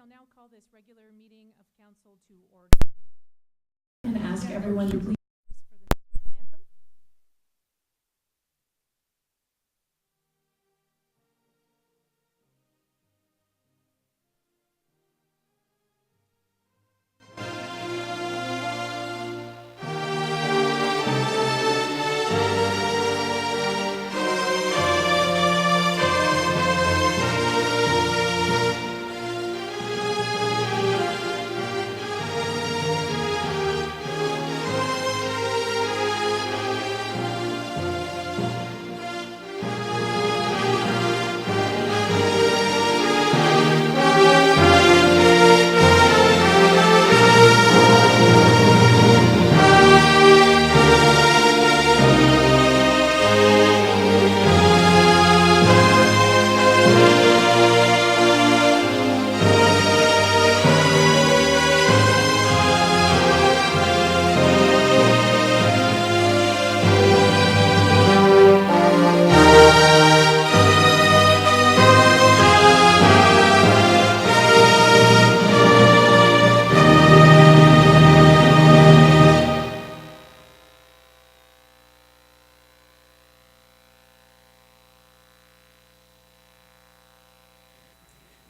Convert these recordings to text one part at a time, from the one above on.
now call this regular meeting of council to order and ask everyone to please rise for the national anthem.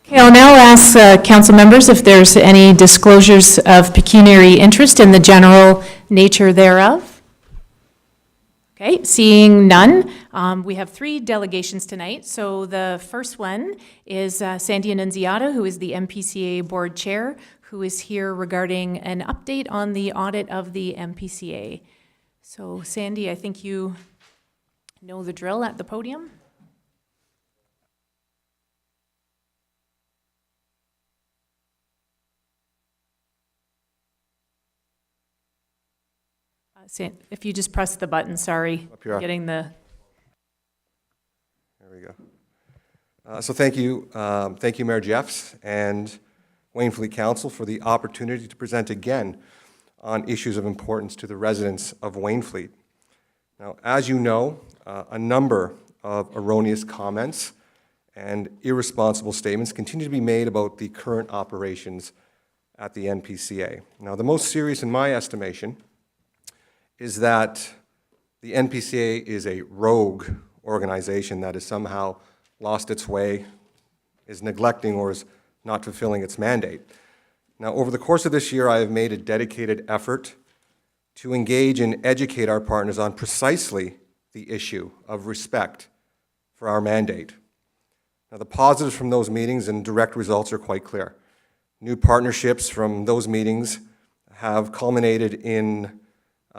Okay, I'll now ask council members if there's any disclosures of pecuniary interest in the general nature thereof. Okay, seeing none, we have 3 delegations tonight. So the first one is Sandy Annunziata, who is the MPCA board chair, who is here regarding an update on the audit of the MPCA. So Sandy, I think you know the drill at the podium. If you just press the button, sorry, getting the... There we go. So thank you, Mayor Jeffs and Wainfleet Council for the opportunity to present again on issues of importance to the residents of Wainfleet. Now, as you know, a number of erroneous comments and irresponsible statements continue to be made about the current operations at the NPCA. Now, the most serious in my estimation is that the NPCA is a rogue organization that has somehow lost its way, is neglecting or is not fulfilling its mandate. Now, over the course of this year, I have made a dedicated effort to engage and educate our partners on precisely the issue of respect for our mandate. Now, the positives from those meetings and direct results are quite clear. New partnerships from those meetings have culminated in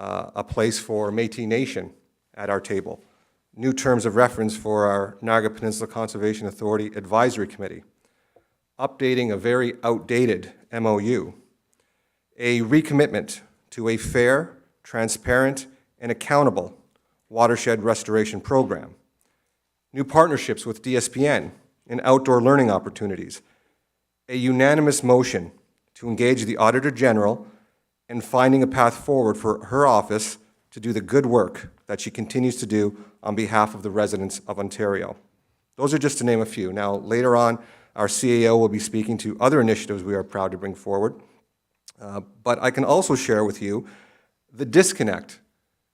a place for Métis Nation at our table, new terms of reference for our Niagara Peninsula Conservation Authority Advisory Committee, updating a very outdated MOU, a recommitment to a fair, transparent, and accountable watershed restoration program, new partnerships with DSPN in outdoor learning opportunities, a unanimous motion to engage the Auditor General and finding a path forward for her office to do the good work that she continues to do on behalf of the residents of Ontario. Those are just to name a few. Now, later on, our CAO will be speaking to other initiatives we are proud to bring forward. But I can also share with you the disconnect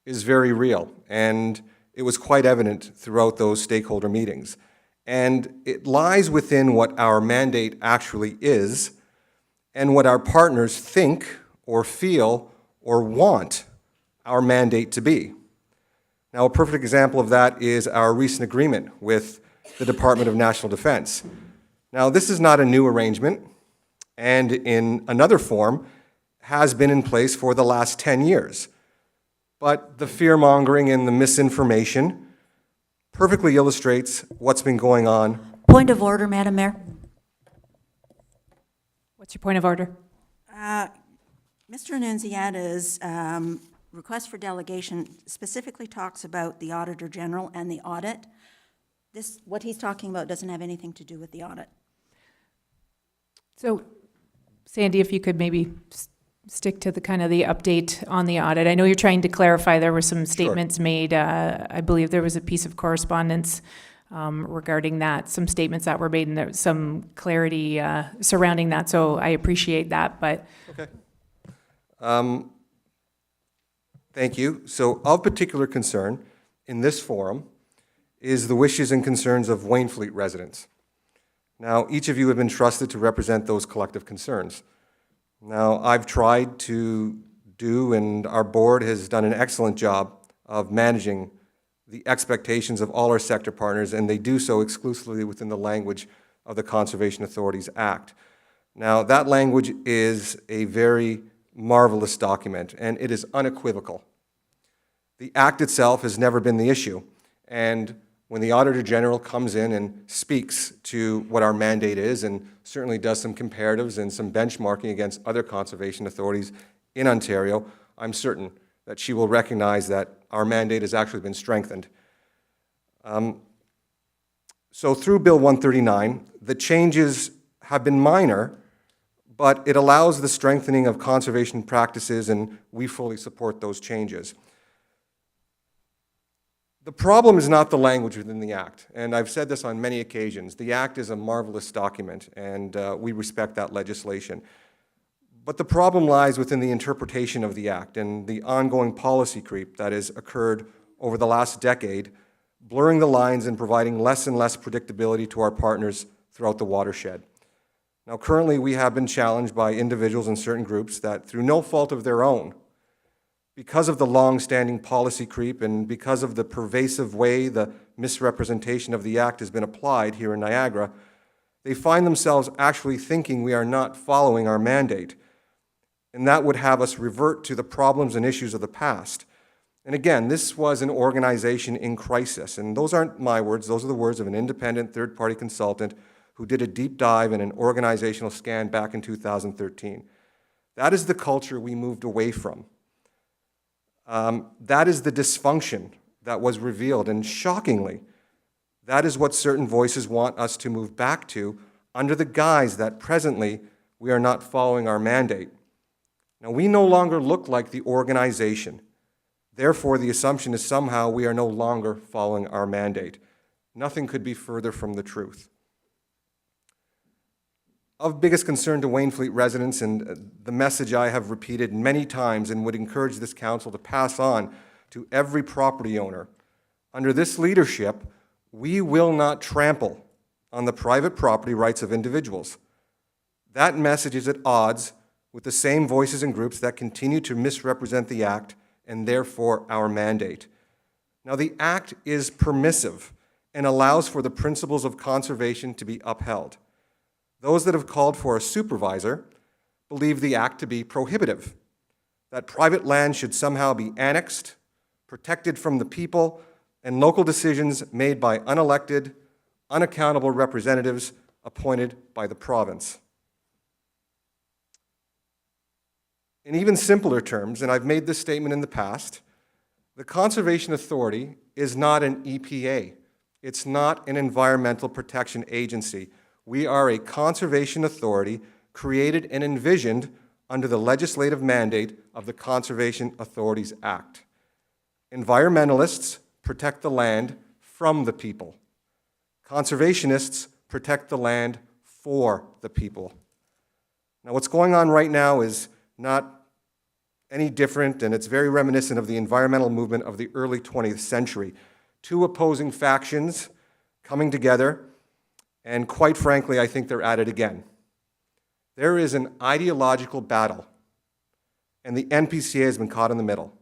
is very real, and it was quite evident throughout those stakeholder meetings. And it lies within what our mandate actually is and what our partners think or feel or want our mandate to be. Now, a perfect example of that is our recent agreement with the Department of National Defense. Now, this is not a new arrangement, and in another form has been in place for the last 10 years. But the fear-mongering and the misinformation perfectly illustrates what's been going on. Point of order, Madam Mayor. What's your point of order? Mr. Annunziata's request for delegation specifically talks about the Auditor General and the audit. What he's talking about doesn't have anything to do with the audit. So, Sandy, if you could maybe stick to the kind of the update on the audit. I know you're trying to clarify. There were some statements made. I believe there was a piece of correspondence regarding that, some statements that were made and there was some clarity surrounding that, so I appreciate that, but Okay. Thank you. So of particular concern in this forum is the wishes and concerns of Wainfleet residents. Now, each of you have been trusted to represent those collective concerns. Now, I've tried to do, and our board has done an excellent job of managing the expectations of all our sector partners, and they do so exclusively within the language of the Conservation Authorities Act. Now, that language is a very marvelous document, and it is unequivocal. The Act itself has never been the issue, and when the Auditor General comes in and speaks to what our mandate is, and certainly does some comparatives and some benchmarking against other conservation authorities in Ontario, I'm certain that she will recognize that our mandate has actually been strengthened. So through Bill 139, the changes have been minor, but it allows the strengthening of conservation practices, and we fully support those changes. The problem is not the language within the Act, and I've said this on many occasions. The Act is a marvelous document, and we respect that legislation. But the problem lies within the interpretation of the Act and the ongoing policy creep that has occurred over the last decade, blurring the lines and providing less and less predictability to our partners throughout the watershed. Now, currently, we have been challenged by individuals and certain groups that, through no fault of their own, because of the long-standing policy creep and because of the pervasive way the misrepresentation of the Act has been applied here in Niagara, they find themselves actually thinking we are not following our mandate. And that would have us revert to the problems and issues of the past. And again, this was an organization in crisis. And those aren't my words, those are the words of an independent third-party consultant who did a deep dive in an organizational scan back in 2013. That is the culture we moved away from. That is the dysfunction that was revealed, and shockingly, that is what certain voices want us to move back to under the guise that presently we are not following our mandate. Now, we no longer look like the organization. Therefore, the assumption is somehow we are no longer following our mandate. Nothing could be further from the truth. Of biggest concern to Wainfleet residents, and the message I have repeated many times and would encourage this council to pass on to every property owner, under this leadership, we will not trample on the private property rights of individuals. That message is at odds with the same voices and groups that continue to misrepresent the Act and therefore our mandate. Now, the Act is permissive and allows for the principles of conservation to be upheld. Those that have called for a supervisor believe the Act to be prohibitive, that private land should somehow be annexed, protected from the people, and local decisions made by unelected, unaccountable representatives appointed by the province. In even simpler terms, and I've made this statement in the past, the Conservation Authority is not an EPA. It's not an environmental protection agency. We are a conservation authority created and envisioned under the legislative mandate of the Conservation Authorities Act. Environmentalists protect the land from the people. Conservationists protect the land for the people. Now, what's going on right now is not any different, and it's very reminiscent of the environmental movement of the early 20th century. Two opposing factions coming together, and quite frankly, I think they're at it again. There is an ideological battle, and the NPCA has been caught in the middle.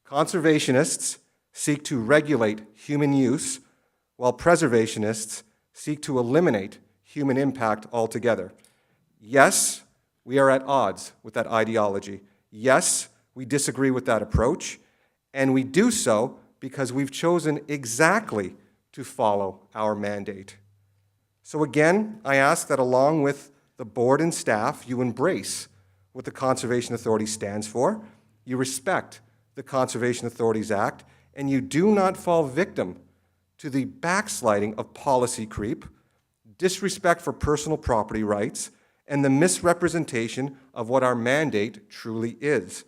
Conservationists seek to regulate human use, while preservationists seek to eliminate human impact altogether. Yes, we are at odds with that ideology. Yes, we disagree with that approach, and we do so because we've chosen exactly to follow our mandate. So again, I ask that along with the board and staff, you embrace what the Conservation Authority stands for, you respect the Conservation Authorities Act, and you do not fall victim to the backsliding of policy creep, disrespect for personal property rights, and the misrepresentation of what our mandate truly is.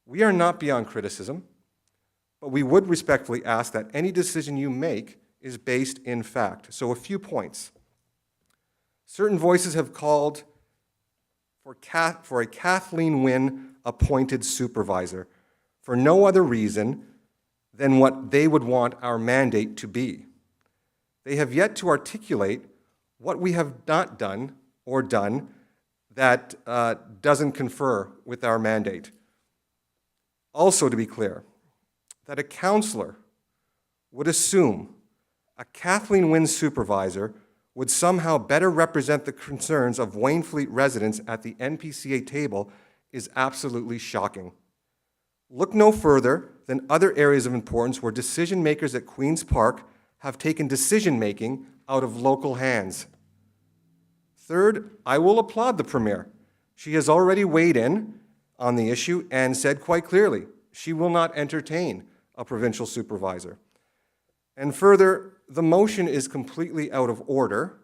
We are not beyond criticism, but we would respectfully ask that any decision you make is based in fact. So a few points. Certain voices have called for a Kathleen Wynne appointed supervisor for no other reason than what they would want our mandate to be. They have yet to articulate what we have not done or done that doesn't confer with our mandate. Also, to be clear, that a councillor would assume a Kathleen Wynne supervisor would somehow better represent the concerns of Wainfleet residents at the NPCA table is absolutely shocking. Look no further than other areas of importance where decision makers at Queen's Park have taken decision-making out of local hands. Third, I will applaud the Premier. She has already weighed in on the issue and said quite clearly she will not entertain a provincial supervisor. And further, the motion is completely out of order.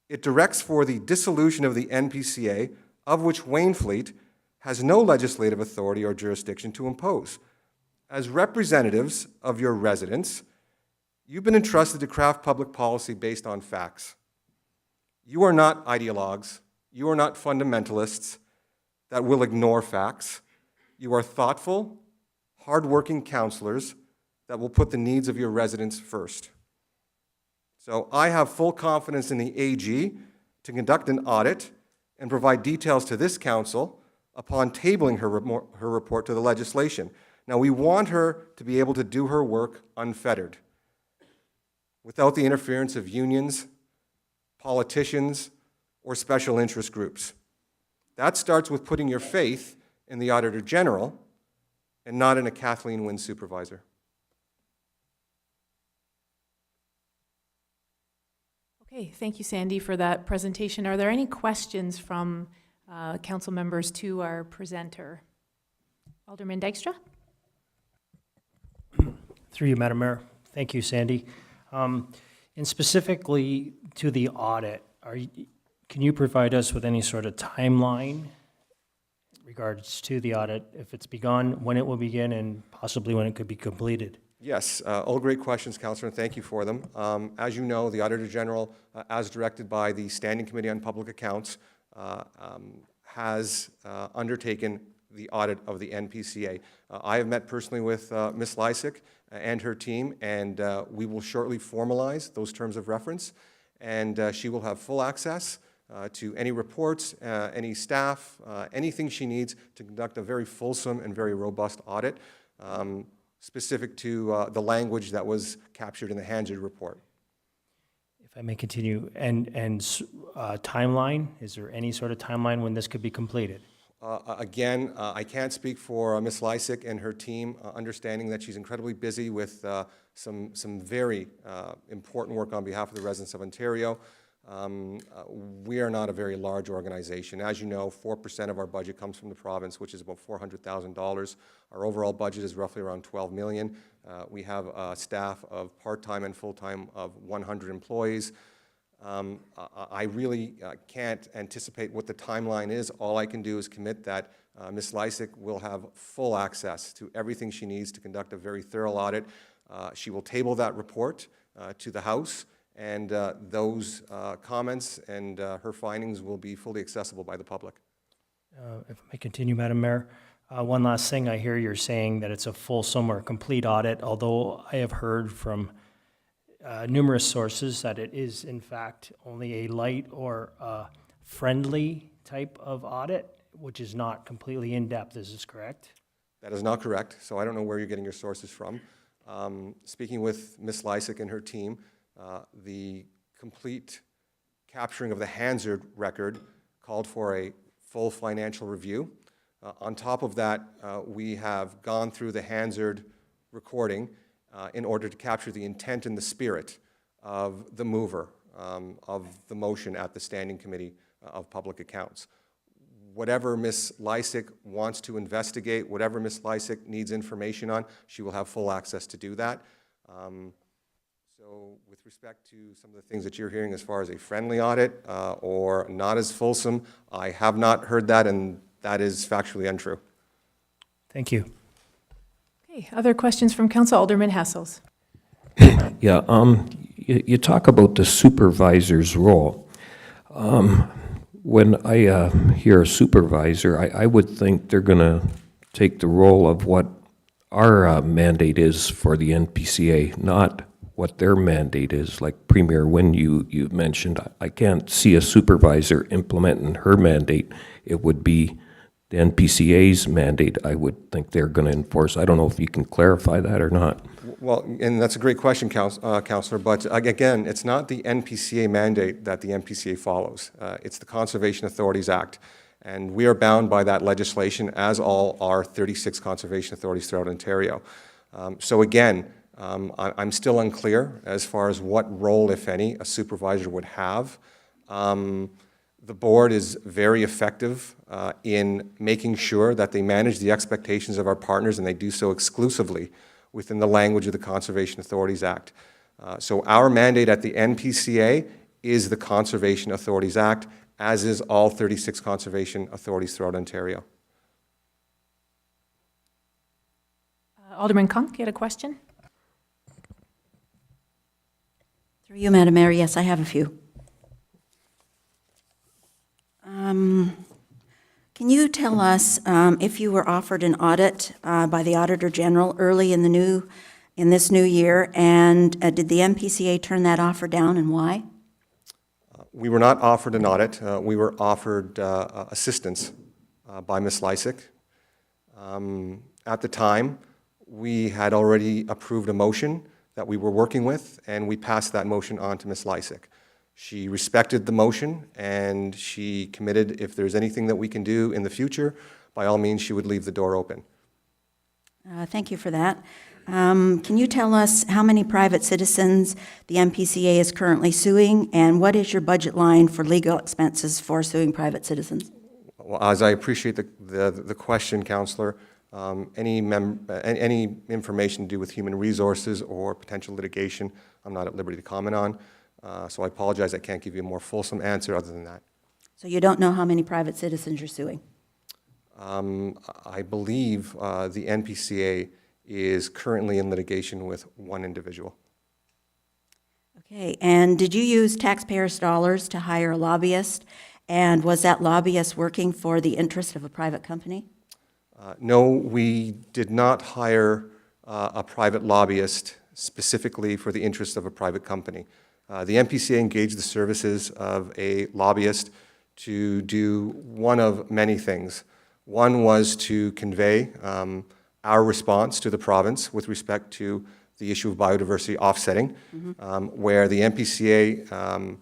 It directs for the dissolution of the NPCA, of which Wainfleet has no legislative authority or jurisdiction to impose. As representatives of your residents, you've been entrusted to craft public policy based on facts. You are not ideologues. You are not fundamentalists that will ignore facts. You are thoughtful, hardworking councillors that will put the needs of your residents first. So I have full confidence in the AG to conduct an audit and provide details to this council upon tabling her report to the legislation. Now, we want her to be able to do her work unfettered, without the interference of unions, politicians, or special interest groups. That starts with putting your faith in the Auditor General and not in a Kathleen Wynne supervisor. Okay, thank you, Sandy, for that presentation. Are there any questions from council members to our presenter? Alderman Dykstra? Through you, Madam Mayor. Thank you, Sandy. And specifically to the audit, can you provide us with any sort of timeline in regards to the audit, if it's begun, when it will begin, and possibly when it could be completed? Yes, all great questions, Councillor, and thank you for them. As you know, the Auditor General, as directed by the Standing Committee on Public Accounts, has undertaken the audit of the NPCA. I have met personally with Ms. Lysick and her team, and we will shortly formalize those terms of reference, and she will have full access to any reports, any staff, anything she needs to conduct a very fulsome and very robust audit. Specific to the language that was captured in the Hansard report. If I may continue, and timeline, is there any sort of timeline when this could be completed? Again, I can't speak for Ms. Lysick and her team, understanding that she's incredibly busy with some very important work on behalf of the residents of Ontario. We are not a very large organization. As you know, 4% of our budget comes from the province, which is about $400,000. Our overall budget is roughly around $12 million. We have a staff of part-time and full-time of 100 employees. I really can't anticipate what the timeline is. All I can do is commit that Ms. Lysick will have full access to everything she needs to conduct a very thorough audit. She will table that report to the House, and those comments and her findings will be fully accessible by the public. If I may continue, Madam Mayor, one last thing. I hear you're saying that it's a fulsome or complete audit, although I have heard from numerous sources that it is, in fact, only a light or friendly type of audit, which is not completely in-depth. Is this correct? That is not correct, so I don't know where you're getting your sources from. Speaking with Ms. Lysick and her team, the complete capturing of the Hansard record called for a full financial review. On top of that, we have gone through the Hansard recording in order to capture the intent and the spirit of the mover of the motion at the Standing Committee of Public Accounts. Whatever Ms. Lysick wants to investigate, whatever Ms. Lysick needs information on, she will have full access to do that. So with respect to some of the things that you're hearing as far as a friendly audit or not as fulsome, I have not heard that, and that is factually untrue. Thank you. Okay, other questions from Council? Alderman Hassels. Yeah, you talk about the supervisor's role. When I hear a supervisor, I would think they're going to take the role of what our mandate is for the NPCA, not what their mandate is. Like Premier Wynne, you mentioned, I can't see a supervisor implementing her mandate. It would be the NPCA's mandate I would think they're going to enforce. I don't know if you can clarify that or not. Well, and that's a great question, Councillor, but again, it's not the NPCA mandate that the NPCA follows. It's the Conservation Authorities Act, and we are bound by that legislation, as all our 36 conservation authorities throughout Ontario. So again, I'm still unclear as far as what role, if any, a supervisor would have. The board is very effective in making sure that they manage the expectations of our partners, and they do so exclusively within the language of the Conservation Authorities Act. So our mandate at the NPCA is the Conservation Authorities Act, as is all 36 conservation authorities throughout Ontario. Alderman Kunk, you had a question? Through you, Madam Mayor, yes, I have a few. Can you tell us if you were offered an audit by the Auditor General early in this new year, and did the MPCA turn that offer down, and why? We were not offered an audit. We were offered assistance by Ms. Lysick. At the time, we had already approved a motion that we were working with, and we passed that motion on to Ms. Lysick. She respected the motion, and she committed if there's anything that we can do in the future, by all means, she would leave the door open. Thank you for that. Can you tell us how many private citizens the MPCA is currently suing, and what is your budget line for legal expenses for suing private citizens? Well, as I appreciate the question, Councillor, any information to do with human resources or potential litigation, I'm not at liberty to comment on. So I apologize, I can't give you a more fulsome answer other than that. So you don't know how many private citizens you're suing? I believe the NPCA is currently in litigation with one individual. Okay, and did you use taxpayers' dollars to hire a lobbyist? And was that lobbyist working for the interest of a private company? No, we did not hire a private lobbyist specifically for the interest of a private company. The MPCA engaged the services of a lobbyist to do one of many things. One was to convey our response to the province with respect to the issue of biodiversity offsetting, where the MPCA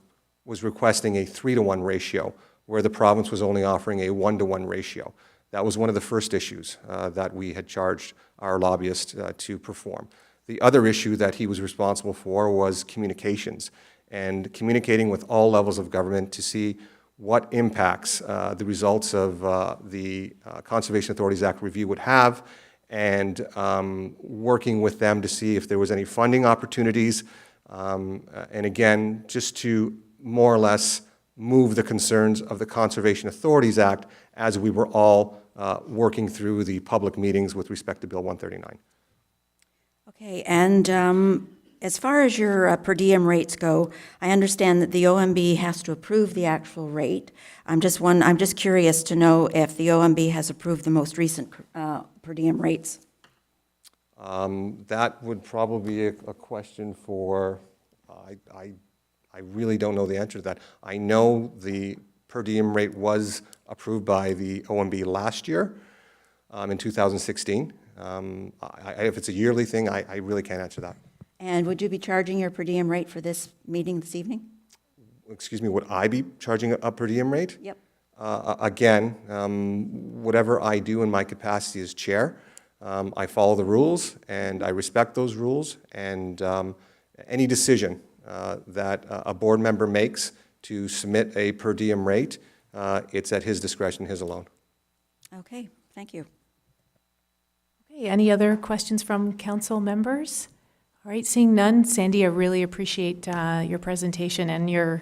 was requesting a 3-to-1 ratio, where the province was only offering a 1-to-1 ratio. That was one of the first issues that we had charged our lobbyist to perform. The other issue that he was responsible for was communications, and communicating with all levels of government to see what impacts the results of the Conservation Authorities Act review would have, and working with them to see if there was any funding opportunities, and again, just to more or less move the concerns of the Conservation Authorities Act as we were all working through the public meetings with respect to Bill 139. Okay, and as far as your per diem rates go, I understand that the OMB has to approve the actual rate. I'm just curious to know if the OMB has approved the most recent per diem rates. That would probably be a question for, I really don't know the answer to that. I know the per diem rate was approved by the OMB last year, in 2016. If it's a yearly thing, I really can't answer that. And would you be charging your per diem rate for this meeting this evening? Excuse me, would I be charging a per diem rate? Yep. Again, whatever I do in my capacity as chair, I follow the rules and I respect those rules, and any decision that a board member makes to submit a per diem rate, it's at his discretion, his alone. Okay, thank you. Okay, any other questions from council members? All right, seeing none, Sandy, I really appreciate your presentation and your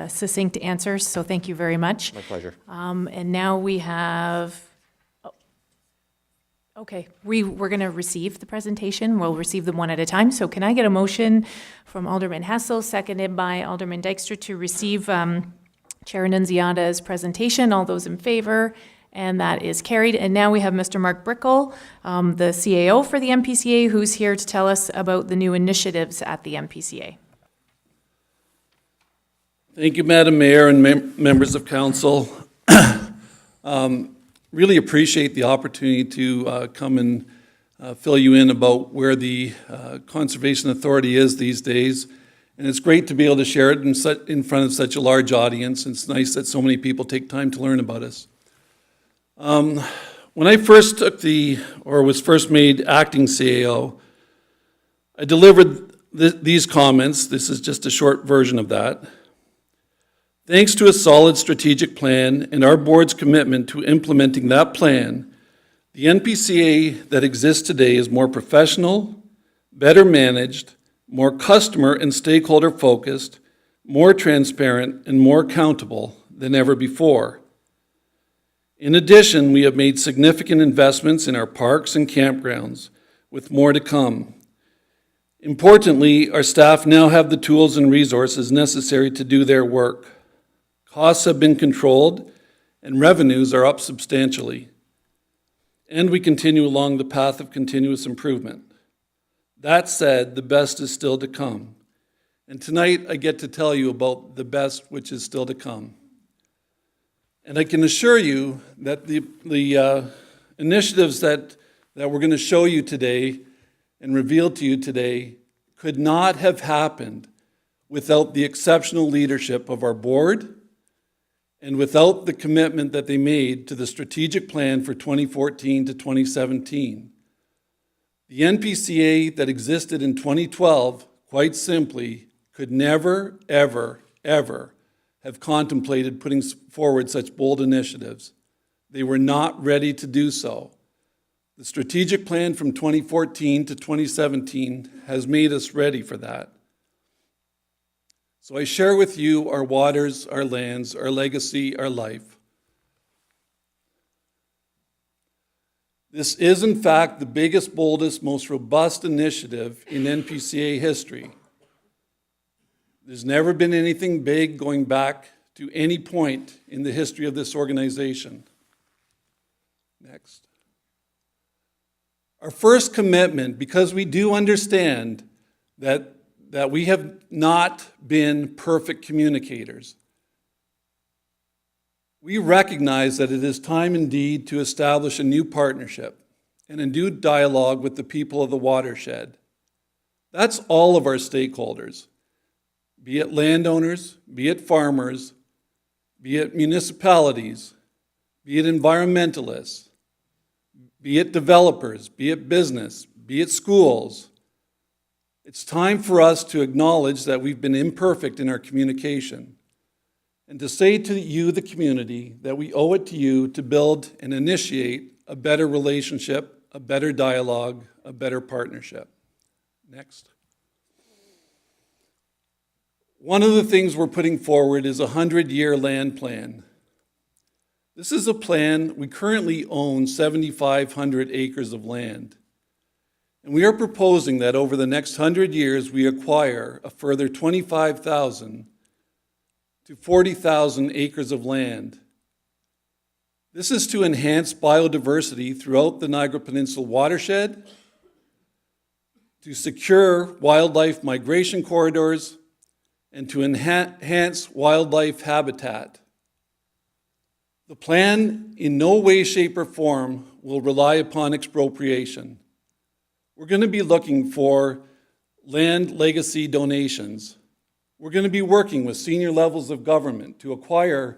succinct answers, so thank you very much. My pleasure. And now we have Okay, we're going to receive the presentation. We'll receive them one at a time. So can I get a motion from Alderman Hessel, seconded by Alderman Dykstra, to receive Chair Annunziata's presentation? All those in favor? And that is carried. And now we have Mr. Mark Brickle, the CAO for the MPCA, who's here to tell us about the new initiatives at the MPCA. Thank you, Madam Mayor and members of council. Really appreciate the opportunity to come and fill you in about where the Conservation Authority is these days. And it's great to be able to share it in front of such a large audience. It's nice that so many people take time to learn about us. When I first was first made acting CAO, I delivered these comments. This is just a short version of that. Thanks to a solid strategic plan and our board's commitment to implementing that plan, the NPCA that exists today is more professional, better managed, more customer and stakeholder focused, more transparent, and more accountable than ever before. In addition, we have made significant investments in our parks and campgrounds, with more to come. Importantly, our staff now have the tools and resources necessary to do their work. Costs have been controlled, and revenues are up substantially. And we continue along the path of continuous improvement. That said, the best is still to come. And tonight, I get to tell you about the best which is still to come. And I can assure you that the initiatives that we're going to show you today and reveal to you today could not have happened without the exceptional leadership of our board and without the commitment that they made to the strategic plan for 2014 to 2017. The NPCA that existed in 2012, quite simply, could never, ever, ever have contemplated putting forward such bold initiatives. They were not ready to do so. The strategic plan from 2014 to 2017 has made us ready for that. So I share with you our waters, our lands, our legacy, our life. This is, in fact, the biggest, boldest, most robust initiative in NPCA history. There's never been anything big going back to any point in the history of this organization. Next. Our first commitment, because we do understand that we have not been perfect communicators. We recognize that it is time indeed to establish a new partnership and a new dialogue with the people of the watershed. That's all of our stakeholders, be it landowners, be it farmers, be it municipalities, be it environmentalists, be it developers, be it business, be it schools. It's time for us to acknowledge that we've been imperfect in our communication and to say to you, the community, that we owe it to you to build and initiate a better relationship, a better dialogue, a better partnership. Next. One of the things we're putting forward is a 100-year land plan. This is a plan. We currently own 7,500 acres of land. And we are proposing that over the next 100 years, we acquire a further 25,000 to 40,000 acres of land. This is to enhance biodiversity throughout the Niagara Peninsula watershed, to secure wildlife migration corridors, and to enhance wildlife habitat. The plan in no way, shape, or form will rely upon expropriation. We're going to be looking for land legacy donations. We're going to be working with senior levels of government to acquire,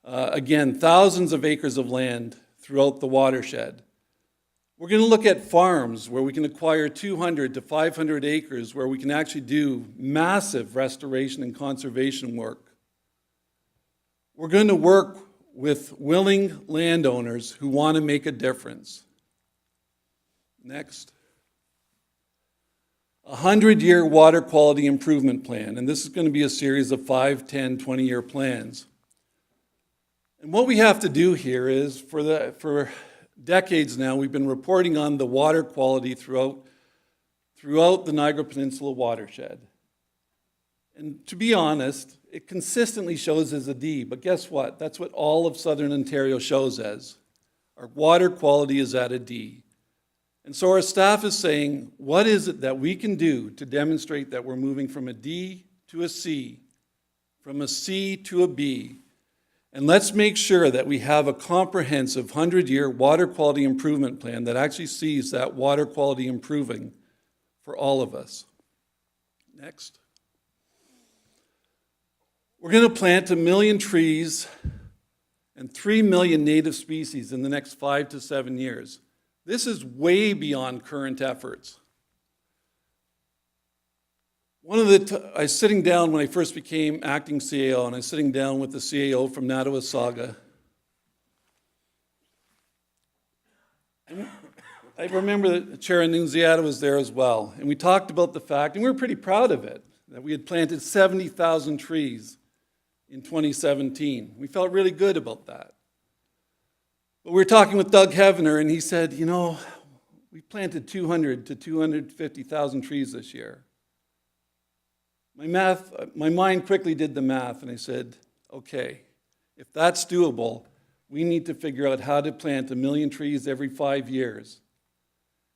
again, thousands of acres of land throughout the watershed. We're going to look at farms where we can acquire 200 to 500 acres where we can actually do massive restoration and conservation work. We're going to work with willing landowners who want to make a difference. Next. A 100-year water quality improvement plan, and this is going to be a series of 5, 10, 20-year plans. And what we have to do here is, for decades now, we've been reporting on the water quality throughout the Niagara Peninsula watershed. And to be honest, it consistently shows as a D, but guess what? That's what all of Southern Ontario shows as. Our water quality is at a D. And so our staff is saying, what is it that we can do to demonstrate that we're moving from a D to a C, from a C to a B? And let's make sure that we have a comprehensive 100-year water quality improvement plan that actually sees that water quality improving for all of us. Next. We're going to plant 1 million trees and 3 million native species in the next 5 to 7 years. This is way beyond current efforts. I was sitting down when I first became acting CAO, and I was sitting down with the CAO from Nattawasaga. And I remember that Chair Annunziata was there as well, and we talked about the fact, and we were pretty proud of it, that we had planted 70,000 trees in 2017. We felt really good about that. But we were talking with Doug Hevener, and he said, you know, we planted 200 to 250,000 trees this year. My mind quickly did the math, and I said, okay, if that's doable, we need to figure out how to plant 1 million trees every 5 years.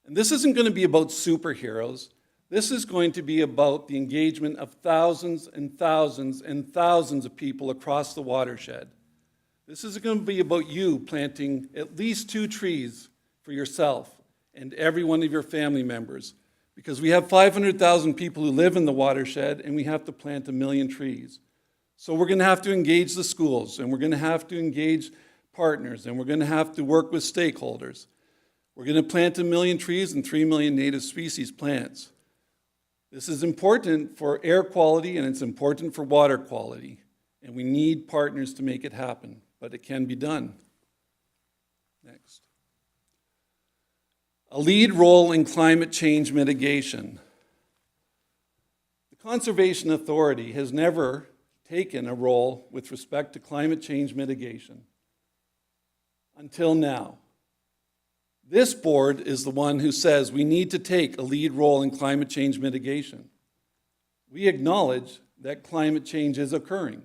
And this isn't going to be about superheroes. This is going to be about the engagement of thousands and thousands and thousands of people across the watershed. This is going to be about you planting at least 2 trees for yourself and every one of your family members, because we have 500,000 people who live in the watershed, and we have to plant 1 million trees. So we're going to have to engage the schools, and we're going to have to engage partners, and we're going to have to work with stakeholders. We're going to plant 1 million trees and 3 million native species plants. This is important for air quality, and it's important for water quality, and we need partners to make it happen, but it can be done. Next. A lead role in climate change mitigation. The Conservation Authority has never taken a role with respect to climate change mitigation until now. This board is the one who says we need to take a lead role in climate change mitigation. We acknowledge that climate change is occurring,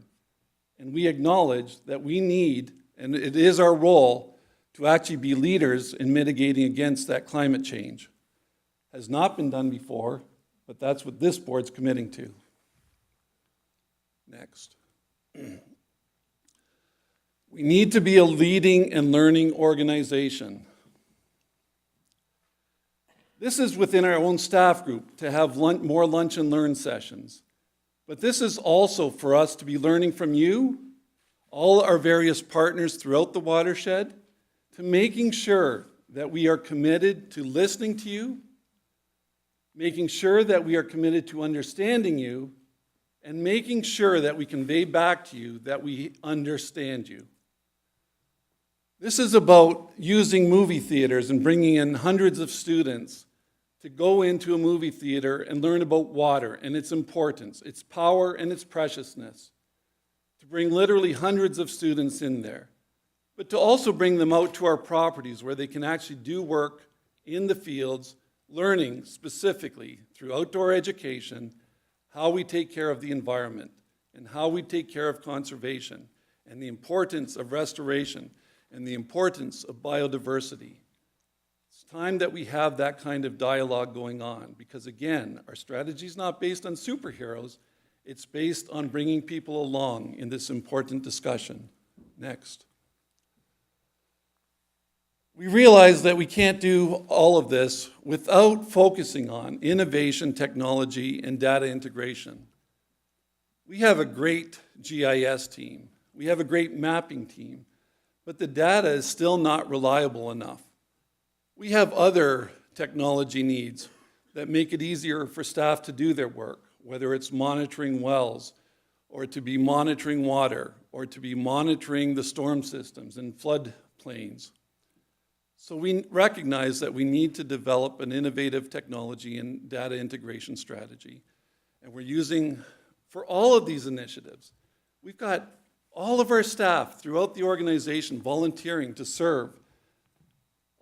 and we acknowledge that we need, and it is our role, to actually be leaders in mitigating against that climate change. Has not been done before, but that's what this board's committing to. Next. We need to be a leading and learning organization. This is within our own staff group to have more lunch and learn sessions. But this is also for us to be learning from you, all our various partners throughout the watershed, to making sure that we are committed to listening to you, making sure that we are committed to understanding you, and making sure that we convey back to you that we understand you. This is about using movie theaters and bringing in hundreds of students to go into a movie theater and learn about water and its importance, its power and its preciousness. To bring literally hundreds of students in there, but to also bring them out to our properties where they can actually do work in the fields, learning specifically through outdoor education how we take care of the environment and how we take care of conservation and the importance of restoration and the importance of biodiversity. It's time that we have that kind of dialogue going on because, again, our strategy is not based on superheroes. It's based on bringing people along in this important discussion. Next. We realize that we can't do all of this without focusing on innovation, technology, and data integration. We have a great GIS team. We have a great mapping team, but the data is still not reliable enough. We have other technology needs that make it easier for staff to do their work, whether it's monitoring wells, or to be monitoring water, or to be monitoring the storm systems and flood plains. So we recognize that we need to develop an innovative technology and data integration strategy. And we're using, for all of these initiatives, we've got all of our staff throughout the organization volunteering to serve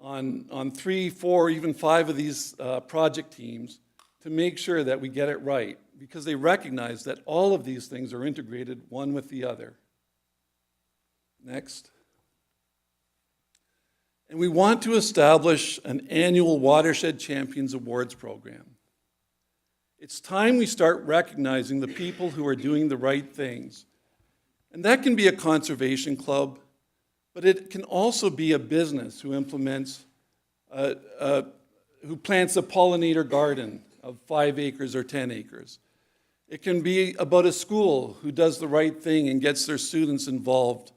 on 3, 4, even 5 of these project teams to make sure that we get it right, because they recognize that all of these things are integrated one with the other. Next. And we want to establish an annual Watershed Champions Awards program. It's time we start recognizing the people who are doing the right things. And that can be a conservation club, but it can also be a business who implements, who plants a pollinator garden of 5 acres or 10 acres. It can be about a school who does the right thing and gets their students involved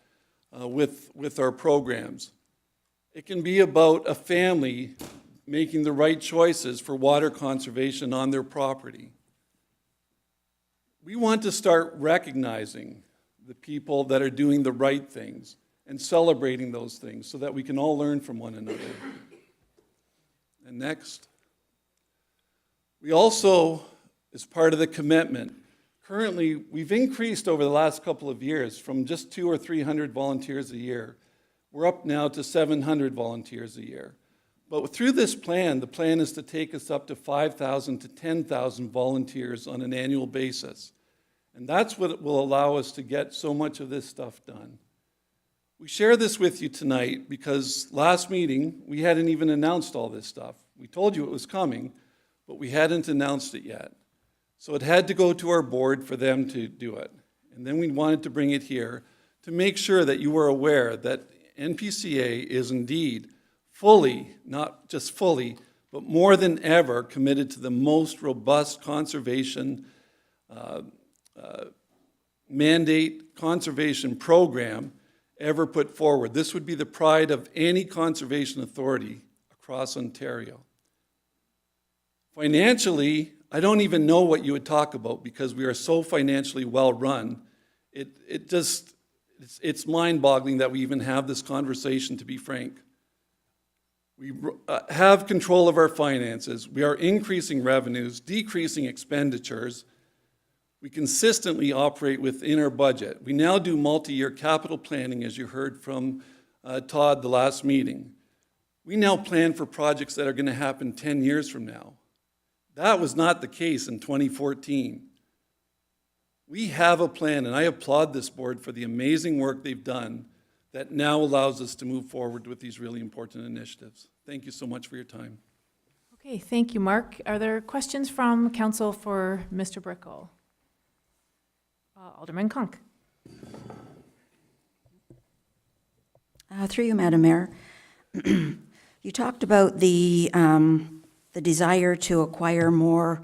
with our programs. It can be about a family making the right choices for water conservation on their property. We want to start recognizing the people that are doing the right things and celebrating those things so that we can all learn from one another. And next. We also, as part of the commitment, currently we've increased over the last couple of years from just 200 or 300 volunteers a year. We're up now to 700 volunteers a year. But through this plan, the plan is to take us up to 5,000 to 10,000 volunteers on an annual basis. And that's what will allow us to get so much of this stuff done. We share this with you tonight because last meeting, we hadn't even announced all this stuff. We told you it was coming, but we hadn't announced it yet. So it had to go to our board for them to do it. And then we wanted to bring it here to make sure that you were aware that NPCA is indeed fully, not just fully, but more than ever committed to the most robust conservation mandate conservation program ever put forward. This would be the pride of any conservation authority across Ontario. Financially, I don't even know what you would talk about because we are so financially well run. It's mind-boggling that we even have this conversation, to be frank. We have control of our finances. We are increasing revenues, decreasing expenditures. We consistently operate within our budget. We now do multi-year capital planning, as you heard from Todd the last meeting. We now plan for projects that are going to happen 10 years from now. That was not the case in 2014. We have a plan, and I applaud this board for the amazing work they've done that now allows us to move forward with these really important initiatives. Thank you so much for your time. Okay, thank you, Mark. Are there questions from council for Mr. Brickell? Alderman Conk. Through you, Madam Mayor. You talked about the desire to acquire more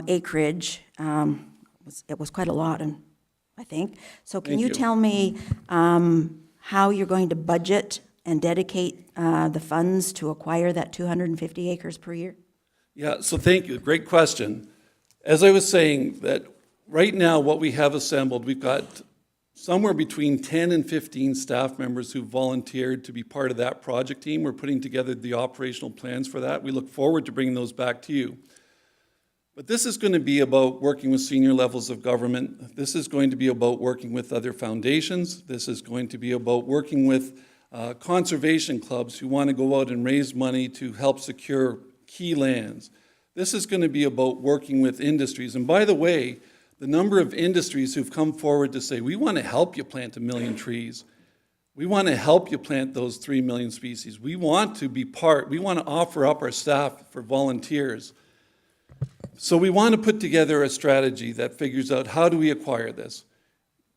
acreage. It was quite a lot, I think. So can you tell me how you're going to budget and dedicate the funds to acquire that 250 acres per year? Yeah, so thank you. Great question. As I was saying, that right now what we have assembled, we've got somewhere between 10 and 15 staff members who volunteered to be part of that project team. We're putting together the operational plans for that. We look forward to bringing those back to you. But this is going to be about working with senior levels of government. This is going to be about working with other foundations. This is going to be about working with conservation clubs who want to go out and raise money to help secure key lands. This is going to be about working with industries. And by the way, the number of industries who've come forward to say, we want to help you plant 1 million trees. We want to help you plant those 3 million species. We want to be part, we want to offer up our staff for volunteers. So we want to put together a strategy that figures out how do we acquire this.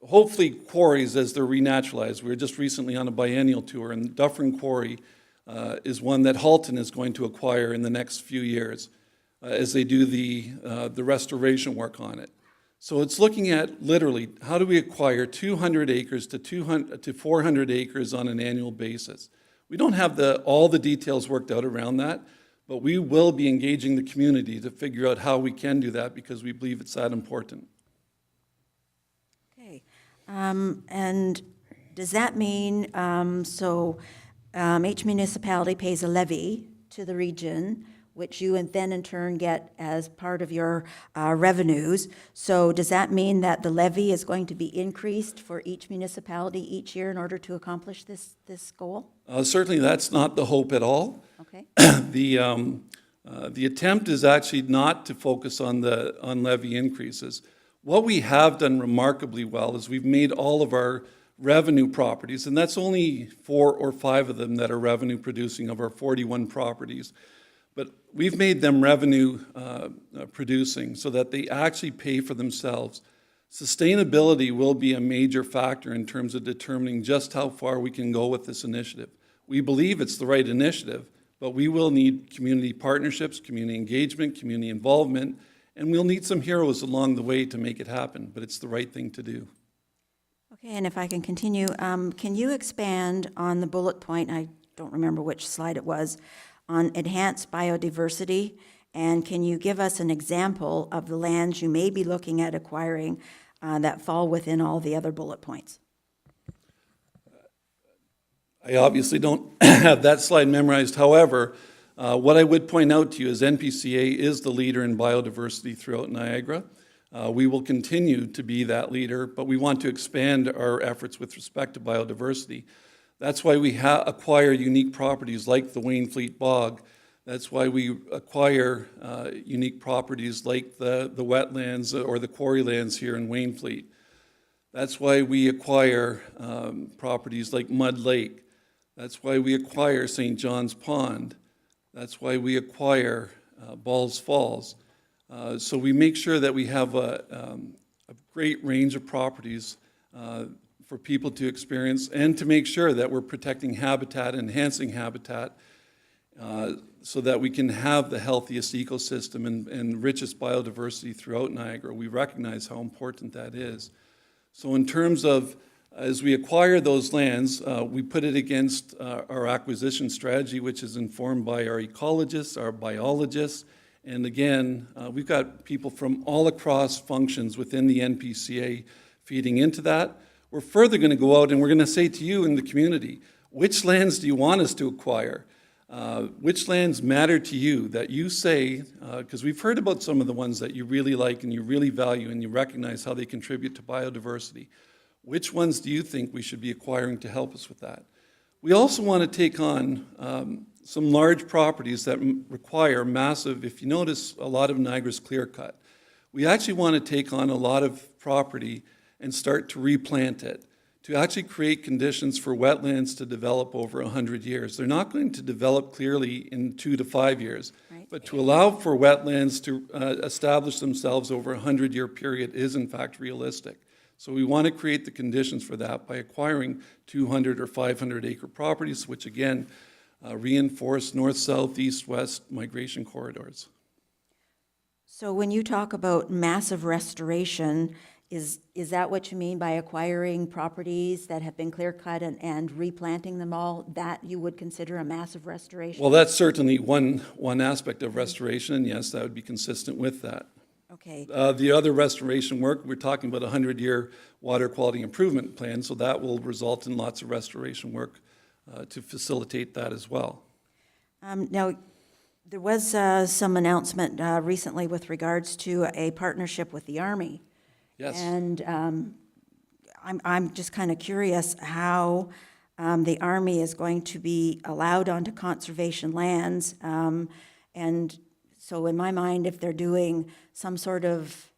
Hopefully quarries as they're renaturalized. We were just recently on a biennial tour, and Dufferin Quarry is one that Halton is going to acquire in the next few years as they do the restoration work on it. So it's looking at literally how do we acquire 200 acres to 400 acres on an annual basis. We don't have all the details worked out around that, but we will be engaging the community to figure out how we can do that because we believe it's that important. Okay. And does that mean, each municipality pays a levy to the region, which you then in turn get as part of your revenues. So does that mean that the levy is going to be increased for each municipality each year in order to accomplish this goal? Certainly, that's not the hope at all. Okay. The attempt is actually not to focus on levy increases. What we have done remarkably well is we've made all of our revenue properties, and that's only 4 or 5 of them that are revenue producing of our 41 properties, but we've made them revenue producing so that they actually pay for themselves. Sustainability will be a major factor in terms of determining just how far we can go with this initiative. We believe it's the right initiative, but we will need community partnerships, community engagement, community involvement, and we'll need some heroes along the way to make it happen, but it's the right thing to do. Okay, and if I can continue, can you expand on the bullet point, I don't remember which slide it was, on enhanced biodiversity? And can you give us an example of the lands you may be looking at acquiring that fall within all the other bullet points? I obviously don't have that slide memorized. However, what I would point out to you is NPCA is the leader in biodiversity throughout Niagara. We will continue to be that leader, but we want to expand our efforts with respect to biodiversity. That's why we acquire unique properties like the Wainfleet Bog. That's why we acquire unique properties like the wetlands or the quarry lands here in Wainfleet. That's why we acquire properties like Mud Lake. That's why we acquire St. John's Pond. That's why we acquire Balls Falls. So we make sure that we have a great range of properties for people to experience and to make sure that we're protecting habitat, enhancing habitat, so that we can have the healthiest ecosystem and richest biodiversity throughout Niagara. We recognize how important that is. So in terms of, as we acquire those lands, we put it against our acquisition strategy, which is informed by our ecologists, our biologists, and again, we've got people from all across functions within the NPCA feeding into that. We're further going to go out and we're going to say to you in the community, which lands do you want us to acquire? Which lands matter to you that you say, because we've heard about some of the ones that you really like and you really value and you recognize how they contribute to biodiversity. Which ones do you think we should be acquiring to help us with that? We also want to take on some large properties that require massive, if you notice, a lot of Niagara's clear cut. We actually want to take on a lot of property and start to replant it, to actually create conditions for wetlands to develop over 100 years. They're not going to develop clearly in 2 to 5 years, right, but to allow for wetlands to establish themselves over a 100-year period is in fact realistic. So we want to create the conditions for that by acquiring 200 or 500 acre properties, which again, reinforce north, south, east, west migration corridors. So when you talk about massive restoration, is that what you mean by acquiring properties that have been clear cut and replanting them all, that you would consider a massive restoration? Well, that's certainly one aspect of restoration, and yes, that would be consistent with that. Okay. The other restoration work, we're talking about a 100-year water quality improvement plan, so that will result in lots of restoration work to facilitate that as well. Now, there was some announcement recently with regards to a partnership with the Army. Yes. And I'm just kind of curious how the Army is going to be allowed onto conservation lands. And so in my mind, if they're doing some sort of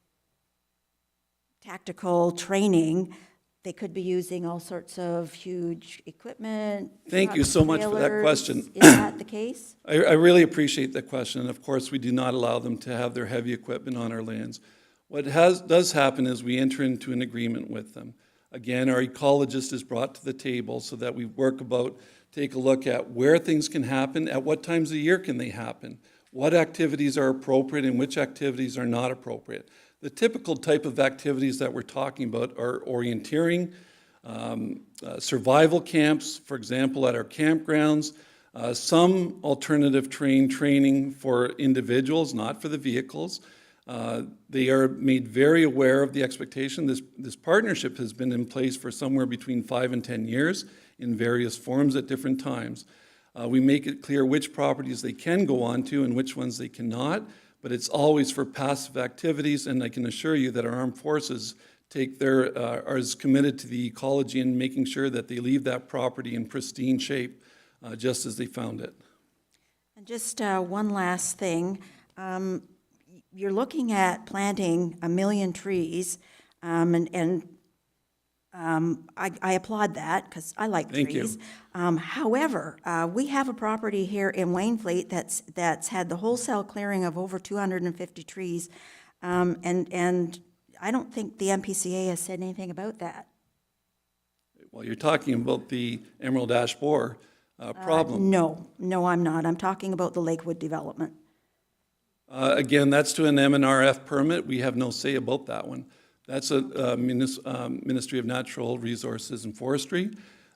tactical training, they could be using all sorts of huge equipment. Thank you so much for that trailers. question. Is that the case? I really appreciate that question. And of course, we do not allow them to have their heavy equipment on our lands. What does happen is we enter into an agreement with them. Again, our ecologist is brought to the table so that we take a look at where things can happen, at what times of the year can they happen, what activities are appropriate and which activities are not appropriate. The typical type of activities that we're talking about are orienteering, survival camps, for example, at our campgrounds, some alternative training for individuals, not for the vehicles. They are made very aware of the expectation. This partnership has been in place for somewhere between 5 and 10 years in various forms at different times. We make it clear which properties they can go onto and which ones they cannot, but it's always for passive activities, and I can assure you that our armed forces are as committed to the ecology and making sure that they leave that property in pristine shape, just as they found it. And just one last thing. You're looking at planting 1 million trees, and I applaud that because I like Thank you. trees. However, we have a property here in Wainfleet that's had the wholesale clearing of over 250 trees, and I don't think the MPCA has said anything about that. Well, you're talking about the Emerald Ash Borer problem. No, I'm not. I'm talking about the Lakewood development. Again, that's to an MNRF permit. We have no say about that one. That's a Ministry of Natural Resources and Forestry.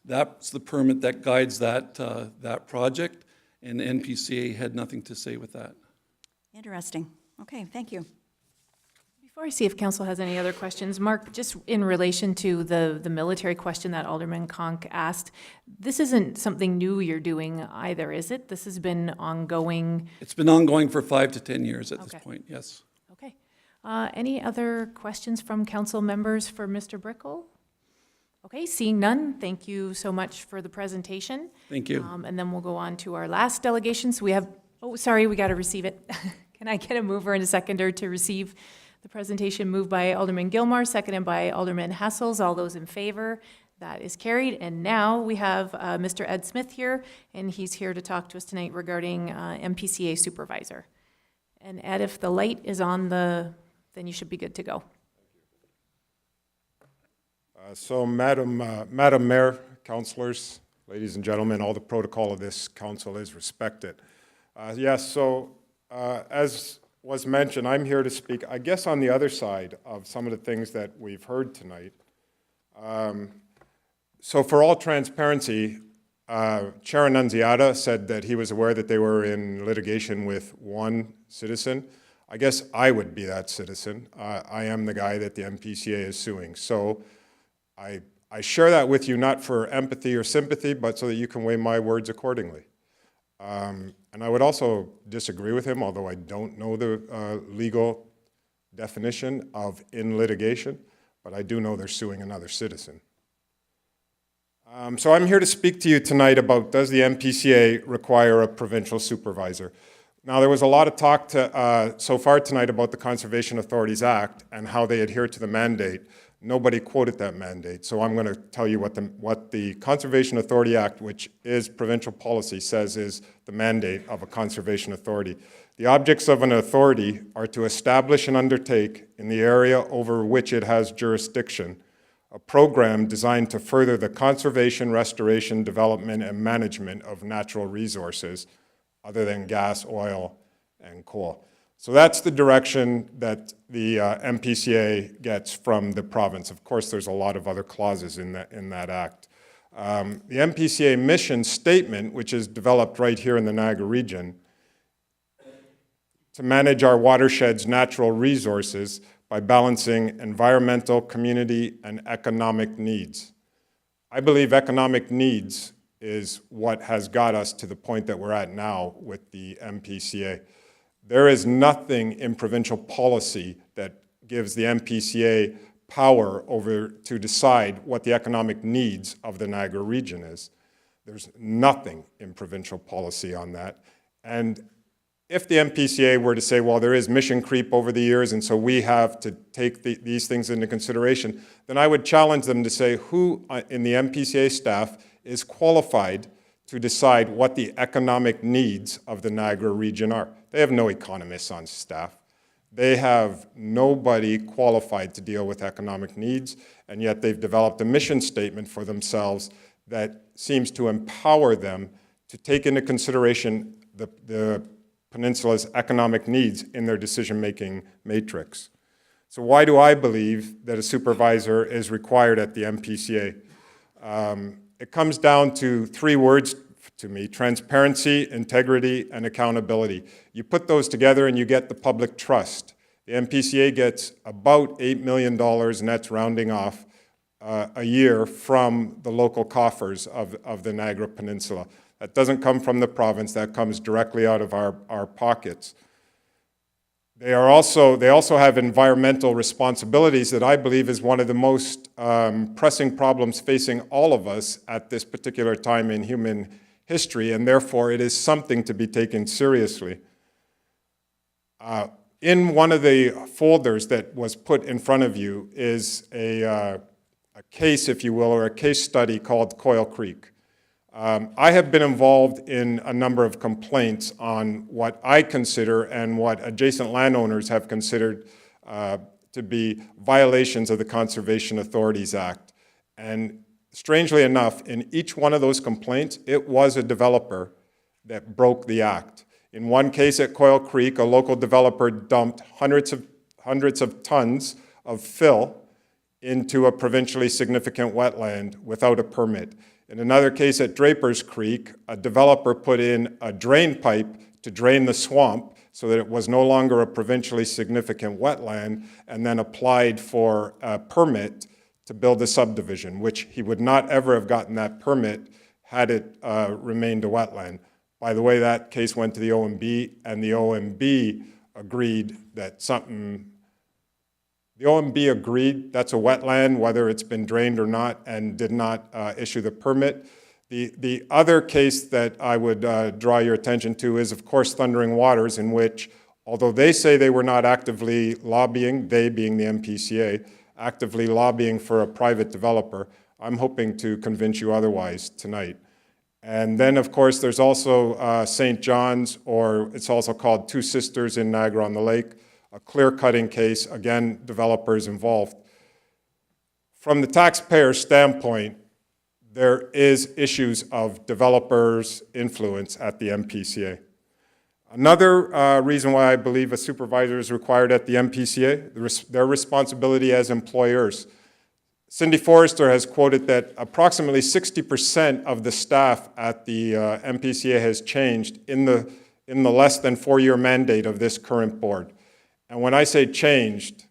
That's the permit that guides that project, and NPCA had nothing to say with that. Interesting. Okay, thank you. Before I see if council has any other questions, Mark, just in relation to the military question that Alderman Conk asked, this isn't something new you're doing either, is it? This has been ongoing. It's been ongoing for 5 to 10 years at this point, yes. Okay. Any other questions from council members for Mr. Brickle? Okay, seeing none, thank you so much for the presentation. Thank you. And then we'll go on to our last delegation. So we have, we got to receive it. Can I get a mover and a seconder to receive the presentation? Moved by Alderman Gilmore, seconded by Alderman Hessels. All those in favor? That is carried. And now we have Mr. Ed Smith here, and he's here to talk to us tonight regarding MPCA supervisor. And Ed, if the light is on then you should be good to go. So Madam Mayor, councillors, ladies and gentlemen, all the protocol of this council is respected. Yes, so as was mentioned, I'm here to speak, I guess, on the other side of some of the things that we've heard tonight. So for all transparency, Chair Annunziata said that he was aware that they were in litigation with one citizen. I guess I would be that citizen. I am the guy that the MPCA is suing. So I share that with you not for empathy or sympathy, but so that you can weigh my words accordingly. And I would also disagree with him, although I don't know the legal definition of in litigation, but I do know they're suing another citizen. So I'm here to speak to you tonight about, does the MPCA require a provincial supervisor? Now, there was a lot of talk so far tonight about the Conservation Authorities Act and how they adhere to the mandate. Nobody quoted that mandate, so I'm going to tell you what the Conservation Authority Act, which is provincial policy, says is the mandate of a conservation authority. The objects of an authority are to establish and undertake, in the area over which it has jurisdiction, a program designed to further the conservation, restoration, development, and management of natural resources other than gas, oil, and coal. So that's the direction that the MPCA gets from the province. Of course, there's a lot of other clauses in that act. The MPCA mission statement, which is developed right here in the Niagara region, to manage our watershed's natural resources by balancing environmental, community, and economic needs. I believe economic needs is what has got us to the point that we're at now with the MPCA. There is nothing in provincial policy that gives the MPCA power to decide what the economic needs of the Niagara region is. There's nothing in provincial policy on that. And if the MPCA were to say, well, there is mission creep over the years, and so we have to take these things into consideration, then I would challenge them to say who in the MPCA staff is qualified to decide what the economic needs of the Niagara region are. They have no economists on staff. They have nobody qualified to deal with economic needs, and yet they've developed a mission statement for themselves that seems to empower them to take into consideration the peninsula's economic needs in their decision-making matrix. So why do I believe that a supervisor is required at the MPCA? It comes down to 3 words to me: transparency, integrity, and accountability. You put those together and you get the public trust. The MPCA gets about $8 million, and that's rounding off, a year from the local coffers of the Niagara Peninsula. That doesn't come from the province, that comes directly out of our pockets. They also have environmental responsibilities that I believe is one of the most pressing problems facing all of us at this particular time in human history, and therefore it is something to be taken seriously. In one of the folders that was put in front of you is a case, if you will, or a case study called Coil Creek. I have been involved in a number of complaints on what I consider and what adjacent landowners have considered to be violations of the Conservation Authorities Act. And strangely enough, in each one of those complaints, it was a developer that broke the act. In one case at Coil Creek, a local developer dumped hundreds of tons of fill into a provincially significant wetland without a permit. In another case at Draper's Creek, a developer put in a drain pipe to drain the swamp so that it was no longer a provincially significant wetland, and then applied for a permit to build a subdivision, which he would not ever have gotten that permit had it remained a wetland. By the way, that case went to the OMB, and the OMB agreed that the OMB agreed that's a wetland, whether it's been drained or not, and did not issue the permit. The other case that I would draw your attention to is, of course, Thundering Waters, in which, although they say they were not actively lobbying, they being the MPCA, actively lobbying for a private developer, I'm hoping to convince you otherwise tonight. And then, of course, there's also St. John's, or it's also called Two Sisters in Niagara-on-the-Lake, a clear-cutting case, again, developers involved. From the taxpayer standpoint, there is issues of developers' influence at the MPCA. Another reason why I believe a supervisor is required at the MPCA, their responsibility as employers. Cindy Forrester has quoted that approximately 60% of the staff at the MPCA has changed in the less than 4-year mandate of this current board. And when I say changed,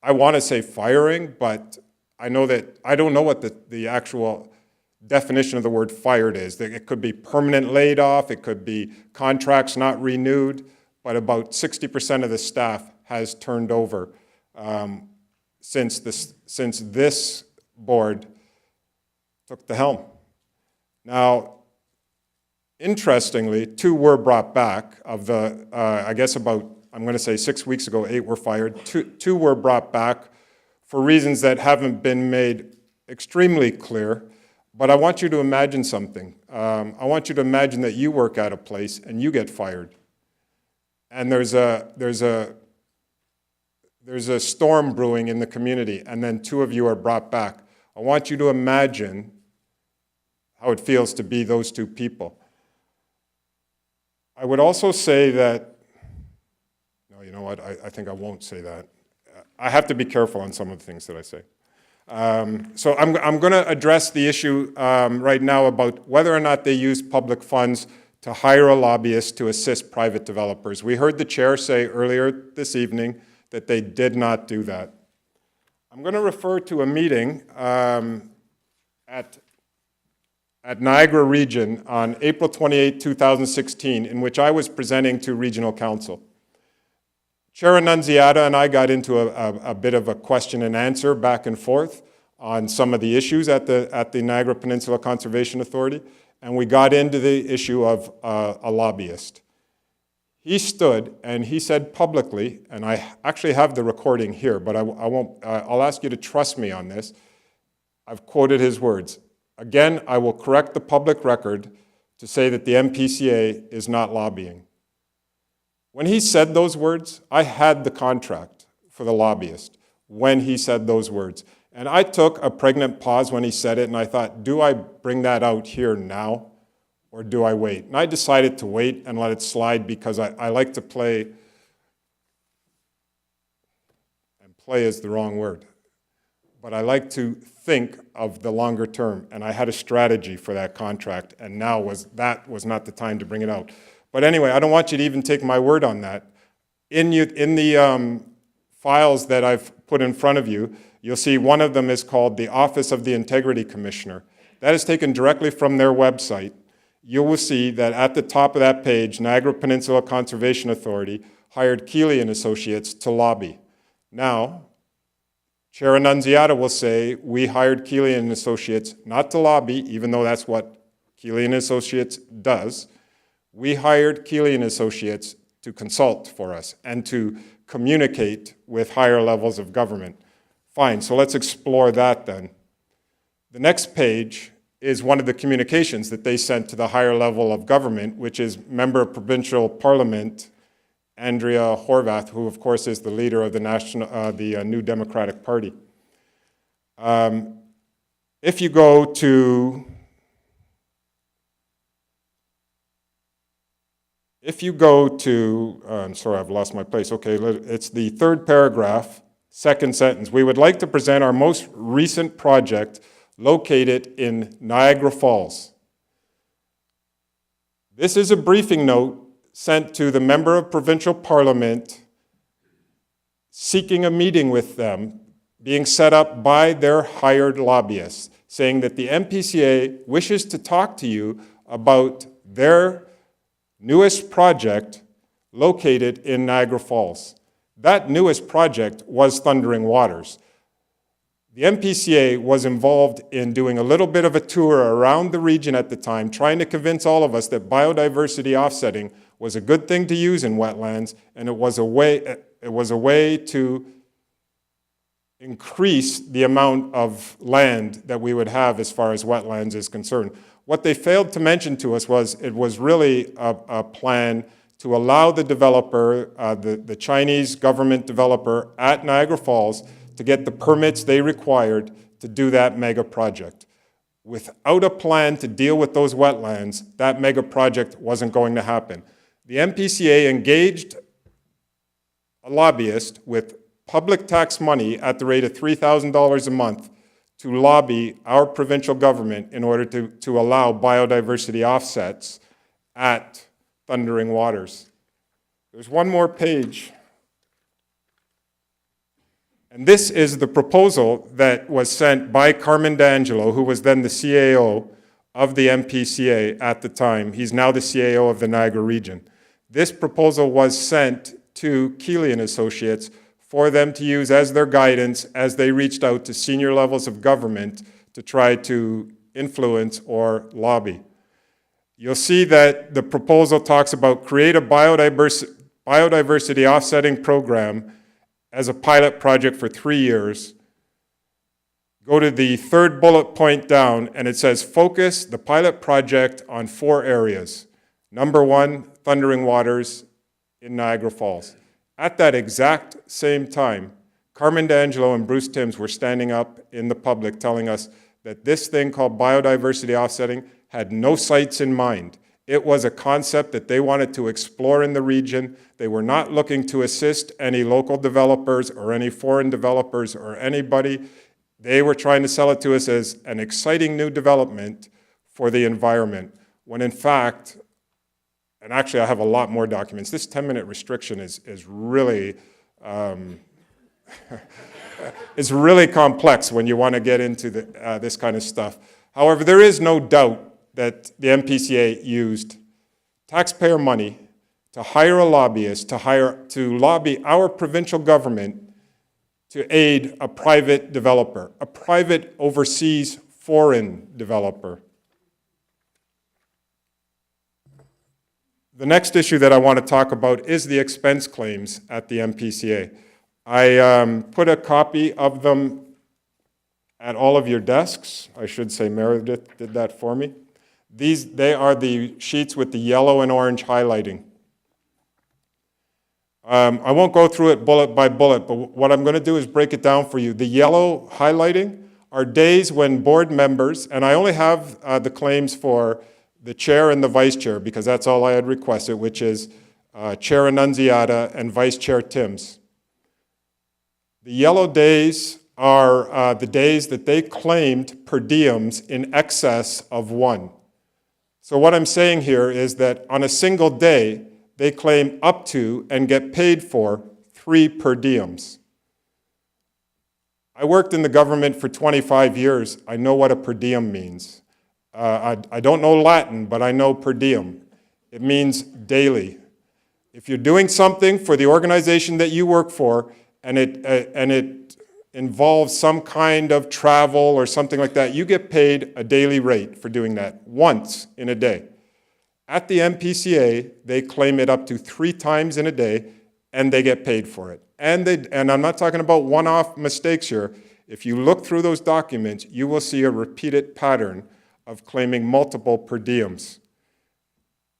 I want to say firing, but I don't know what the actual definition of the word fired is. It could be permanent laid off, it could be contracts not renewed, but about 60% of the staff has turned over since this board took the helm. Now, interestingly, 2 were brought back of the, I guess about, I'm going to say 6 weeks ago, 8 were fired. Two were brought back for reasons that haven't been made extremely clear. But I want you to imagine something. I want you to imagine that you work at a place and you get fired. And there's a storm brewing in the community, and then 2 of you are brought back. I want you to imagine how it feels to be those 2 people. I would also say that, no, you know what, I think I won't say that. I have to be careful on some of the things that I say. So I'm going to address the issue right now about whether or not they use public funds to hire a lobbyist to assist private developers. We heard the chair say earlier this evening that they did not do that. I'm going to refer to a meeting at Niagara Region on April 28, 2016, in which I was presenting to Regional Council. Chair Annunziata and I got into a bit of a question and answer back and forth on some of the issues at the Niagara Peninsula Conservation Authority, and we got into the issue of a lobbyist. He stood and he said publicly, and I actually have the recording here, but I'll ask you to trust me on this. I've quoted his words. Again, I will correct the public record to say that the MPCA is not lobbying. When he said those words, I had the contract for the lobbyist when he said those words. And I took a pregnant pause when he said it, and I thought, do I bring that out here now, or do I wait? And I decided to wait and let it slide because I like to play, and play is the wrong word, but I like to think of the longer term, and I had a strategy for that contract, and now that was not the time to bring it out. But anyway, I don't want you to even take my word on that. In the files that I've put in front of you, you'll see one of them is called the Office of the Integrity Commissioner. That is taken directly from their website. you will see that at the top of that page, Niagara Peninsula Conservation Authority hired Keeley and Associates to lobby. Now, Chair Annunziata will say, we hired Keeley and Associates not to lobby, even though that's what Keeley and Associates does. We hired Keeley and Associates to consult for us and to communicate with higher levels of government. Fine, so let's explore that then. The next page is one of the communications that they sent to the higher level of government, which is Member of Provincial Parliament, Andrea Horvath, who of course is the leader of the New Democratic Party. If you go to I'm sorry, I've lost my place. Okay, it's the third paragraph, second sentence. We would like to present our most recent project located in Niagara Falls. This is a briefing note sent to the Member of Provincial Parliament seeking a meeting with them, being set up by their hired lobbyists, saying that the MPCA wishes to talk to you about their newest project located in Niagara Falls. That newest project was Thundering Waters. The MPCA was involved in doing a little bit of a tour around the region at the time, trying to convince all of us that biodiversity offsetting was a good thing to use in wetlands, and it was a way to increase the amount of land that we would have as far as wetlands is concerned. What they failed to mention to us was it was really a plan to allow the developer, the Chinese government developer at Niagara Falls, to get the permits they required to do that mega project. Without a plan to deal with those wetlands, that mega project wasn't going to happen. The MPCA engaged a lobbyist with public tax money at the rate of $3,000 a month to lobby our provincial government in order to allow biodiversity offsets at Thundering Waters. There's one more page. And this is the proposal that was sent by Carmen D'Angelo, who was then the CAO of the MPCA at the time. He's now the CAO of the Niagara region. This proposal was sent to Keeley and Associates for them to use as their guidance as they reached out to senior levels of government to try to influence or lobby. You'll see that the proposal talks about create a biodiversity offsetting program as a pilot project for 3 years. Go to the third bullet point down, and it says focus the pilot project on 4 areas. Number 1, Thundering Waters in Niagara Falls. At that exact same time, Carmen D'Angelo and Bruce Timms were standing up in the public telling us that this thing called biodiversity offsetting had no sites in mind. It was a concept that they wanted to explore in the region. They were not looking to assist any local developers or any foreign developers or anybody. They were trying to sell it to us as an exciting new development for the environment, when in fact, and actually I have a lot more documents, this 10-minute restriction is really, it's really complex when you want to get into this kind of stuff. However, there is no doubt that the MPCA used taxpayer money to hire a lobbyist to lobby our provincial government to aid a private developer, a private overseas foreign developer. The next issue that I want to talk about is the expense claims at the MPCA. I put a copy of them at all of your desks. I should say Meredith did that for me. They are the sheets with the yellow and orange highlighting. I won't go through it bullet by bullet, but what I'm going to do is break it down for you. The yellow highlighting are days when board members, and I only have the claims for the chair and the vice chair because that's all I had requested, which is Chair Annunziata and Vice Chair Timms. The yellow days are the days that they claimed per diems in excess of 1. So what I'm saying here is that on a single day, they claim up to and get paid for 3 per diems. I worked in the government for 25 years. I know what a per diem means. I don't know Latin, but I know per diem. It means daily. If you're doing something for the organization that you work for, and it involves some kind of travel or something like that, you get paid a daily rate for doing that once in a day. At the MPCA, they claim it up to 3 times in a day, and they get paid for it. And I'm not talking about one-off mistakes here. If you look through those documents, you will see a repeated pattern of claiming multiple per diems.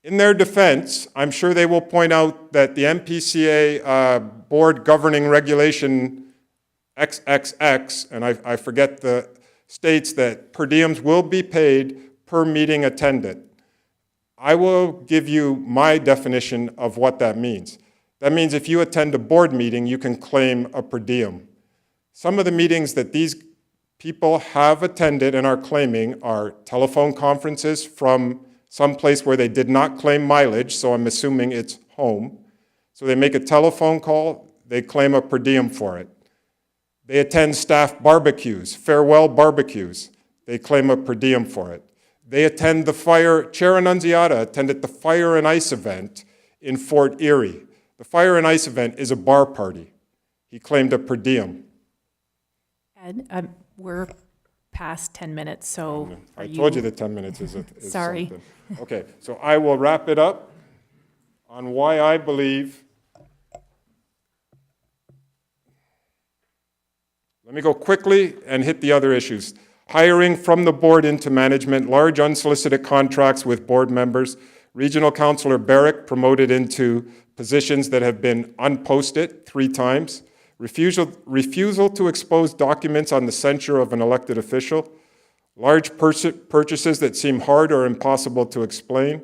In their defense, I'm sure they will point out that the MPCA board governing regulation XXX, and I forget the states that per diems will be paid per meeting attended. I will give you my definition of what that means. That means if you attend a board meeting, you can claim a per diem. Some of the meetings that these people have attended and are claiming are telephone conferences from some place where they did not claim mileage, so I'm assuming it's home. So they make a telephone call, they claim a per diem for it. They attend staff barbecues, farewell barbecues, they claim a per diem for it. They attend the fire, Chair Annunziata attended the Fire and Ice event in Fort Erie. The Fire and Ice event is a bar party. He claimed a per diem. Ed, we're past 10 minutes, so I told you that 10 minutes is Sorry. something. Okay, so I will wrap it up on why I believe. Let me go quickly and hit the other issues. Hiring from the board into management, large unsolicited contracts with board members, Regional Councillor Barrick promoted into positions that have been unposted 3 times, refusal to expose documents on the censure of an elected official, large purchases that seem hard or impossible to explain,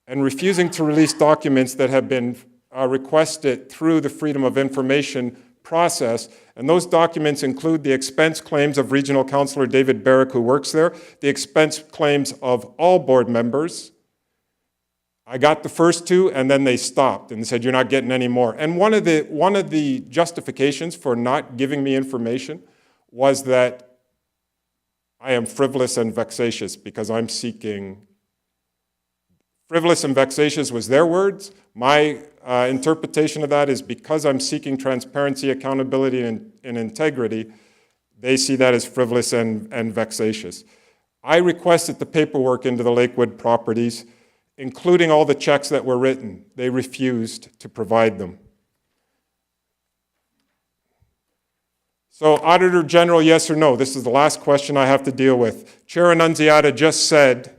and refusing to release documents that have been requested through the Freedom of Information process. And those documents include the expense claims of Regional Councillor David Barrick, who works there, the expense claims of all board members. I got the first 2, and then they stopped and said, you're not getting any more. And one of the justifications for not giving me information was that I am frivolous and vexatious because I'm seeking. Frivolous and vexatious was their words. My interpretation of that is because I'm seeking transparency, accountability, and integrity, they see that as frivolous and vexatious. I requested the paperwork into the Lakewood properties, including all the checks that were written. They refused to provide them. So, Auditor General, yes or no? This is the last question I have to deal with. Chair Annunziata just said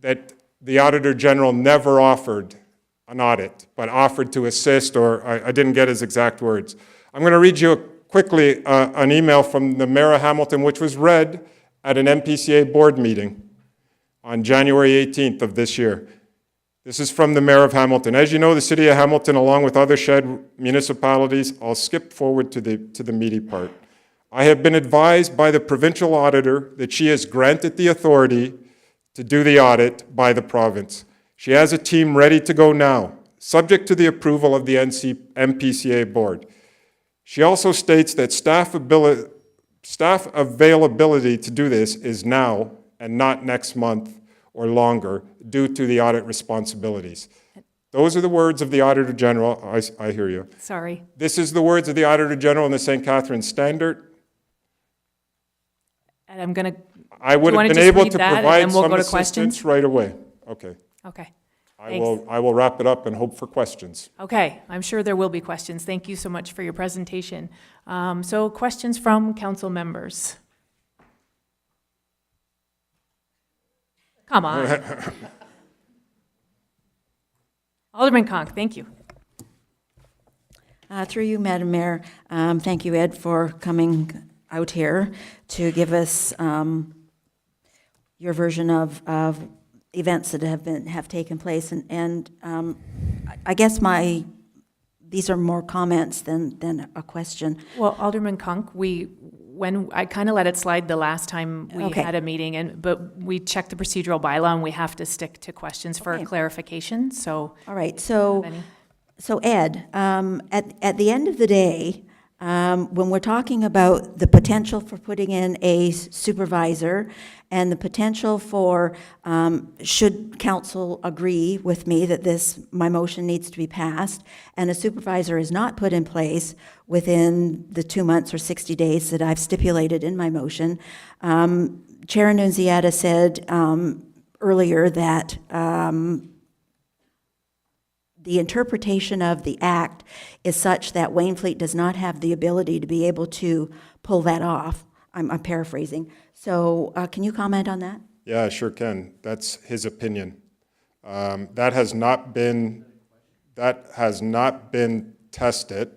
that the Auditor General never offered an audit, but offered to assist, or I didn't get his exact words. I'm going to read you quickly an email from the Mayor of Hamilton, which was read at an MPCA board meeting on January 18th of this year. This is from the Mayor of Hamilton. As you know, the City of Hamilton, along with other shed municipalities, I'll skip forward to the meaty part. I have been advised by the provincial auditor that she has granted the authority to do the audit by the province. She has a team ready to go now, subject to the approval of the MPCA board. She also states that staff availability to do this is now and not next month or longer due to the audit responsibilities. Those are the words of the Auditor General. I hear you. Sorry. This is the words of the Auditor General in the St. Catharines Standard. And I'm going to, I would have been able to provide some questions? assistance right away. Okay. Okay. I will wrap it up and hope for questions. Okay, I'm sure there will be questions. Thank you so much for your presentation. So questions from council members? Come on. Alderman Conk, thank you. Through you, Madam Mayor, thank you, Ed, for coming out here to give us your version of events that have taken place, and I guess these are more comments than a question. Well, Alderman Conk, when I kind of let it slide the last time we Okay. had a meeting, but we checked the procedural bylaw and we have to stick to questions for Okay. clarification. So, All right, so any? Ed, at the end of the day, When we're talking about the potential for putting in a supervisor and the potential for, should council agree with me that my motion needs to be passed, and a supervisor is not put in place within the 2 months or 60 days that I've stipulated in my motion, Chair Annunziata said earlier that the interpretation of the act is such that Wainfleet does not have the ability to be able to pull that off. I'm paraphrasing. So can you comment on that? Yeah, I sure can. That's his opinion. That has not been tested,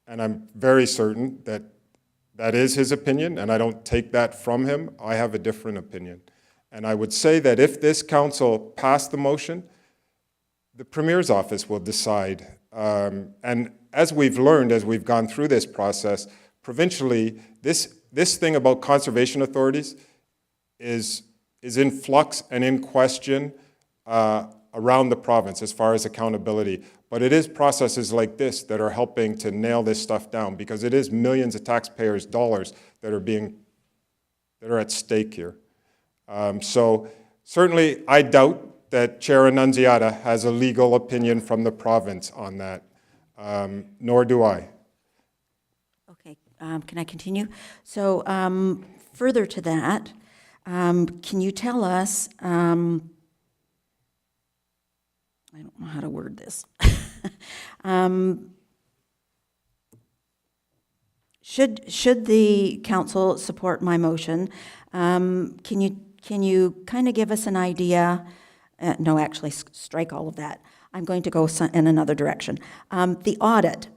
and I'm very certain that that is his opinion, and I don't take that from him. I have a different opinion. And I would say that if this council passed the motion, the Premier's office will decide. And as we've learned, as we've gone through this process, provincially, this thing about conservation authorities is in flux and in question around the province as far as accountability. But it is processes like this that are helping to nail this stuff down, because it is millions of taxpayers' dollars that are at stake here. So certainly, I doubt that Chair Annunziata has a legal opinion from the province on that, nor do I. Okay, can I continue? So further to that, can you tell us, I don't know how to word this. Should the council support my motion, can you kind of give us an idea? No, actually, strike all of that. I'm going to go in another direction. The audit.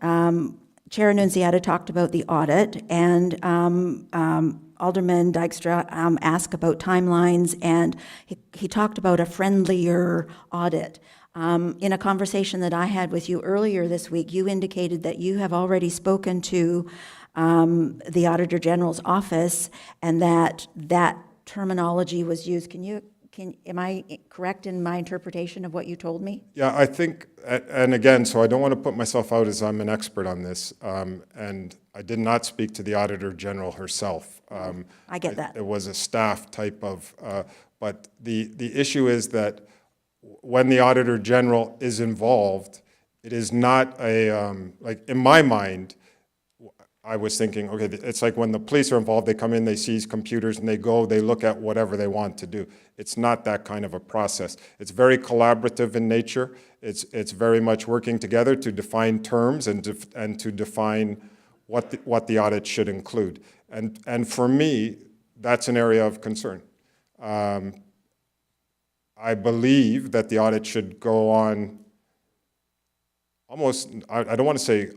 Chair Annunziata talked about the audit, and Alderman Dykstra asked about timelines, and he talked about a friendlier audit. In a conversation that I had with you earlier this week, you indicated that you have already spoken to the Auditor General's office, and that terminology was used. Am I correct in my interpretation of what you told me? Yeah, I think, and again, so I don't want to put myself out as I'm an expert on this, and I did not speak to the Auditor General herself. I get that. It was a staff type of, but the issue is that when the Auditor General is involved, it is not a, like in my mind, I was thinking, okay, it's like when the police are involved, they come in, they seize computers, and they go, they look at whatever they want to do. It's not that kind of a process. It's very collaborative in nature. It's very much working together to define terms and to define what the audit should include. And for me, that's an area of concern. I believe that the audit should go on almost, I don't want to say,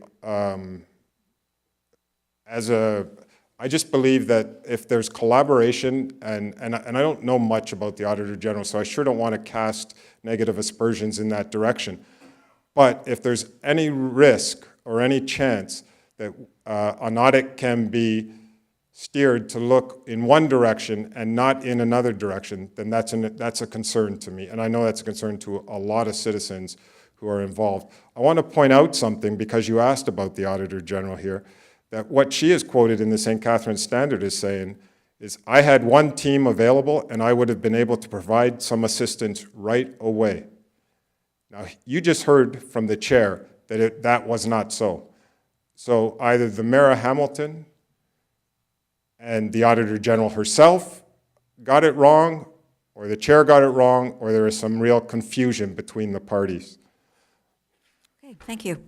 I just believe that if there's collaboration, and I don't know much about the Auditor General, so I sure don't want to cast negative aspersions in that direction. But if there's any risk or any chance that an audit can be steered to look in one direction and not in another direction, then that's a concern to me. And I know that's a concern to a lot of citizens who are involved. I want to point out something, because you asked about the Auditor General here, that what she is quoted in the St. Catharines Standard is saying is, I had one team available and I would have been able to provide some assistance right away. Now, you just heard from the chair that that was not so. So either the Mayor of Hamilton and the Auditor General herself got it wrong, or the chair got it wrong, or there is some real confusion between the parties. Okay, thank you.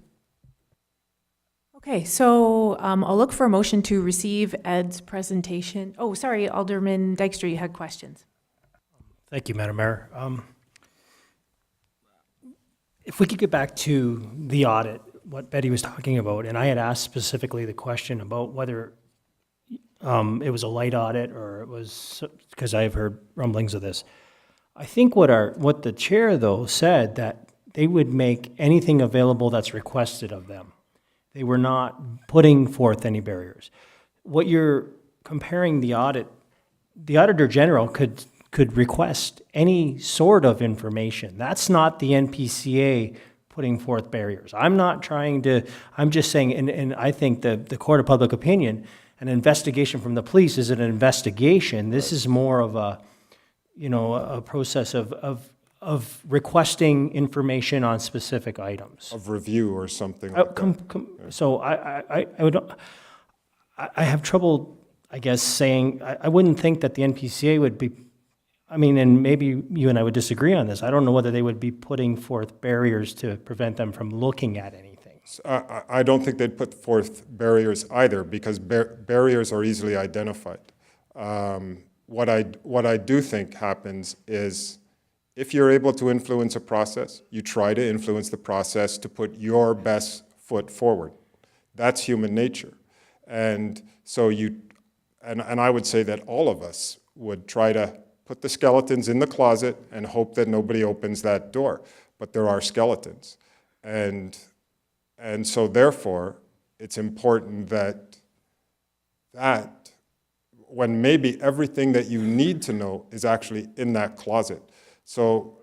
Okay, so I'll look for a motion to receive Ed's presentation. Oh, sorry, Alderman Dykstra, you had questions. Thank you, Madam Mayor. If we could get back to the audit, what Betty was talking about, and I had asked specifically the question about whether it was a light audit or it was, because I have heard rumblings of this. I think what the chair, though, said that they would make anything available that's requested of them. They were not putting forth any barriers. What you're comparing the audit, the Auditor General could request any sort of information. That's not the NPCA putting forth barriers. I'm not trying to, I'm just saying, and I think the court of public opinion, an investigation from the police is an investigation. This is more of a, you know, a process of requesting information on specific items. Of review or something like that. So I have trouble, I guess, saying, I wouldn't think that the NPCA would be, I mean, and maybe you and I would disagree on this. I don't know whether they would be putting forth barriers to prevent them from looking at anything. I don't think they'd put forth barriers either, because barriers are easily identified. What I do think happens is, if you're able to influence a process, you try to influence the process to put your best foot forward. That's human nature. And so and I would say that all of us would try to put the skeletons in the closet and hope that nobody opens that door. But there are skeletons. And so therefore, it's important that when maybe everything that you need to know is actually in that closet. So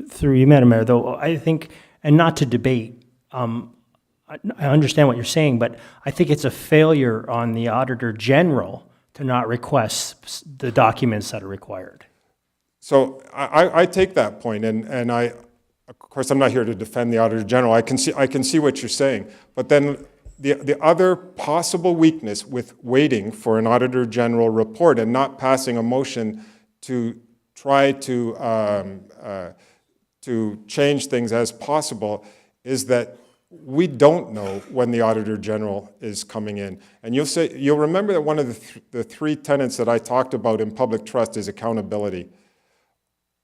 through you, Madam Mayor, though, I think, and not to debate, I understand what you're saying, but I think it's a failure on the Auditor General to not request the documents that are required. So I take that point, and of course, I'm not here to defend the Auditor General. I can see what you're saying, but then the other possible weakness with waiting for an Auditor General report and not passing a motion to try to change things as possible is that we don't know when the Auditor General is coming in. And you'll remember that one of the three tenets that I talked about in public trust is accountability.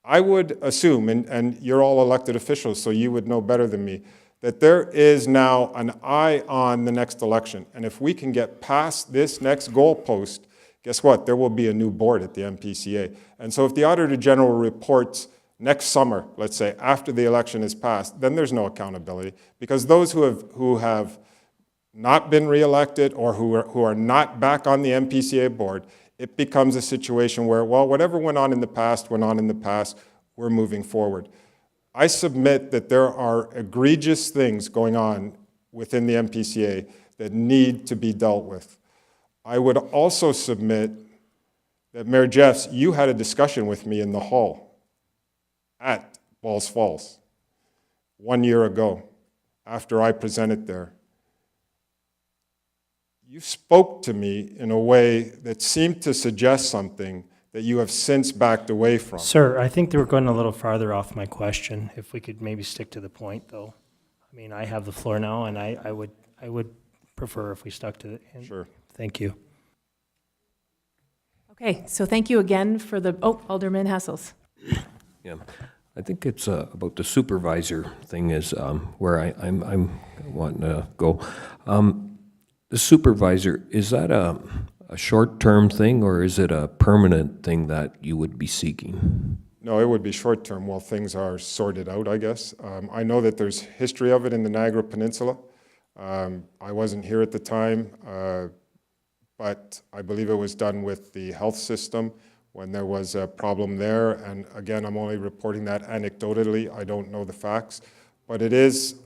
I would assume, and you're all elected officials, so you would know better than me, that there is now an eye on the next election. And if we can get past this next goalpost, guess what? There will be a new board at the MPCA. And so if the Auditor General reports next summer, let's say, after the election is passed, then there's no accountability, because those who have not been reelected or who are not back on the MPCA board, it becomes a situation where, well, whatever went on in the past, we're moving forward. I submit that there are egregious things going on within the MPCA that need to be dealt with. I would also submit that, Mayor Jeffs, you had a discussion with me in the hall at Balls Falls 1 year ago, after I presented there. You spoke to me in a way that seemed to suggest something that you have since backed away from. Sir, I think they were going a little farther off my question. If we could maybe stick to the point, though. I mean, I have the floor now, and I would prefer if we stuck to it. Sure. Thank you. Okay, so thank you again for the, Alderman Hassels. Yeah, I think it's about the supervisor thing is where I'm wanting to go. The supervisor, is that a short-term thing, or is it a permanent thing that you would be seeking? No, it would be short-term while things are sorted out, I guess. I know that there's history of it in the Niagara Peninsula. I wasn't here at the time, but I believe it was done with the health system when there was a problem there. And again, I'm only reporting that anecdotally. I don't know the facts. But it is,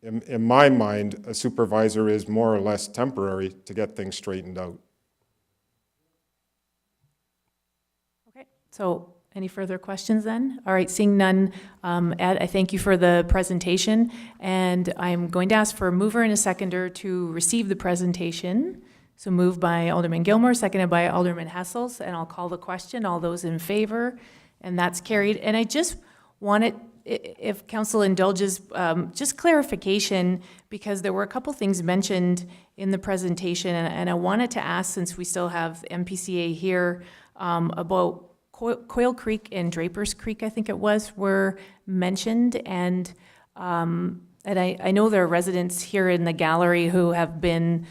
in my mind, a supervisor is more or less temporary to get things straightened out. Okay, so any further questions then? All right, seeing none, Ed, I thank you for the presentation, and I'm going to ask for a mover and a seconder to receive the presentation. So moved by Alderman Gilmore, seconded by Alderman Hassels, and I'll call the question. All those in favor, and that's carried. And I just wanted, if council indulges, just clarification, because there were a couple things mentioned in the presentation, and I wanted to ask, since we still have MPCA here, about Coil Creek and Drapers Creek, I think it was, were mentioned, and I know there are residents here in the gallery who have been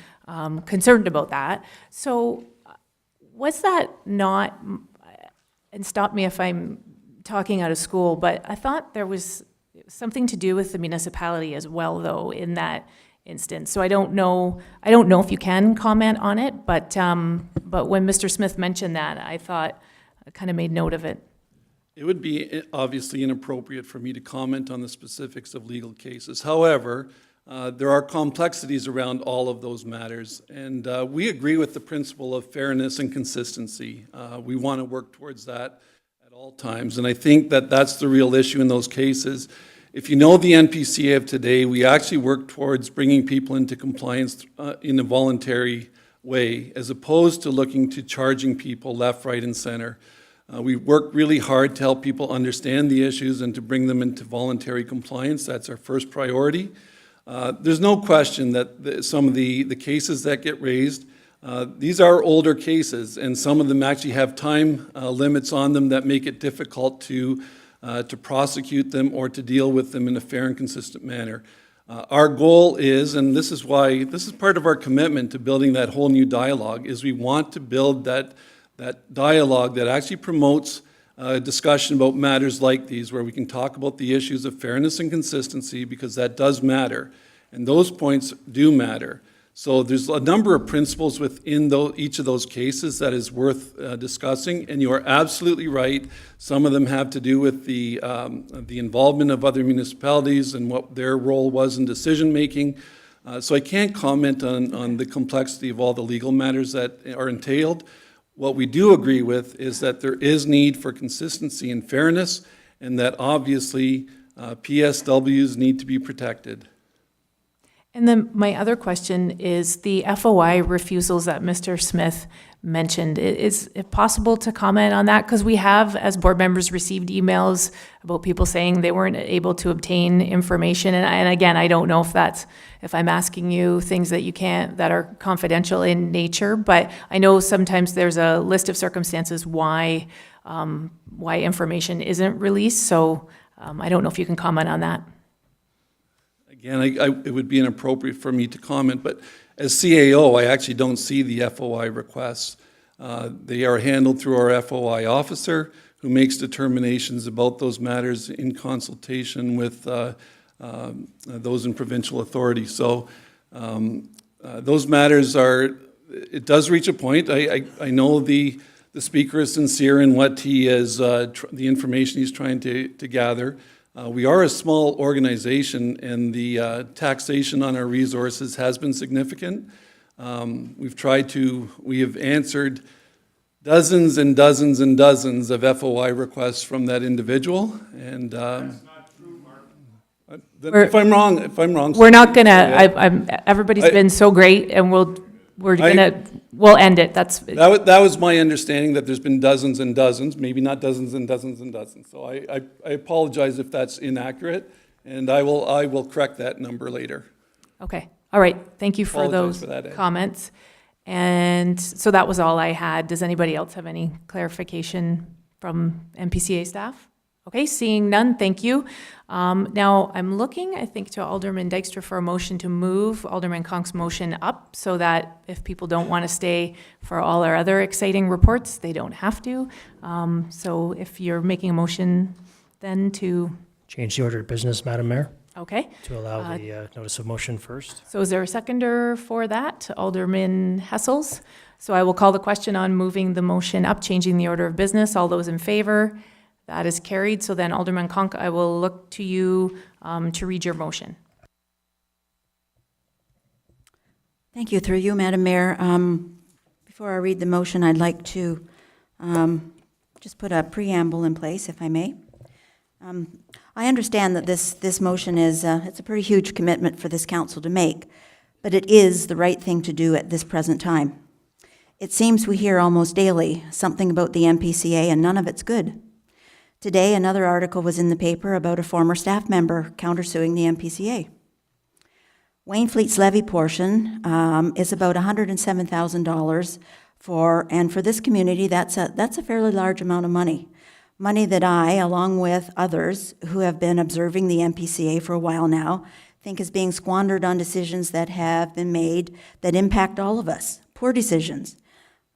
concerned about that. So was that not, and stop me if I'm talking out of school, but I thought there was something to do with the municipality as well, though, in that instance. So I don't know if you can comment on it, but when Mr. Smith mentioned that, I thought, I kind of made note of it. It would be obviously inappropriate for me to comment on the specifics of legal cases. However, there are complexities around all of those matters, and we agree with the principle of fairness and consistency. We want to work towards that at all times, and I think that that's the real issue in those cases. If you know the NPCA of today, we actually work towards bringing people into compliance in a voluntary way, as opposed to looking to charging people left, right, and center. We work really hard to help people understand the issues and to bring them into voluntary compliance. That's our first priority. There's no question that some of the cases that get raised, these are older cases, and some of them actually have time limits on them that make it difficult to prosecute them or to deal with them in a fair and consistent manner. Our goal is, and this is part of our commitment to building that whole new dialogue, is we want to build that dialogue that actually promotes discussion about matters like these, where we can talk about the issues of fairness and consistency, because that does matter, and those points do matter. So there's a number of principles within each of those cases that is worth discussing, and you are absolutely right. Some of them have to do with the involvement of other municipalities and what their role was in decision-making. So I can't comment on the complexity of all the legal matters that are entailed. What we do agree with is that there is need for consistency and fairness, and that obviously PSWs need to be protected. And then my other question is the FOI refusals that Mr. Smith mentioned. Is it possible to comment on that? Because we have, as board members, received emails about people saying they weren't able to obtain information. And again, I don't know if I'm asking you things that you can't, that are confidential in nature, but I know sometimes there's a list of circumstances why information isn't released. So I don't know if you can comment on that. Again, it would be inappropriate for me to comment, but as CAO, I actually don't see the FOI requests. They are handled through our FOI officer, who makes determinations about those matters in consultation with those in provincial authority. So those matters it does reach a point. I know the speaker is sincere in what he is, the information he's trying to gather. We are a small organization, and the taxation on our resources has been significant. We have answered dozens and dozens and dozens of FOI requests from that individual, and that's not true, Mark. If I'm wrong. We're not gonna. Everybody's been so great, and we'll end it. That was my understanding, that there's been dozens and dozens, maybe not dozens and dozens and dozens. So I apologize if that's inaccurate, and I will correct that number later. Okay. All right. Thank you for Apologize those for that, Ed. comments. And so that was all I had. Does anybody else have any clarification from MPCA staff? Okay, seeing none, thank you. Now, I'm looking, I think, to Alderman Dykstra for a motion to move Alderman Conk's motion up, so that if people don't want to stay for all our other exciting reports, they don't have to. So if you're making a motion then to... Change the order of business, Madam Mayor, Okay. to allow the notice of motion first. So is there a seconder for that? Alderman Hessels. So I will call the question on moving the motion up, changing the order of business. All those in favor? That is carried. So then, Alderman Conk, I will look to you to read your motion. Thank you. Through you, Madam Mayor. Before I read the motion, I'd like to just put a preamble in place, if I may. I understand that this motion is it's a pretty huge commitment for this council to make, but it is the right thing to do at this present time. It seems we hear almost daily something about the MPCA, and none of it's good. Today, another article was in the paper about a former staff member countersuing the MPCA. Wainfleet's levy portion is about $107,000 and for this community, that's a fairly large amount of money. Money that I, along with others who have been observing the MPCA for a while now, think is being squandered on decisions that have been made that impact all of us. Poor decisions.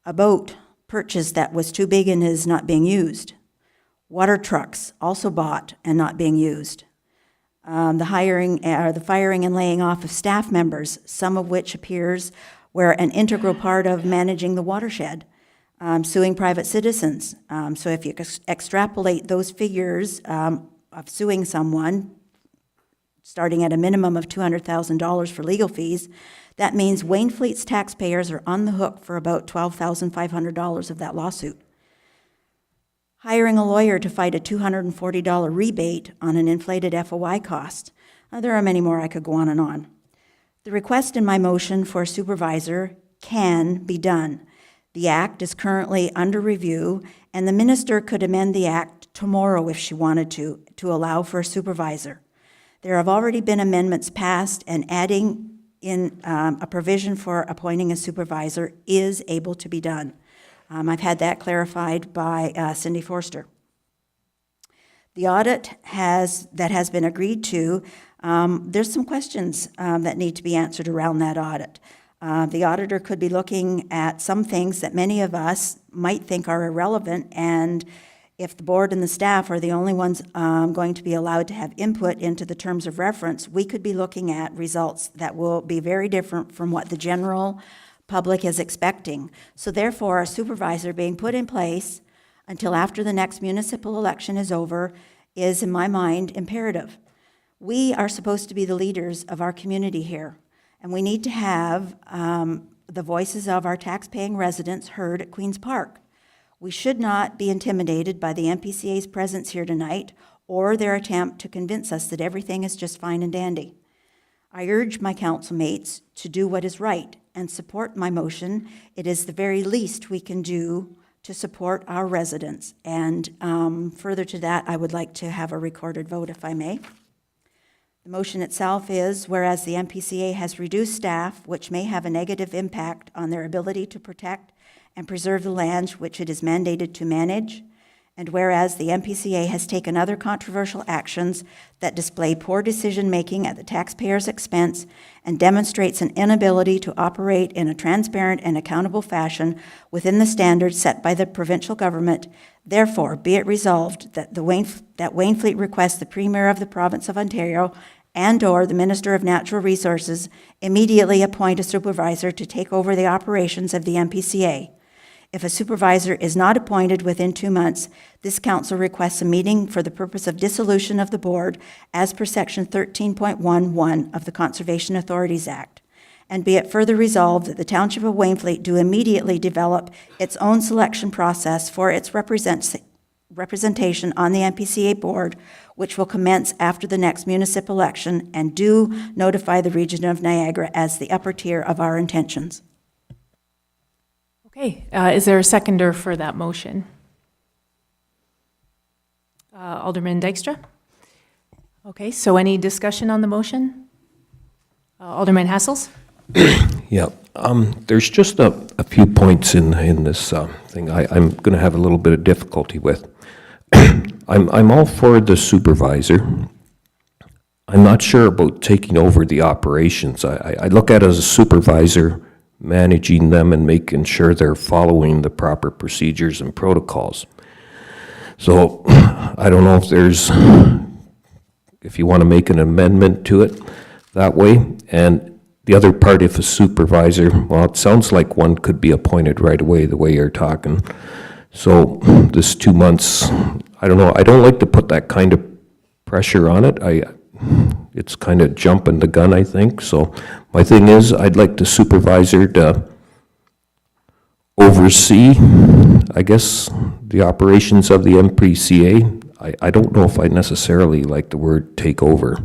A boat purchased that was too big and is not being used. Water trucks also bought and not being used. The firing and laying off of staff members, some of which appears were an integral part of managing the watershed. suing private citizens. So if you extrapolate those figures of suing someone, starting at a minimum of $200,000 for legal fees, that means Wainfleet's taxpayers are on the hook for about $12,500 of that lawsuit. Hiring a lawyer to fight a $240 rebate on an inflated FOI cost. There are many more, I could go on and on. The request in my motion for a supervisor can be done. The act is currently under review, and the minister could amend the act tomorrow if she wanted to allow for a supervisor. There have already been amendments passed, and adding in a provision for appointing a supervisor is able to be done. I've had that clarified by Cindy Forster. The audit that has been agreed to, there's some questions that need to be answered around that audit. The auditor could be looking at some things that many of us might think are irrelevant, and if the board and the staff are the only ones going to be allowed to have input into the terms of reference, we could be looking at results that will be very different from what the general public is expecting. So therefore, a supervisor being put in place until after the next municipal election is over is, in my mind, imperative. We are supposed to be the leaders of our community here, and we need to have the voices of our tax-paying residents heard at Queen's Park. We should not be intimidated by the MPCA's presence here tonight or their attempt to convince us that everything is just fine and dandy. I urge my council mates to do what is right and support my motion. It is the very least we can do to support our residents. And further to that, I would like to have a recorded vote, if I may. The motion itself is, whereas the MPCA has reduced staff, which may have a negative impact on their ability to protect and preserve the lands which it is mandated to manage, and whereas the MPCA has taken other controversial actions that display poor decision-making at the taxpayer's expense and demonstrates an inability to operate in a transparent and accountable fashion within the standards set by the provincial government, therefore be it resolved that Wainfleet requests the Premier of the Province of Ontario and/or the Minister of Natural Resources immediately appoint a supervisor to take over the operations of the MPCA. If a supervisor is not appointed within 2 months, this council requests a meeting for the purpose of dissolution of the board as per section 13.11 of the Conservation Authorities Act. And be it further resolved that the Township of Wainfleet do immediately develop its own selection process for its representation on the MPCA board, which will commence after the next municipal election, and do notify the region of Niagara as the upper tier of our intentions. Okay, is there a seconder for that motion? Alderman Dykstra? Okay, so any discussion on the motion? Alderman Hassels? Yeah, there's just a few points in this thing I'm going to have a little bit of difficulty with. I'm all for the supervisor. I'm not sure about taking over the operations. I look at it as a supervisor managing them and making sure they're following the proper procedures and protocols. So I don't know if you want to make an amendment to it that way. And the other part, if a supervisor, well, it sounds like one could be appointed right away the way you're talking. So this 2 months, I don't know, I don't like to put that kind of pressure on it. It's kind of jumping the gun, I think. So my thing is, I'd like the supervisor to oversee, I guess, the operations of the MPCA. I don't know if I necessarily like the word take over.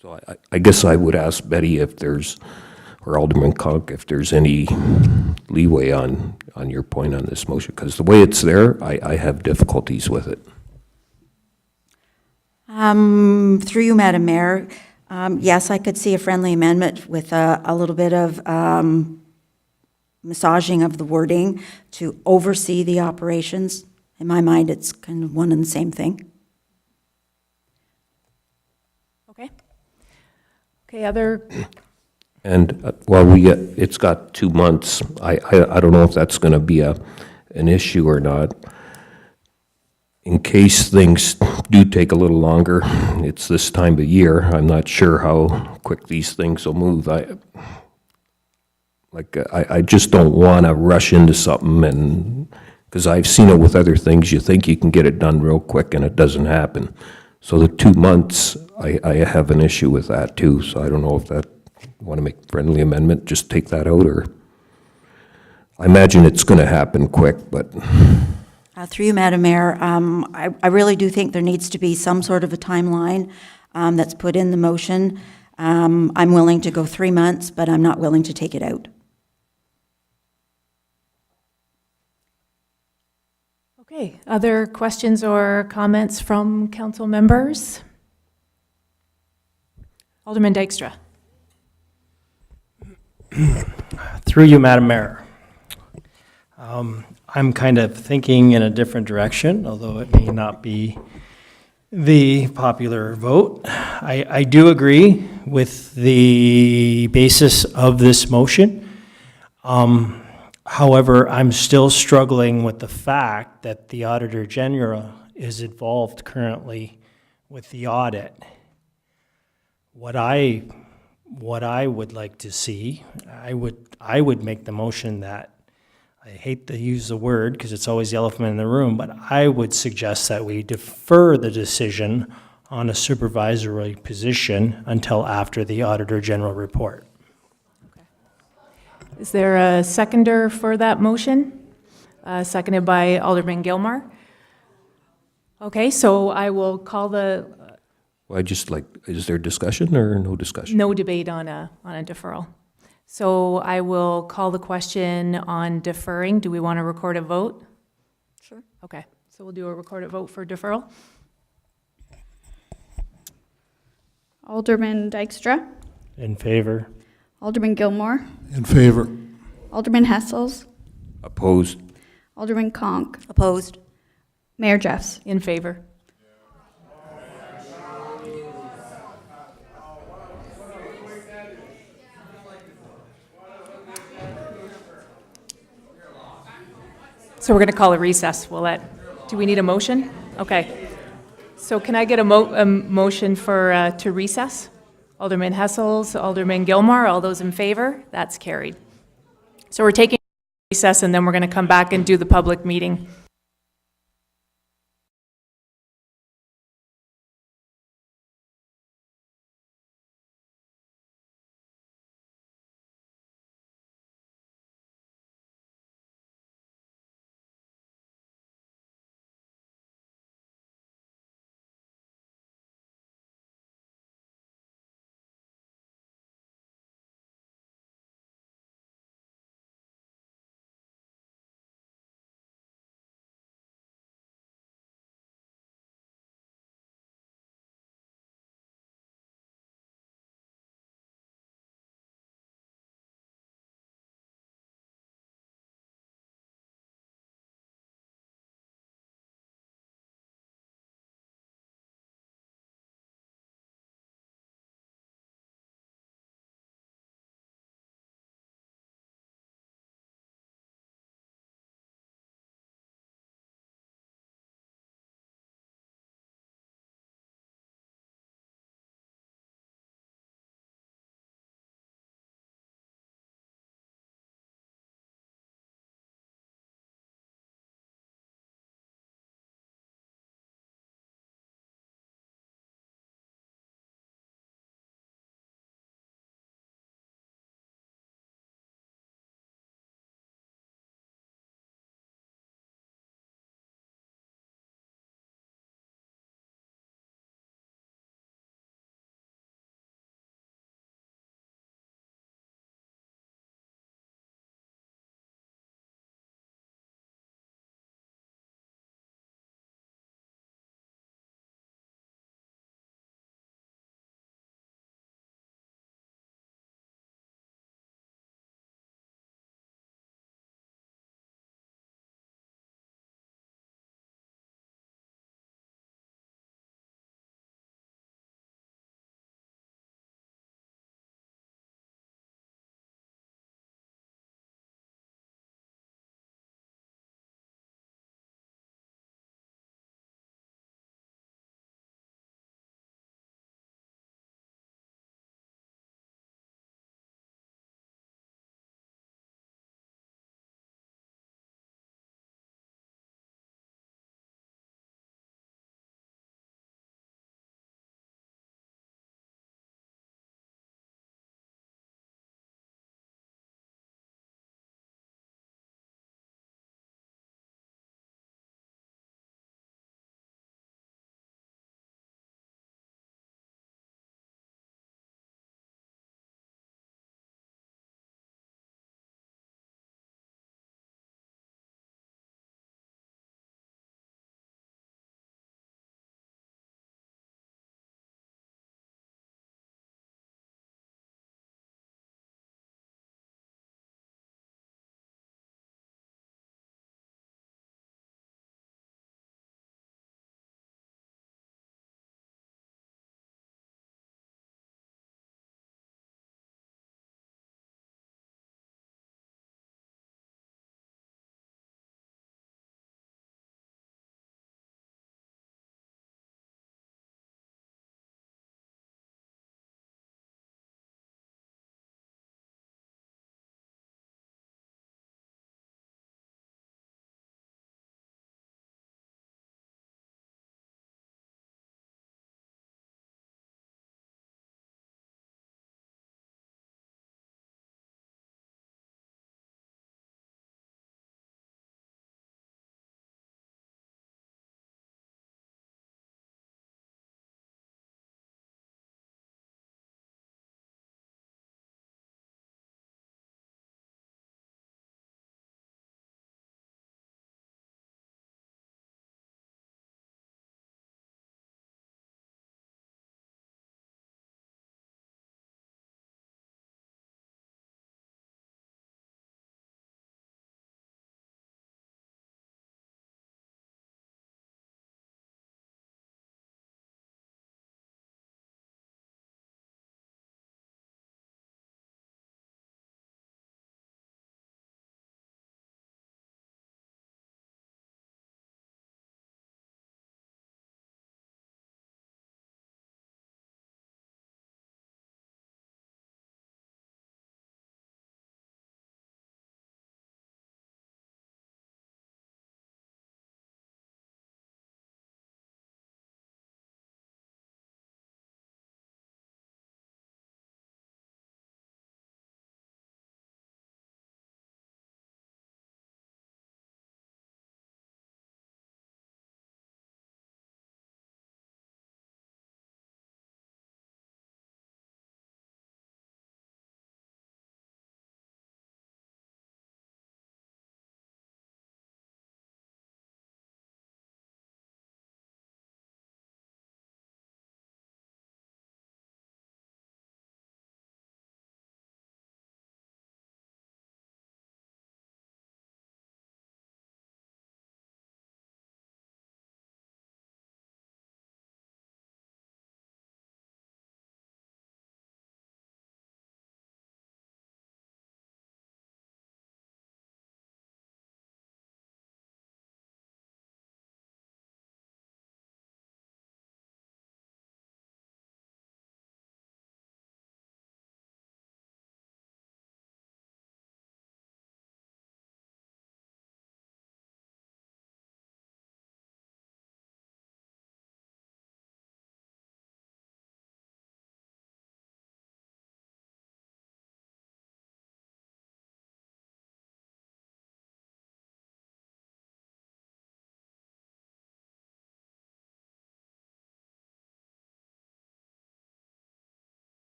So I guess I would ask Betty if there's, or Alderman Conk, if there's any leeway on your point on this motion, because the way it's there, I have difficulties with it. Through you, Madam Mayor, yes, I could see a friendly amendment with a little bit of massaging of the wording to oversee the operations. In my mind, it's kind of one and the same thing. Okay. Okay, other? And it's got 2 months. I don't know if that's going to be an issue or not. In case things do take a little longer, it's this time of year. I'm not sure how quick these things will move. Like, I just don't want to rush into something and, because I've seen it with other things, you think you can get it done real quick and it doesn't happen. So the 2 months, I have an issue with that too, so I don't know if that, want to make a friendly amendment, just take that out, or, I imagine it's going to happen quick, but, Through you, Madam Mayor, I really do think there needs to be some sort of a timeline that's put in the motion. I'm willing to go 3 months, but I'm not willing to take it out. Okay, other questions or comments from council members? Alderman Dykstra. Through you, Madam Mayor. I'm kind of thinking in a different direction, although it may not be the popular vote. I do agree with the basis of this motion. However, I'm still struggling with the fact that the Auditor General is involved currently with the audit. What I would like to see, I would make the motion that, I hate to use the word because it's always the elephant in the room, but I would suggest that we defer the decision on a supervisory position until after the Auditor General report. Is there a seconder for that motion? Seconded by Alderman Gilmore. Okay, so I will call the, well, I just like, is there discussion or no discussion? no debate on a deferral. So I will call the question on deferring. Do we want to record a vote? Sure. Okay, so we'll do a recorded vote for deferral. Alderman Dykstra, In favor? Alderman Gilmore, In favor. Alderman Hessels, Opposed? Alderman Conk, Opposed? Mayor Jeffs. In favor. So we're going to call a recess. Do we need a motion? Okay. So can I get a motion for, to recess? Alderman Hessels, Alderman Gilmore, all those in favor? That's carried. So we're taking recess and then we're going to come back and do the public meeting.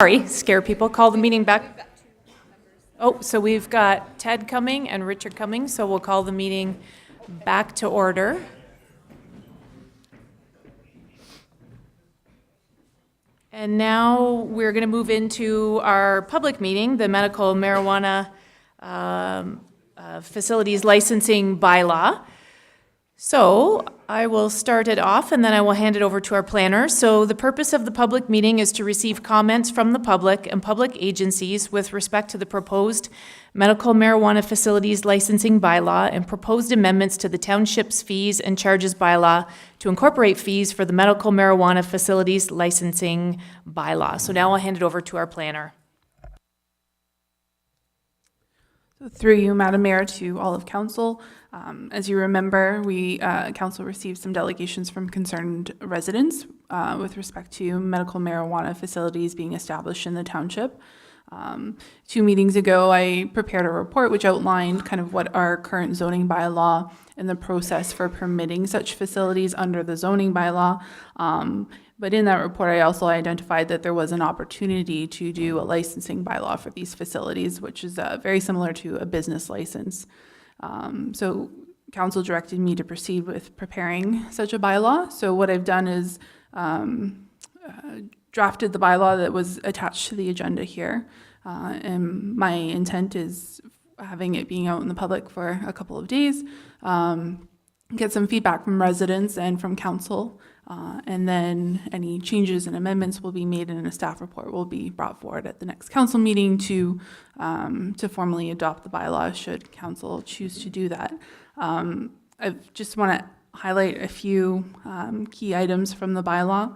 Sorry, scare people. Call the meeting back. Oh, so we've got Ted coming and Richard coming, so we'll call the meeting back to order. And now we're going to move into our public meeting, the medical marijuana facilities licensing bylaw. So I will start it off and then I will hand it over to our planner. So the purpose of the public meeting is to receive comments from the public and public agencies with respect to the proposed medical marijuana facilities licensing bylaw and proposed amendments to the township's fees and charges bylaw to incorporate fees for the medical marijuana facilities licensing bylaw. So now I'll hand it over to our planner. Through you, Madam Mayor, to all of council. As you remember, council received some delegations from concerned residents with respect to medical marijuana facilities being established in the township. 2 meetings ago, I prepared a report which outlined kind of what our current zoning bylaw and the process for permitting such facilities under the zoning bylaw. But in that report, I also identified that there was an opportunity to do a licensing bylaw for these facilities, which is very similar to a business license. So council directed me to proceed with preparing such a bylaw. So what I've done is drafted the bylaw that was attached to the agenda here. And my intent is having it being out in the public for a couple of days, get some feedback from residents and from council. And then any changes and amendments will be made and a staff report will be brought forward at the next council meeting to formally adopt the bylaw should council choose to do that. I just want to highlight a few key items from the bylaw.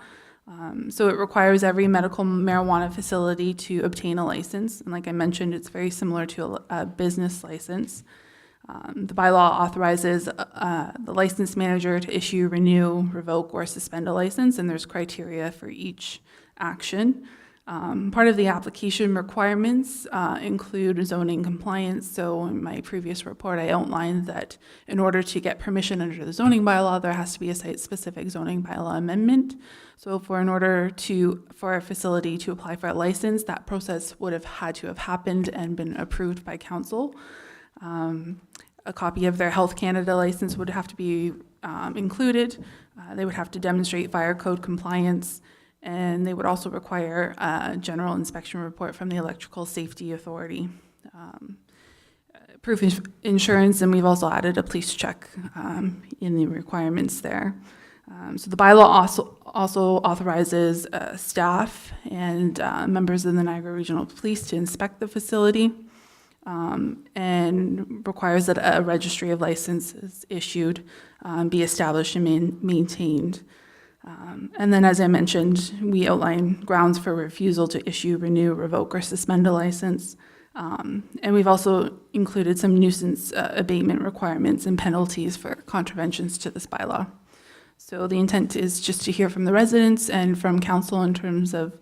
So it requires every medical marijuana facility to obtain a license. And like I mentioned, it's very similar to a business license. The bylaw authorizes the license manager to issue, renew, revoke, or suspend a license, and there's criteria for each action. Part of the application requirements include zoning compliance. So in my previous report, I outlined that in order to get permission under the zoning bylaw, there has to be a site-specific zoning bylaw amendment. So for a facility to apply for a license, that process would have had to have happened and been approved by council. A copy of their Health Canada license would have to be included. They would have to demonstrate fire code compliance, and they would also require a general inspection report from the Electrical Safety Authority. Proof of insurance, and we've also added a police check in the requirements there. So the bylaw also authorizes staff and members of the Niagara Regional Police to inspect the facility. And requires that a registry of licenses issued be established and maintained. And then, as I mentioned, we outline grounds for refusal to issue, renew, revoke, or suspend a license. And we've also included some nuisance abatement requirements and penalties for contraventions to this bylaw. So the intent is just to hear from the residents and from council in terms of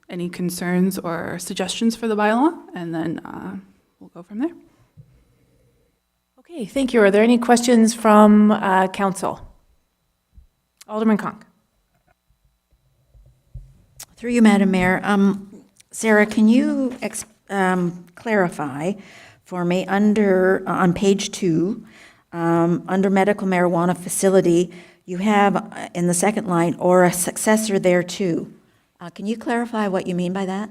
any concerns or suggestions for the bylaw, and then we'll go from there. Okay, thank you. Are there any questions from council? Alderman Conk. Through you, Madam Mayor. Sarah, can you clarify for me on page 2, under medical marijuana facility, you have in the second line, or a successor thereto. Can you clarify what you mean by that?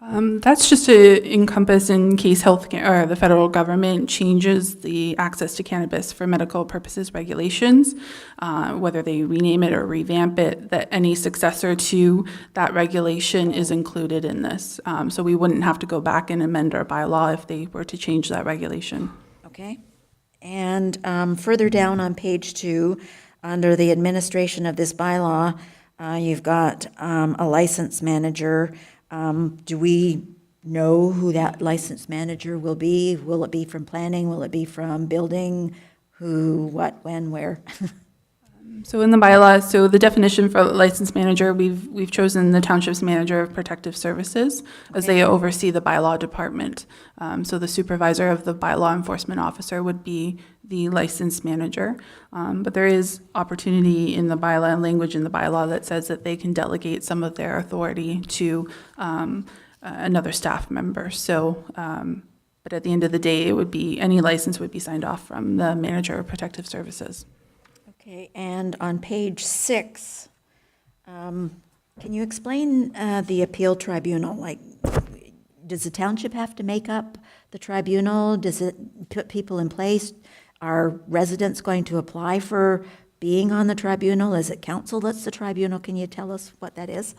That's just to encompass in case healthcare or the federal government changes the access to cannabis for medical purposes regulations, whether they rename it or revamp it, that any successor to that regulation is included in this. So we wouldn't have to go back and amend our bylaw if they were to change that regulation. Okay. And further down on page 2, under the administration of this bylaw, you've got a license manager. Do we know who that license manager will be? Will it be from planning? Will it be from building? Who, what, when, where? So in the bylaws, so the definition for licensed manager, we've chosen the township's manager of protective services as they oversee the bylaw department. So the supervisor of the bylaw enforcement officer would be the licensed manager. But there is opportunity in the bylaw and language in the bylaw that says that they can delegate some of their authority to another staff member. So, but at the end of the day, it would be, any license would be signed off from the manager of protective services. Okay, and on page 6, can you explain the appeal tribunal? Like, does the township have to make up the tribunal? Does it put people in place? Are residents going to apply for being on the tribunal? Is it council that's the tribunal? Can you tell us what that is?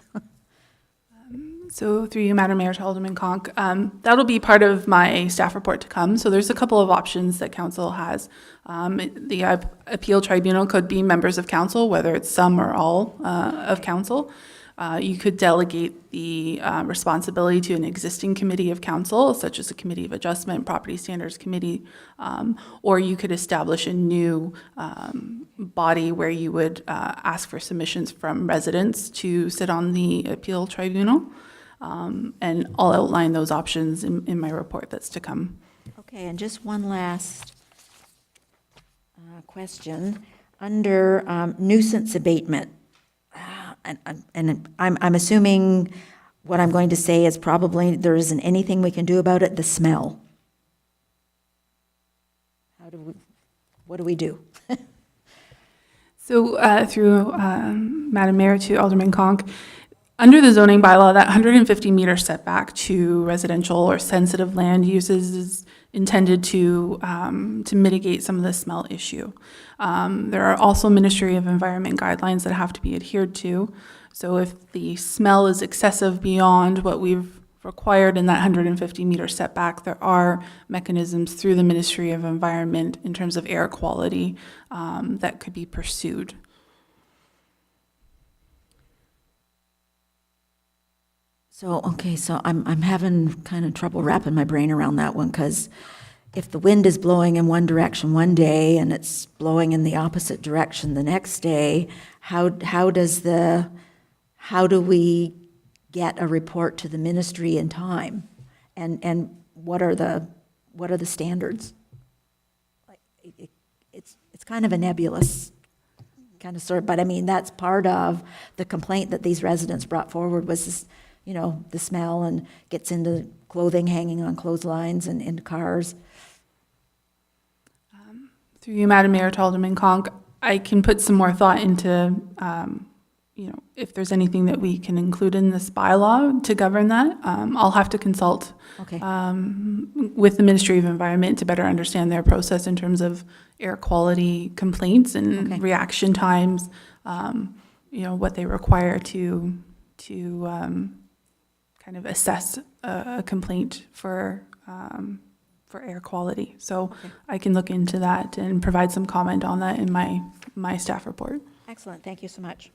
So through you, Madam Mayor, to Alderman Conk, that'll be part of my staff report to come. So there's a couple of options that council has. The appeal tribunal could be members of council, whether it's some or all of council. You could delegate the responsibility to an existing committee of council, such as a committee of adjustment, property standards committee, or you could establish a new body where you would ask for submissions from residents to sit on the appeal tribunal. And I'll outline those options in my report that's to come. Okay, and just one last question. Under nuisance abatement, and I'm assuming what I'm going to say is probably there isn't anything we can do about it, the smell. What do we do? So through Madam Mayor to Alderman Conk, under the zoning bylaw, that 150-meter setback to residential or sensitive land uses is intended to mitigate some of the smell issue. There are also Ministry of Environment guidelines that have to be adhered to. So if the smell is excessive beyond what we've required in that 150-meter setback, there are mechanisms through the Ministry of Environment in terms of air quality that could be pursued. So, okay, so I'm having kind of trouble wrapping my brain around that one, because if the wind is blowing in one direction one day and it's blowing in the opposite direction the next day, how do we get a report to the ministry in time? And what are the standards? It's kind of a nebulous kind of sort, but I mean, that's part of the complaint that these residents brought forward was this, you know, the smell, and gets into clothing hanging on clotheslines and into cars. Through you, Madam Mayor, to Alderman Conk, I can put some more thought into, you know, if there's anything that we can include in this bylaw to govern that. I'll have to consult Okay. with the Ministry of Environment to better understand their process in terms of air quality complaints and Okay. reaction times, you know, what they require to kind of assess a complaint for air quality. So I can look into that and provide some comment on that in my staff report. Excellent, thank you so much.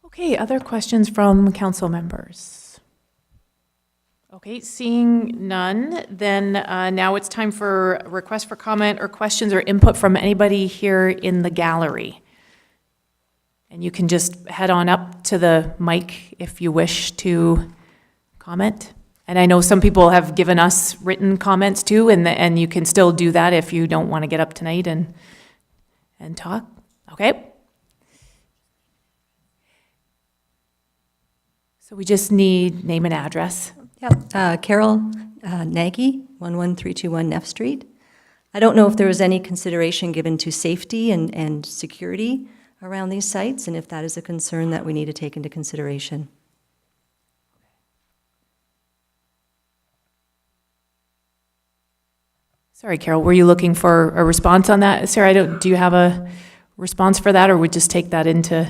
Okay, other questions from council members? Okay, seeing none, then now it's time for requests for comment or questions or input from anybody here in the gallery. And you can just head on up to the mic if you wish to comment. And I know some people have given us written comments too, and you can still do that if you don't want to get up tonight and talk. Okay? So we just need name and address. Yep, Carol Nagy, 11321 Neff Street. I don't know if there was any consideration given to safety and security around these sites, and if that is a concern that we need to take into consideration. Sorry, Carol, were you looking for a response on that? Sarah, do you have a response for that, or would just take that into?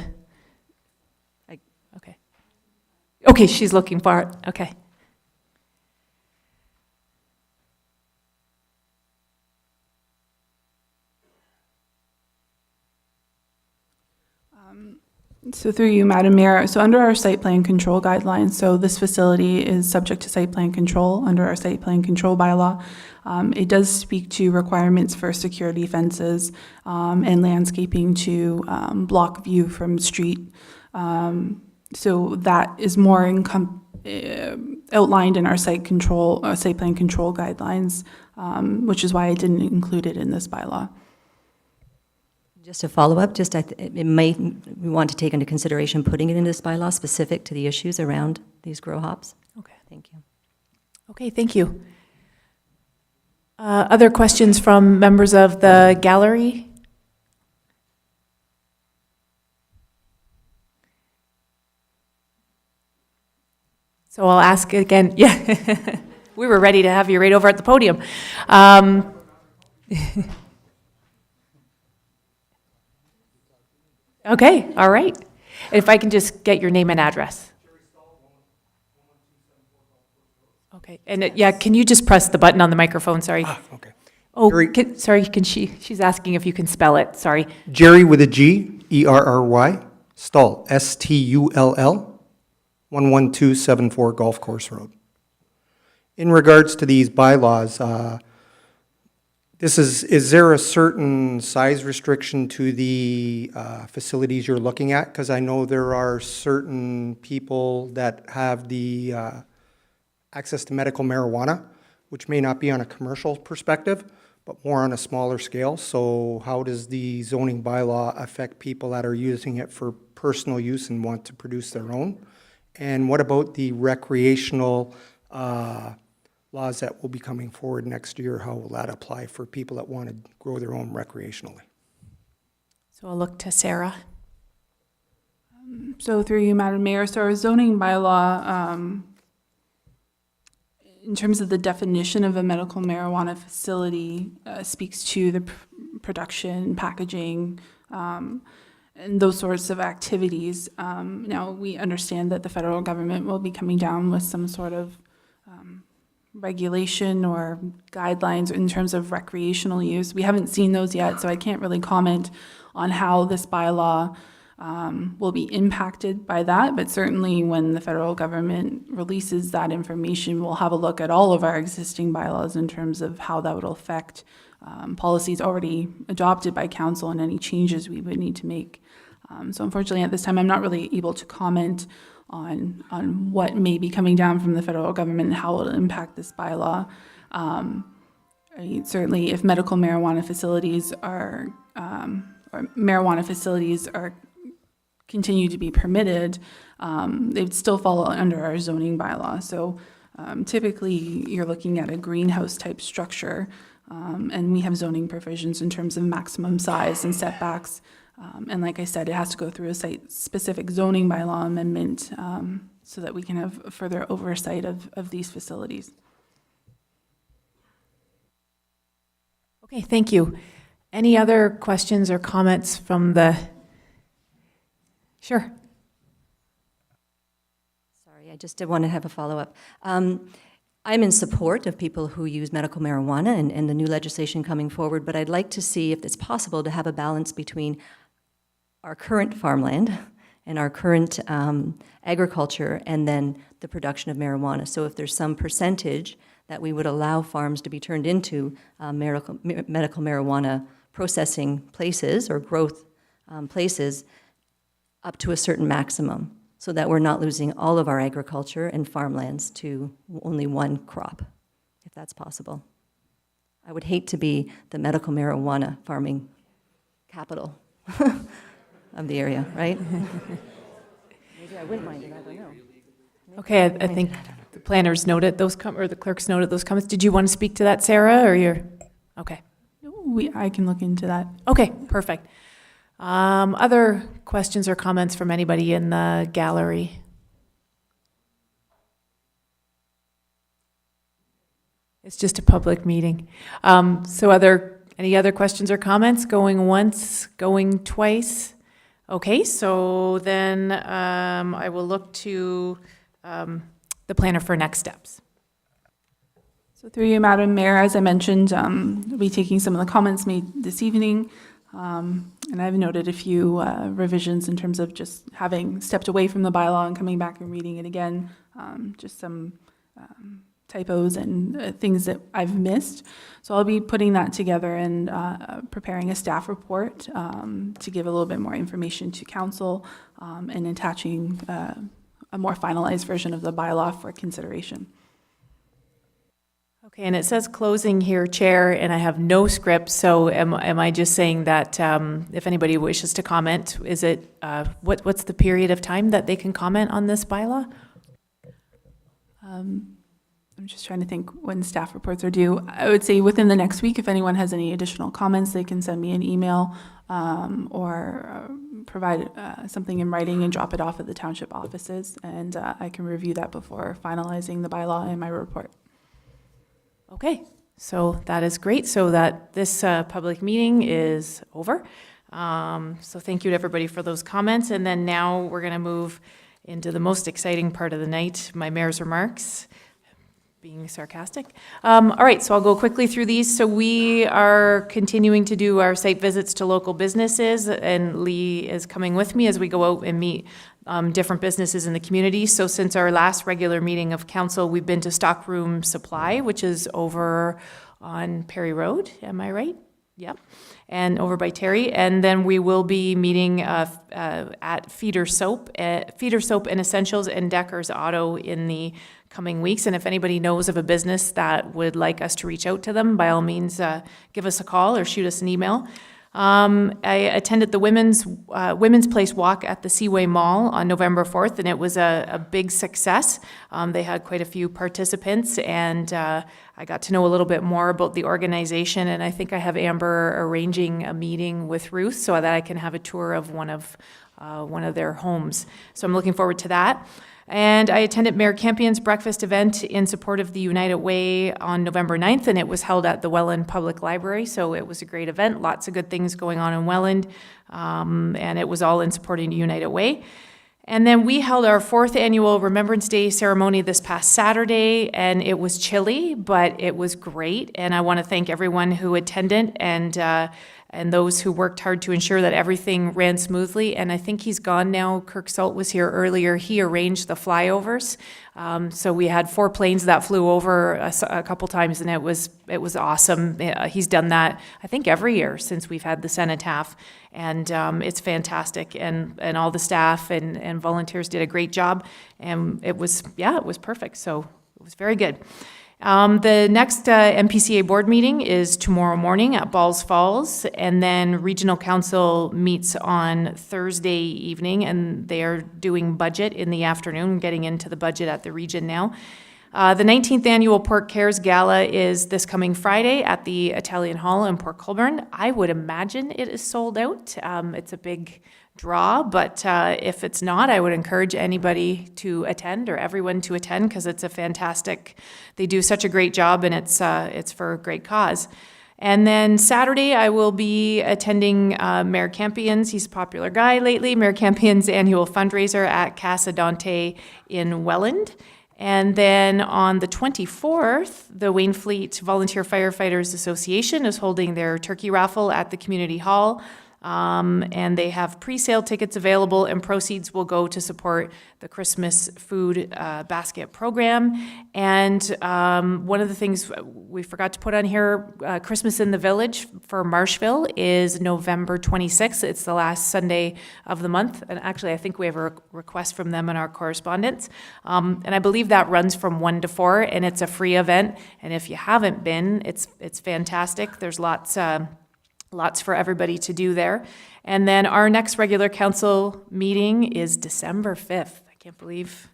Okay. Okay, she's looking for it. Okay. So through you, Madam Mayor, so under our site plan control guidelines, so this facility is subject to site plan control under our site plan control bylaw. It does speak to requirements for security fences and landscaping to block view from street. So that is more outlined in our site plan control guidelines, which is why I didn't include it in this bylaw. Just to follow up, we want to take into consideration putting it in this bylaw specific to the issues around these grow hops. Okay. Thank you. Okay, thank you. Other questions from members of the gallery? So I'll ask again. Yeah, we were ready to have you right over at the podium. Okay, all right. If I can just get your name and address. Okay, and yeah, can you just press the button on the microphone? Sorry. Okay. Oh, Jerry- sorry, she's asking if you can spell it, sorry. Jerry with a G, E-R-R-Y, Stull, S-T-U-L-L, 11274 Golf Course Road. In regards to these bylaws, is there a certain size restriction to the facilities you're looking at? Because I know there are certain people that have the access to medical marijuana, which may not be on a commercial perspective, but more on a smaller scale. So how does the zoning bylaw affect people that are using it for personal use and want to produce their own? And what about the recreational laws that will be coming forward next year? How will that apply for people that want to grow their own recreationally? So I'll look to Sarah. So through you, Madam Mayor, so our zoning bylaw, in terms of the definition of a medical marijuana facility, speaks to the production, packaging, and those sorts of activities. Now, we understand that the federal government will be coming down with some sort of regulation or guidelines in terms of recreational use. We haven't seen those yet, so I can't really comment on how this bylaw will be impacted by that, but certainly when the federal government releases that information, we'll have a look at all of our existing bylaws in terms of how that would affect policies already adopted by council and any changes we would need to make. So unfortunately, at this time, I'm not really able to comment on what may be coming down from the federal government and how it will impact this bylaw. Certainly, if medical marijuana facilities are continue to be permitted, they would still fall under our zoning bylaw. So typically, you're looking at a greenhouse type structure, and we have zoning provisions in terms of maximum size and setbacks. And like I said, it has to go through a site-specific zoning bylaw amendment so that we can have further oversight of these facilities. Okay, thank you. Any other questions or comments from the... Sure. Sorry, I just did want to have a follow-up. I'm in support of people who use medical marijuana and the new legislation coming forward, but I'd like to see if it's possible to have a balance between our current farmland and our current agriculture and then the production of marijuana. So if there's some percentage that we would allow farms to be turned into medical marijuana processing places or growth places up to a certain maximum, so that we're not losing all of our agriculture and farmlands to only one crop, if that's possible. I would hate to be the medical marijuana farming capital of the area, right? Maybe I wouldn't mind it, I don't know. Okay, I think the planners noted those, or the clerks noted those comments. Did you want to speak to that, Sarah, or you're, okay. I can look into that. Okay, perfect. Other questions or comments from anybody in the gallery? It's just a public meeting. So any other questions or comments? Going once, going twice? Okay, so then I will look to the planner for next steps. So through you, Madam Mayor, as I mentioned, we'll be taking some of the comments made this evening And I've noted a few revisions in terms of just having stepped away from the bylaw and coming back and reading it again, just some typos and things that I've missed. So I'll be putting that together and preparing a staff report to give a little bit more information to council and attaching a more finalized version of the bylaw for consideration. Okay, and it says closing here, Chair, and I have no script, so am I just saying that if anybody wishes to comment, is it, what's the period of time that they can comment on this bylaw? I'm just trying to think when staff reports are due. I would say within the next week, if anyone has any additional comments, they can send me an email or provide something in writing and drop it off at the township offices, and I can review that before finalizing the bylaw in my report. Okay, so that is great. So that this public meeting is over. So thank you to everybody for those comments. And then now we're going to move into the most exciting part of the night, my mayor's remarks. Being sarcastic. All right, so I'll go quickly through these. So we are continuing to do our site visits to local businesses, and Lee is coming with me as we go out and meet different businesses in the community. So since our last regular meeting of council, we've been to Stockroom Supply, which is over on Perry Road. Am I right? Yep. And over by Terry. And then we will be meeting at Feeder Soap and Essentials and Decker's Auto in the coming weeks. And if anybody knows of a business that would like us to reach out to them, by all means, give us a call or shoot us an email. I attended the Women's Place Walk at the Seaway Mall on November 4th, and it was a big success. They had quite a few participants, and I got to know a little bit more about the organization, and I think I have Amber arranging a meeting with Ruth so that I can have a tour of one of their homes. So I'm looking forward to that. And I attended Mayor Campion's breakfast event in support of the United Way on November 9th, and it was held at the Welland Public Library, so it was a great event. Lots of good things going on in Welland, and it was all in supporting the United Way. And then we held our 4th annual Remembrance Day ceremony this past Saturday, and it was chilly, but it was great. And I want to thank everyone who attended and those who worked hard to ensure that everything ran smoothly. And I think he's gone now. Kirk Salt was here earlier. He arranged the flyovers. So we had 4 planes that flew over a couple times, and it was awesome. He's done that, I think, every year since we've had the cenotaph. And it's fantastic. And all the staff and volunteers did a great job. And it was perfect. So it was very good. The next MPCA board meeting is tomorrow morning at Balls Falls, and then Regional Council meets on Thursday evening, and they are doing budget in the afternoon, getting into the budget at the region now. The 19th Annual Port Cares Gala is this coming Friday at the Italian Hall in Port Colborne. I would imagine it is sold out. It's a big draw, but if it's not, I would encourage anybody to attend or everyone to attend because it's a fantastic, they do such a great job, and it's for a great cause. And then Saturday, I will be attending Mayor Campion's, he's a popular guy lately, Mayor Campion's annual fundraiser at Casa Dante in Welland. And then on the 24th, the Wainfleet Volunteer Firefighters Association is holding their turkey raffle at the community hall. And they have pre-sale tickets available, and proceeds will go to support the Christmas food basket program. And one of the things we forgot to put on here, Christmas in the Village for Marshville is November 26th. It's the last Sunday of the month. And actually, I think we have a request from them in our correspondence. And I believe that runs from 1 to 4, and it's a free event. And if you haven't been, it's fantastic. There's lots for everybody to do there. And then our next regular council meeting is December 5th. I can't believe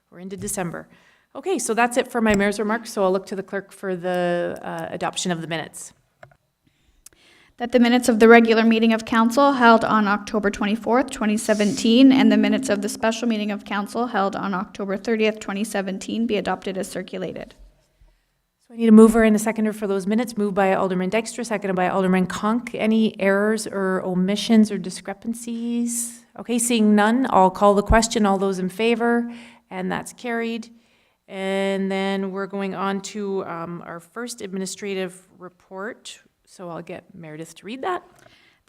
we're into December. Okay, so that's it for my mayor's remarks. So I'll look to the clerk for the adoption of the minutes. That the minutes of the regular meeting of council held on October 24th, 2017, and the minutes of the special meeting of council held on October 30th, 2017 be adopted as circulated. So I need a mover and a seconder for those minutes. Moved by Alderman Dykstra, seconded by Alderman Conk. Any errors or omissions or discrepancies? Okay, seeing none, I'll call the question. All those in favor, and that's carried. And then we're going on to our first administrative report. So I'll get Meredith to read that.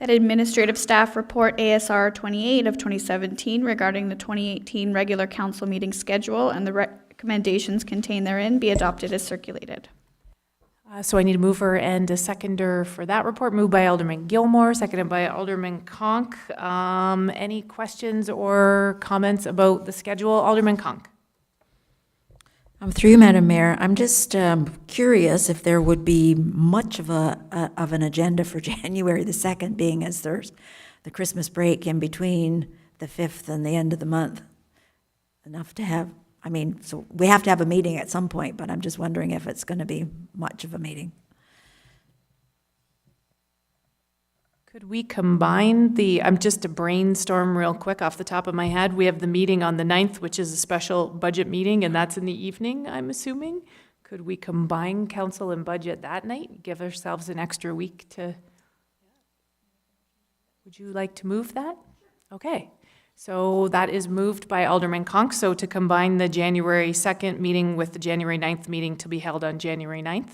That administrative staff report ASR 28 of 2017 regarding the 2018 regular council meeting schedule and the recommendations contained therein be adopted as circulated. So I need a mover and a seconder for that report. Moved by Alderman Gilmore, seconded by Alderman Conk. Any questions or comments about the schedule? Alderman Conk. Through you, Madam Mayor, I'm just curious if there would be much of an agenda for January the 2nd, being as there's the Christmas break in between the 5th and the end of the month. Enough to have, so we have to have a meeting at some point, but I'm just wondering if it's going to be much of a meeting. Could we combine just to brainstorm real quick off the top of my head, we have the meeting on the 9th, which is a special budget meeting, and that's in the evening, I'm assuming. Could we combine council and budget that night? Give ourselves an extra week to, would you like to move that? Okay, so that is moved by Alderman Conk, so to combine the January 2nd meeting with the January 9th meeting to be held on January 9th.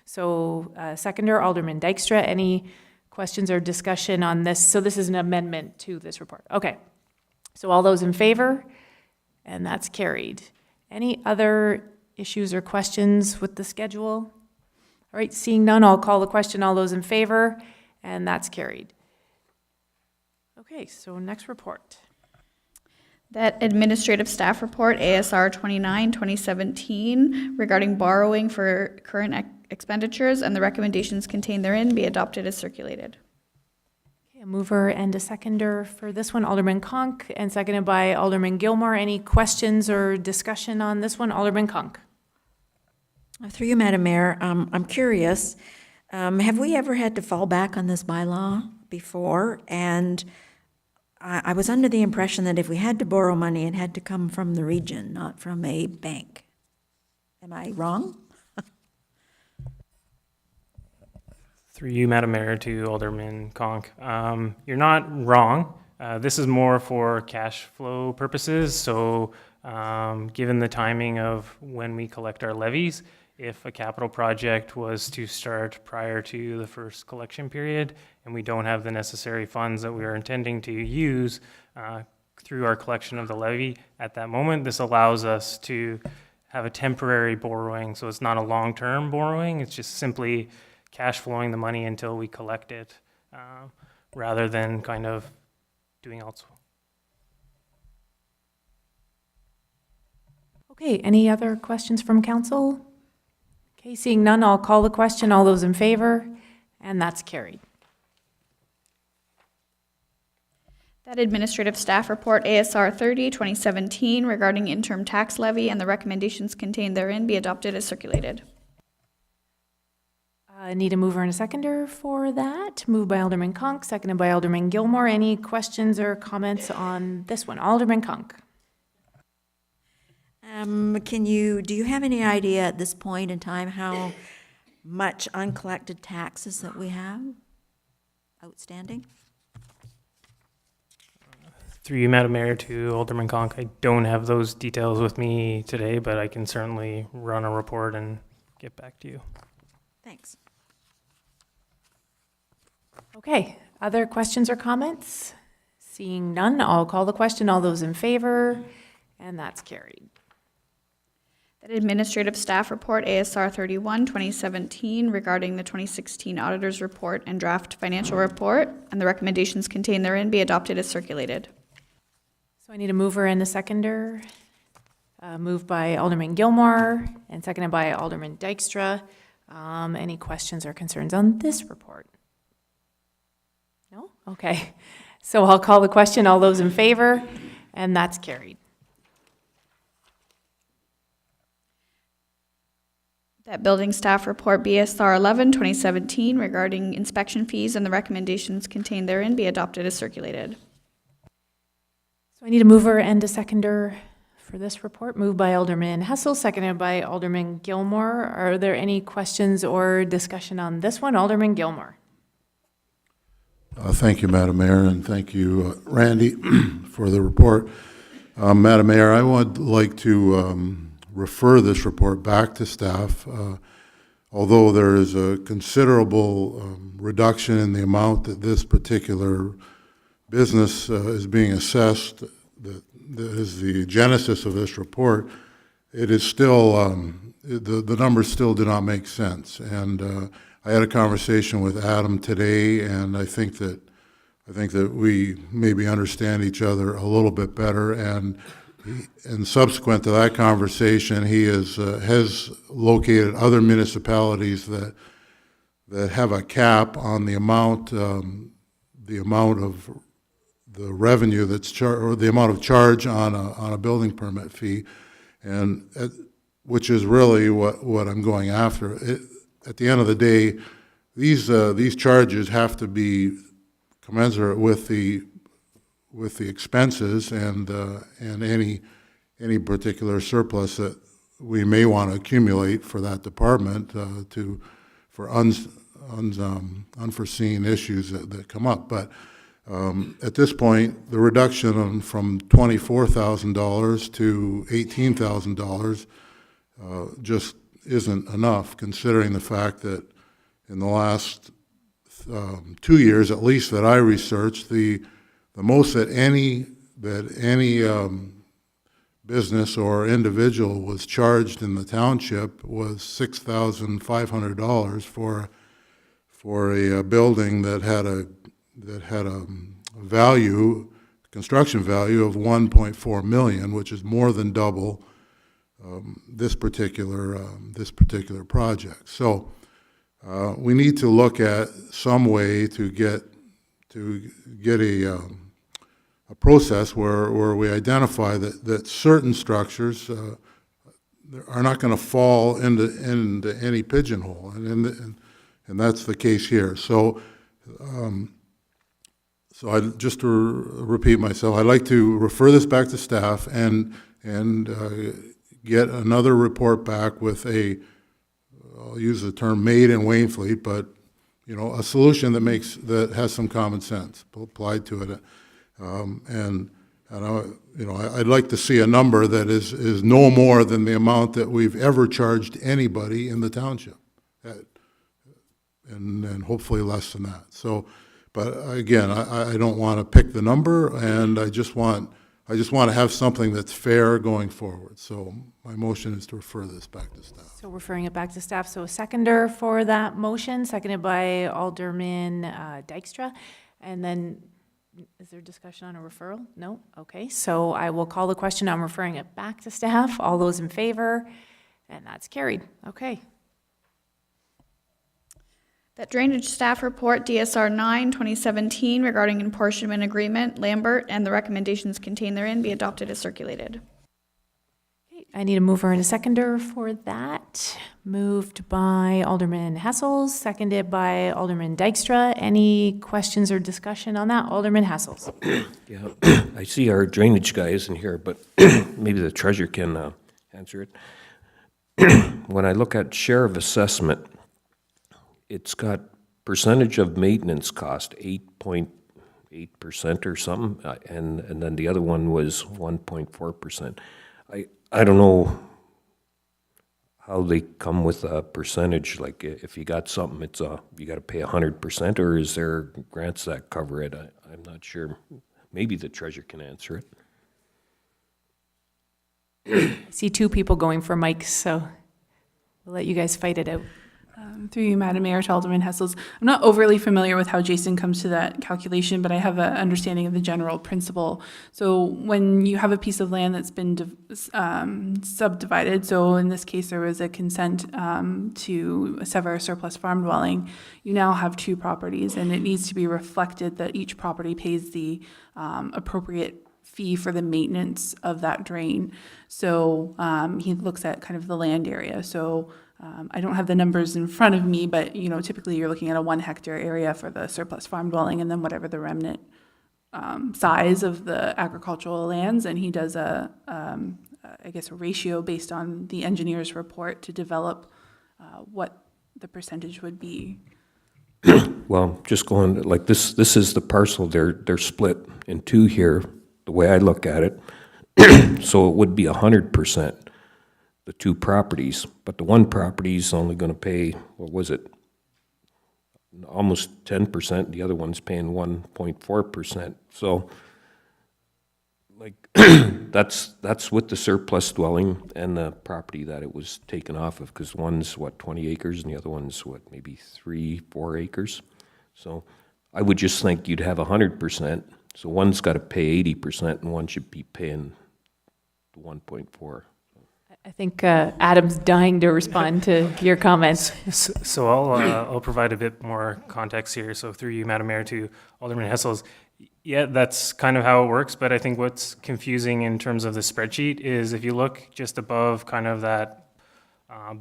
So seconder, Alderman Dykstra, any questions or discussion on this? So this is an amendment to this report. Okay. So all those in favor? And that's carried. Any other issues or questions with the schedule? All right, seeing none, I'll call the question. All those in favor? And that's carried. Okay, so next report. That administrative staff report ASR 29, 2017 regarding borrowing for current expenditures and the recommendations contained therein be adopted as circulated. Okay, a mover and a seconder for this one, Alderman Conk, and seconded by Alderman Gilmore. Any questions or discussion on this one? Alderman Conk. Through you, Madam Mayor, I'm curious, have we ever had to fall back on this bylaw before? And I was under the impression that if we had to borrow money, it had to come from the region, not from a bank. Am I wrong? Through you, Madam Mayor, to Alderman Conk. You're not wrong. This is more for cash flow purposes. So given the timing of when we collect our levies, if a capital project was to start prior to the first collection period and we don't have the necessary funds that we are intending to use through our collection of the levy at that moment, this allows us to have a temporary borrowing. So it's not a long-term borrowing. It's just simply cash flowing the money until we collect it, rather than kind of doing else. Okay, any other questions from council? Okay, seeing none, I'll call the question. All those in favor? And that's carried. That administrative staff report ASR 30, 2017 regarding interim tax levy and the recommendations contained therein be adopted as circulated. I need a mover and a seconder for that. Moved by Alderman Conk, seconded by Alderman Gilmore. Any questions or comments on this one? Alderman Conk. Do you have any idea at this point in time how much uncollected taxes that we have outstanding? Through you, Madam Mayor, to Alderman Conk, I don't have those details with me today, but I can certainly run a report and get back to you. Thanks. Okay, other questions or comments? Seeing none, I'll call the question. All those in favor? And that's carried. That administrative staff report ASR 31, 2017 regarding the 2016 auditor's report and draft financial report and the recommendations contained therein be adopted as circulated. So I need a mover and a seconder. Moved by Alderman Gilmore and seconded by Alderman Dykstra. Any questions or concerns on this report? No? Okay. So I'll call the question. All those in favor? And that's carried. That building staff report BSR 11, 2017 regarding inspection fees and the recommendations contained therein be adopted as circulated. So I need a mover and a seconder for this report. Moved by Alderman Hessel, seconded by Alderman Gilmore. Are there any questions or discussion on this one? Alderman Gilmore. Thank you, Madam Mayor, and thank you, Randy, for the report. Madam Mayor, I would like to refer this report back to staff. although there is a considerable reduction in the amount that this particular business is being assessed, that is the genesis of this report, it is still, the numbers still do not make sense. And I had a conversation with Adam today, and I think that we maybe understand each other a little bit better. And subsequent to that conversation, he has located other municipalities that have a cap on the amount of the revenue that's or the amount of charge on a building permit fee, and which is really what I'm going after. At the end of the day, these charges have to be commensurate with the expenses and any particular surplus that we may want to accumulate for that department for unforeseen issues that come up. But at this point, the reduction from $24,000 to $18,000 just isn't enough, considering the fact that in the last 2 years, at least that I researched, the most that any business or individual was charged in the township was $6,500 for a building that had a value, construction value of $1.4 million, which is more than double this particular project. So we need to look at some way to get a process where we identify that certain structures are not going to fall into any pigeonhole, and that's the case here. So, just to repeat myself, I'd like to refer this back to staff and get another report back with I'll use the term made in Wainfleet, but a solution that has some common sense applied to it. I'd like to see a number that is no more than the amount that we've ever charged anybody in the township, and hopefully less than that. So, but again, I don't want to pick the number, and I just want to have something that's fair going forward. So my motion is to refer this back to staff. So referring it back to staff, so a seconder for that motion, seconded by Alderman Dykstra. And then, is there discussion on a referral? No? Okay, so I will call the question on referring it back to staff. All those in favor? And that's carried. Okay. That drainage staff report, DSR 9, 2017, regarding apportionment agreement, Lambert, and the recommendations contained therein be adopted as circulated. Okay, I need a mover and a seconder for that. Moved by Alderman Hessels, seconded by Alderman Dykstra. Any questions or discussion on that? Alderman Hessels. Yeah, I see our drainage guy isn't here, but maybe the treasurer can answer it. When I look at share of assessment, it's got percentage of maintenance cost, 8.8% or something, and then the other one was 1.4%. I don't know how they come with a percentage. Like if you got something, you got to pay 100%, or is there grants that cover it? I'm not sure. Maybe the treasurer can answer I it. see two people going for mics, so we'll let you guys fight it out. Through you, Madam Mayor, to Alderman Hessels. I'm not overly familiar with how Jason comes to that calculation, but I have an understanding of the general principle. So when you have a piece of land that's been subdivided, so in this case there was a consent to sever a surplus farm dwelling, you now have two properties, and it needs to be reflected that each property pays the appropriate fee for the maintenance of that drain. So he looks at kind of the land area. So I don't have the numbers in front of me, but typically you're looking at a 1 hectare area for the surplus farm dwelling, and then whatever the remnant size of the agricultural lands. And he does a ratio based on the engineer's report to develop what the percentage would be. Well, just going like this is the parcel. They're split in two here, the way I look at it. So it would be 100%. the two properties, but the one property's only gonna pay, what was it? Almost 10%, the other one's paying 1.4%. So, like, that's with the surplus dwelling and the property that it was taken off of, because one's, what, 20 acres, and the other one's, what, maybe 3-4 acres? So I would just think you'd have 100%, so one's got to pay 80%, and one should be paying the 1.4. I think Adam's dying to respond to your comments. So I'll provide a bit more context here. So through you, Madam Mayor, to Alderman Hessels. Yeah, that's kind of how it works, but I think what's confusing in terms of the spreadsheet is if you look just above kind of that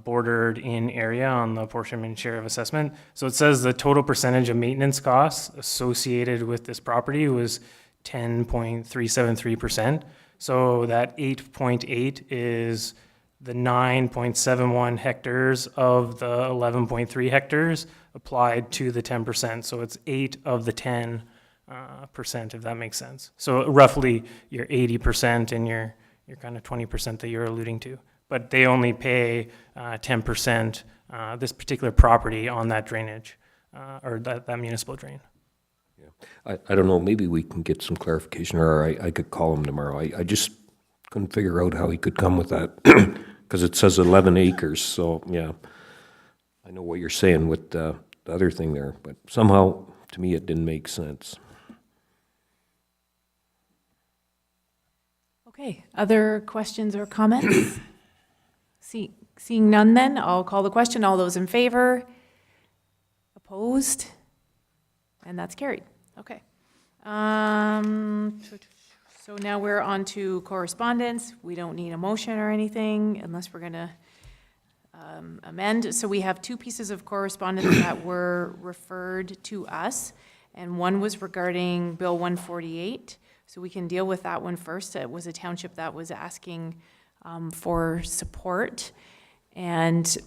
bordered in area on the apportionment share of assessment. So it says the total percentage of maintenance costs associated with this property was 10.373%. So that 8.8 is the 9.71 hectares of the 11.3 hectares applied to the 10%. So it's 8 of the 10%, if that makes sense. So roughly your 80% and your kind of 20% that you're alluding to. But they only pay 10%, this particular property on that drainage, or that municipal drain. Yeah. I don't know, maybe we can get some clarification, or I could call him tomorrow. I just couldn't figure out how he could come with that, because it says 11 acres, so, yeah. I know what you're saying with the other thing there, but somehow, to me, it didn't make sense. Okay, other questions or comments? Seeing none then, I'll call the question. All those in favor? Opposed? And that's carried. Okay. So now we're on to correspondence. We don't need a motion or anything unless we're going to amend. So we have two pieces of correspondence that were referred to us, and one was regarding Bill 148. So we can deal with that one first. It was a township that was asking for support, and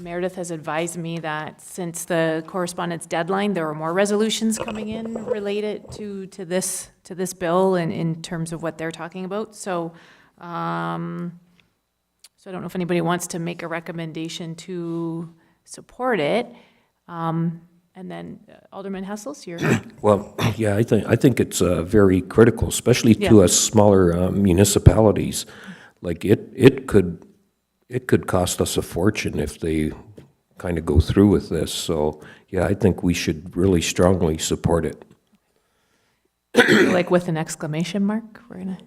Meredith has advised me that since the correspondence deadline, there are more resolutions coming in related to this bill and in terms of what they're talking about. So, so I don't know if anybody wants to make a recommendation to support it. And then Alderman Hessels, you're. Well, yeah, I think it's very critical, especially to us smaller municipalities. Like it could cost us a fortune if they kind of go through with this. So yeah, I think we should really strongly support it. Like with an exclamation mark, we're gonna.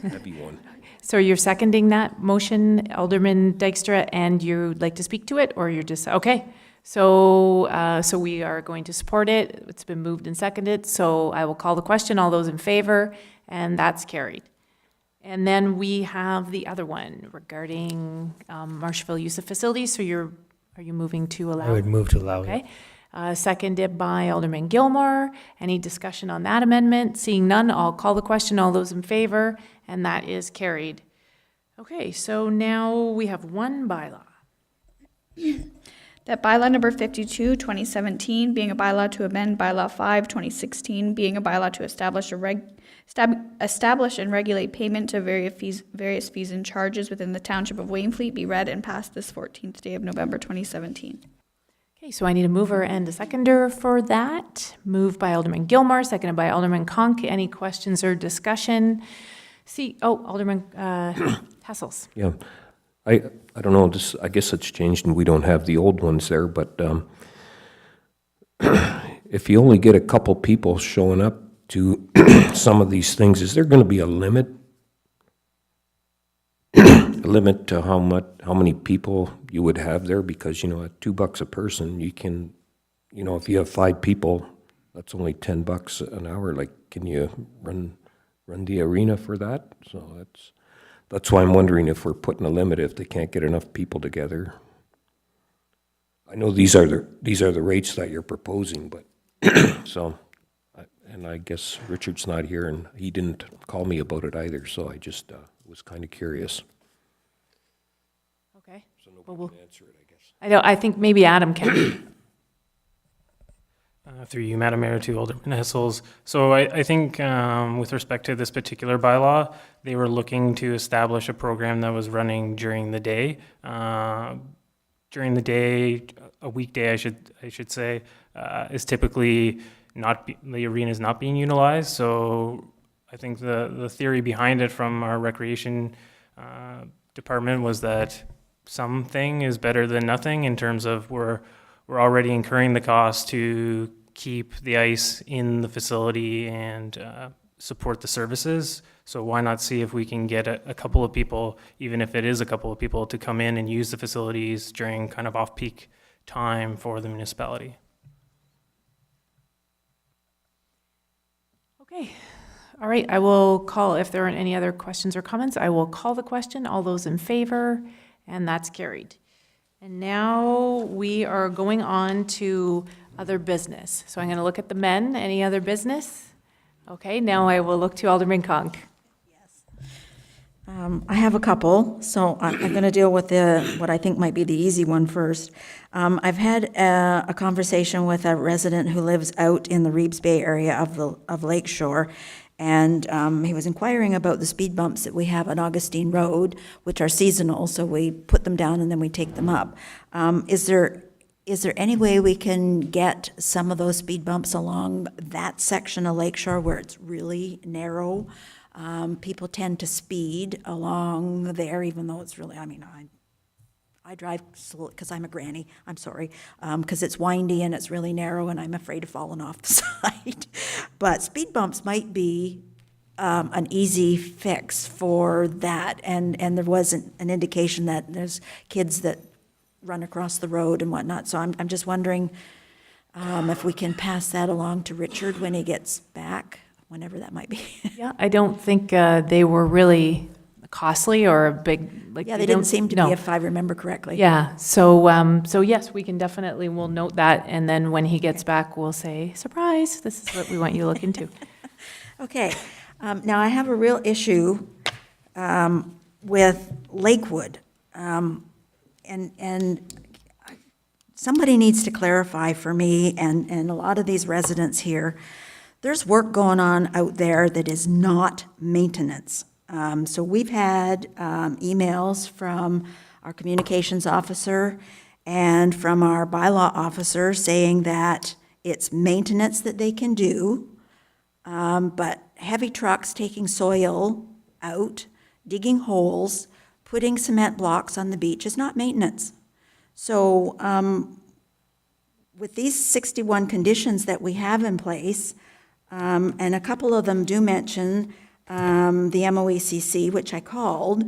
That'd be one. So you're seconding that motion, Alderman Dykstra, and you'd like to speak to it, or you're just okay? So so we are going to support it. It's been moved and seconded. So I will call the question. All those in favor, and that's carried. And then we have the other one regarding Marshville use of facilities. So are you moving to allow? I would move to allow. Okay. Seconded by Alderman Gilmore. Any discussion on that amendment? Seeing none, I'll call the question. All those in favor, and that is carried. Okay, so now we have one bylaw. That bylaw number 52, 2017, being a bylaw to amend bylaw 5, 2016, being a bylaw to establish and regulate payment to various fees and charges within the Township of Wainfleet, be read and passed this 14th day of November 2017. Okay, so I need a mover and a seconder for that. Moved by Alderman Gilmore, seconded by Alderman Conk. Any questions or discussion? Alderman Hessels. Yeah, I don't know, I guess it's changed and we don't have the old ones there, but if you only get a couple people showing up to some of these things, is there going to be a limit? A limit to how many people you would have there? Because, at $2 a person, you can, if you have 5 people, that's only $10 an hour. Like, can you run the arena for that? So that's why I'm wondering if we're putting a limit if they can't get enough people together. I know these are the rates that you're proposing, but so, and I guess Richard's not here and he didn't call me about it either, so I just was kind of curious. Okay. So nobody can answer it, I guess. I think maybe Adam can. through you, Madam Mayor, to Alderman Hessels. So I think with respect to this particular bylaw, they were looking to establish a program that was running during the day. During the day, a weekday, I should say, is typically the arena is not being utilized. So I think the theory behind it from our recreation department was that something is better than nothing in terms of we're already incurring the cost to keep the ice in the facility and support the services. So why not see if we can get a couple of people, even if it is a couple of people, to come in and use the facilities during kind of off-peak time for the municipality. Okay. All right, I will call, if there aren't any other questions or comments, I will call the question. All those in favor, and that's carried. And now we are going on to other business. So I'm going to look at the men. Any other business? Okay, now I will look to Alderman Conk. I have a couple, so I'm going to deal with what I think might be the easy one first. I've had a conversation with a resident who lives out in the Reeves Bay area of Lakeshore, and he was inquiring about the speed bumps that we have on Augustine Road, which are seasonal, so we put them down and then we take them up. Is there any way we can get some of those speed bumps along that section of Lakeshore where it's really narrow? People tend to speed along there, even though it's really, I drive slow because I'm a granny, I'm sorry, because it's windy and it's really narrow and I'm afraid of falling off the side. But speed bumps might be an easy fix for that. And there wasn't an indication that there's kids that run across the road and whatnot. So I'm just wondering if we can pass that along to Richard when he gets back, whenever that might be. Yeah, I don't think they were really costly or a big, like. Yeah, they didn't seem to be, if I remember correctly. Yeah, so yes, we can definitely, we'll note that, and then when he gets back, we'll say, surprise, this is what we want you to look into. Okay, now I have a real issue with Lakewood. And somebody needs to clarify for me and a lot of these residents here, there's work going on out there that is not maintenance. So we've had emails from our communications officer and from our bylaw officer saying that it's maintenance that they can do, but heavy trucks taking soil out, digging holes, putting cement blocks on the beach is not maintenance. So with these 61 conditions that we have in place, and a couple of them do mention the MOECC, which I called,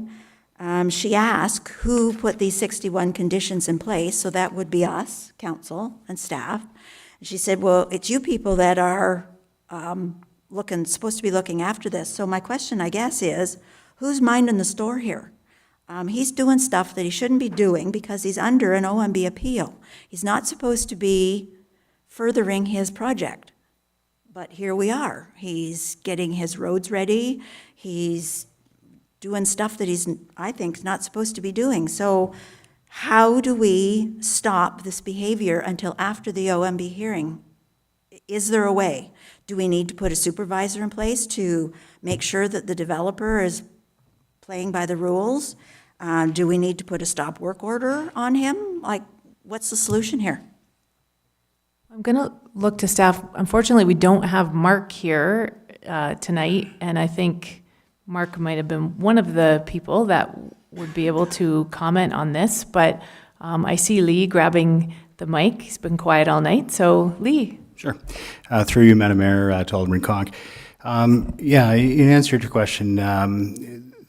she asked who put these 61 conditions in place, so that would be us, council and staff. And she said, well, it's you people that are supposed to be looking after this. So my question, I guess, is who's minding the store here? He's doing stuff that he shouldn't be doing because he's under an OMB appeal. He's not supposed to be furthering his project. But here we are. He's getting his roads ready. He's doing stuff that he's, I think, not supposed to be doing. So how do we stop this behavior until after the OMB hearing? Is there a way? Do we need to put a supervisor in place to make sure that the developer is playing by the rules? Do we need to put a stop work order on him? Like, what's the solution here? I'm going to look to staff. Unfortunately, we don't have Mark here tonight, and I think Mark might have been one of the people that would be able to comment on this, but I see Lee grabbing the mic. He's been quiet all night, so Lee. Sure. Through you, Madam Mayor, to Alderman Conk. Yeah, in answer to your question,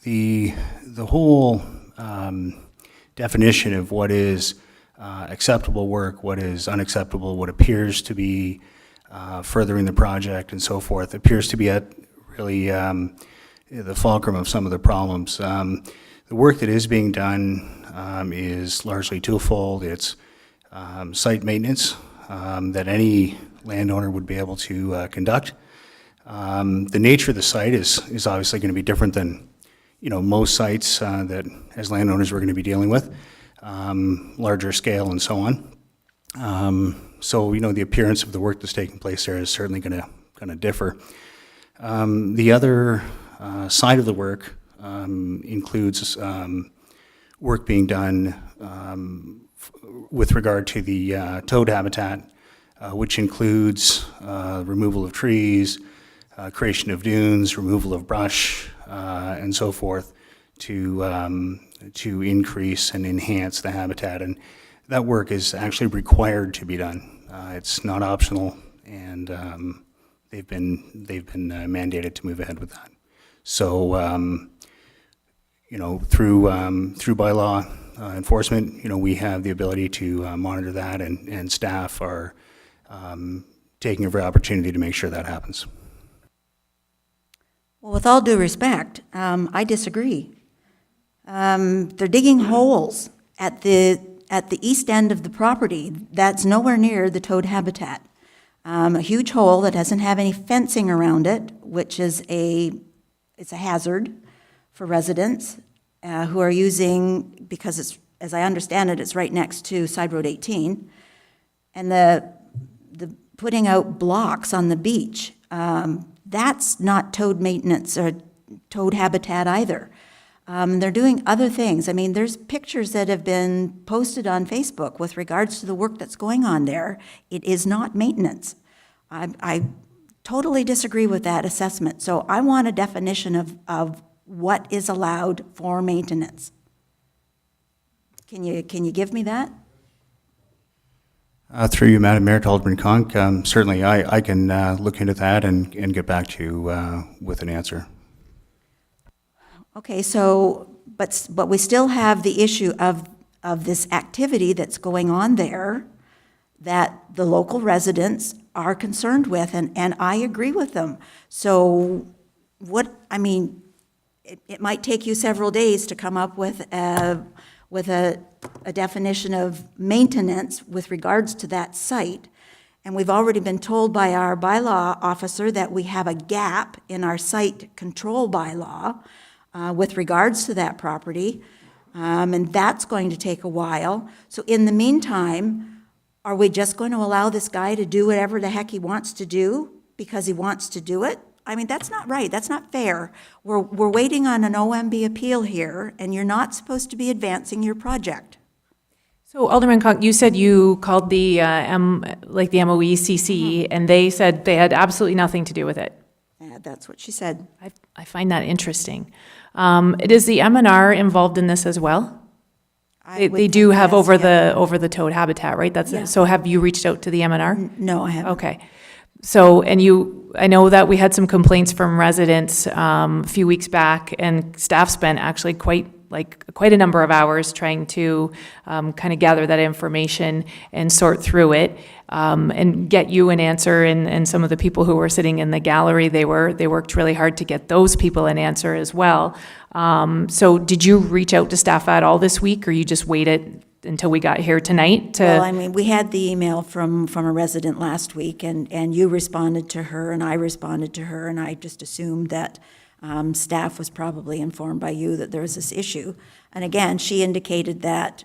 the whole definition of what is acceptable work, what is unacceptable, what appears to be furthering the project and so forth, appears to be at really the fulcrum of some of the problems. The work that is being done is largely twofold. It's site maintenance that any landowner would be able to conduct. The nature of the site is obviously going to be different than most sites that as landowners we're going to be dealing with, larger scale and so on. So, the appearance of the work that's taking place there is certainly going to differ. The other side of the work includes work being done with regard to the toad habitat, which includes removal of trees, creation of dunes, removal of brush, and so forth to increase and enhance the habitat. And that work is actually required to be done. It's not optional, and they've been mandated to move ahead with that. So, through bylaw enforcement, we have the ability to monitor that, and staff are taking every opportunity to make sure that happens. Well, with all due respect, I disagree. They're digging holes at the east end of the property. That's nowhere near the toad habitat. A huge hole that doesn't have any fencing around it, which is it's a hazard for residents who are using, because it's, as I understand it, it's right next to Side Road 18. And the putting out blocks on the beach, that's not toad maintenance or toad habitat either. They're doing other things. I mean, there's pictures that have been posted on Facebook with regards to the work that's going on there. It is not maintenance. I totally disagree with that assessment. So I want a definition of what is allowed for maintenance. Can you give me that? Through you, Madam Mayor, to Alderman Conk, certainly I can look into that and get back to you with an answer. Okay, so, but we still have the issue of this activity that's going on there that the local residents are concerned with, and I agree with them. So it might take you several days to come up with a definition of maintenance with regards to that site. And we've already been told by our bylaw officer that we have a gap in our site control bylaw with regards to that property, and that's going to take a while. So in the meantime, are we just going to allow this guy to do whatever the heck he wants to do because he wants to do it? I mean, that's not right. That's not fair. We're waiting on an OMB appeal here, and you're not supposed to be advancing your project. So Alderman Conk, you said you called the MOECC, and they said they had absolutely nothing to do with it. Yeah, that's what she said. I find that interesting. Is the MNR involved in this as well? They do have over the toad habitat, right? Yeah. So have you reached out to the MNR? No, I haven't. Okay. So, I know that we had some complaints from residents a few weeks back, and staff spent actually quite a number of hours trying to kind of gather that information and sort through it and get you an answer. And some of the people who were sitting in the gallery, they worked really hard to get those people an answer as well. So did you reach out to staff at all this week, or you just waited until we got here tonight? Well, I mean, we had the email from a resident last week, and you responded to her, and I responded to her, and I just assumed that staff was probably informed by you that there was this issue. And again, she indicated that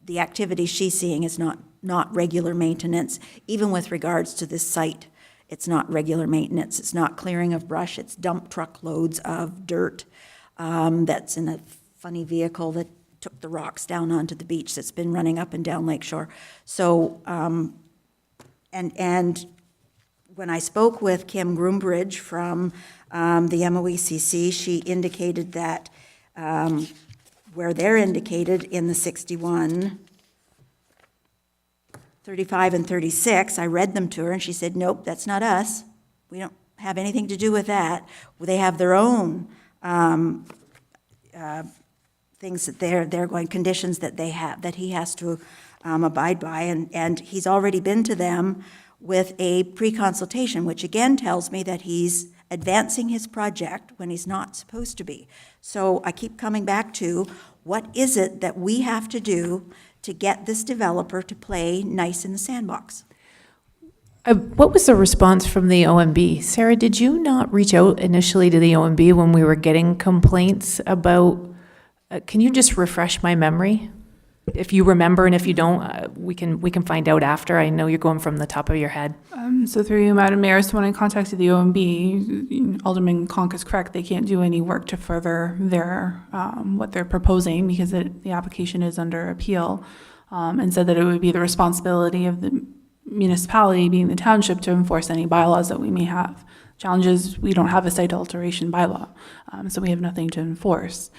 the activity she's seeing is not regular maintenance, even with regards to this site. It's not regular maintenance. It's not clearing of brush. It's dump truck loads of dirt that's in a funny vehicle that took the rocks down onto the beach that's been running up and down Lakeshore. So, and when I spoke with Kim Groombridge from the MOECC, she indicated that where they're indicated in the 61, 35, and 36, I read them to her, and she said, nope, that's not us. We don't have anything to do with that. They have their own things that they're going, conditions that they have, that he has to abide by, and he's already been to them with a pre-consultation, which again tells me that he's advancing his project when he's not supposed to be. So I keep coming back to, what is it that we have to do to get this developer to play nice in the sandbox? What was the response from the OMB? Sarah, did you not reach out initially to the OMB when we were getting complaints about, can you just refresh my memory? If you remember, and if you don't, we can find out after? I know you're going from the top of your head. So through you, Madam Mayor, so when I contacted the OMB, Alderman Conk is correct. They can't do any work to further their, what they're proposing because the application is under appeal, and said that it would be the responsibility of the municipality, being the township, to enforce any bylaws that we may have. Challenge is we don't have a site alteration bylaw, so we have nothing to enforce.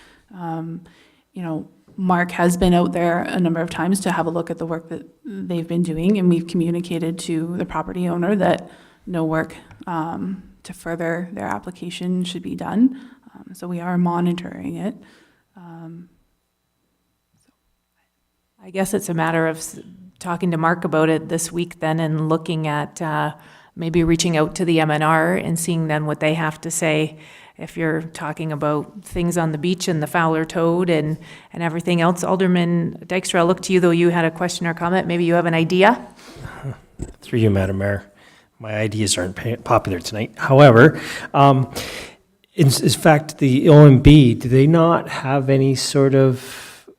Mark has been out there a number of times to have a look at the work that they've been doing, and we've communicated to the property owner that no work to further their application should be done. So we are monitoring it. I guess it's a matter of talking to Mark about it this week then and looking at maybe reaching out to the MNR and seeing then what they have to say. If you're talking about things on the beach and the Fowler Toad and everything else. Alderman Dykstra, I'll look to you, though you had a question or comment. Maybe you have an idea? Through you, Madam Mayor. My ideas aren't popular tonight. However, in fact, the OMB, do they not have any sort of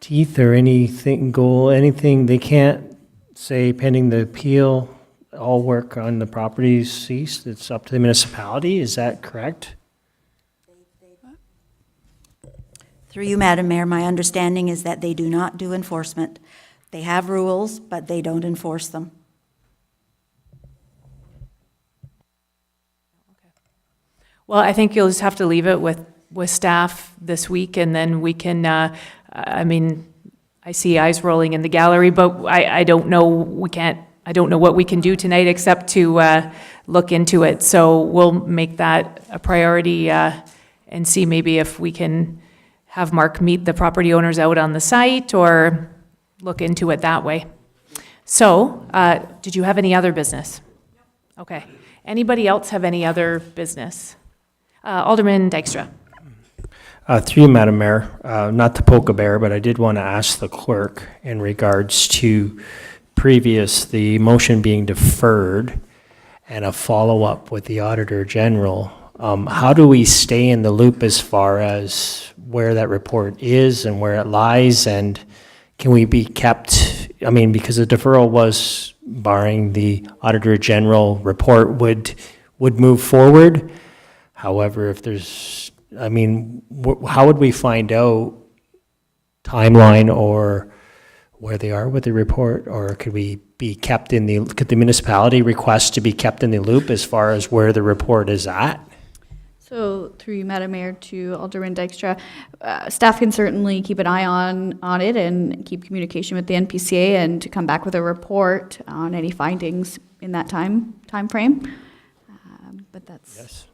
teeth or anything? They can't say pending the appeal, all work on the property ceased? It's up to the municipality, is that correct? Through you, Madam Mayor, my understanding is that they do not do enforcement. They have rules, but they don't enforce them. Well, I think you'll just have to leave it with staff this week, and then we can, I see eyes rolling in the gallery, but I don't know, I don't know what we can do tonight except to look into it. So we'll make that a priority and see maybe if we can have Mark meet the property owners out on the site or look into it that way. So, did you have any other business? Okay. Anybody else have any other business? Alderman Dykstra. Through you, Madam Mayor, not to poke a bear, but I did want to ask the clerk in regards to the motion being deferred and a follow-up with the Auditor General. How do we stay in the loop as far as where that report is and where it lies? And can we be kept, because the deferral was barring the Auditor General report would move forward. However, if there's, how would we find out timeline or where they are with the report, or could we be kept could the municipality request to be kept in the loop as far as where the report is at? So through you, Madam Mayor, to Alderman Dykstra, staff can certainly keep an eye on it and keep communication with the NPCA and to come back with a report on any findings in that time frame. But that's... Yes.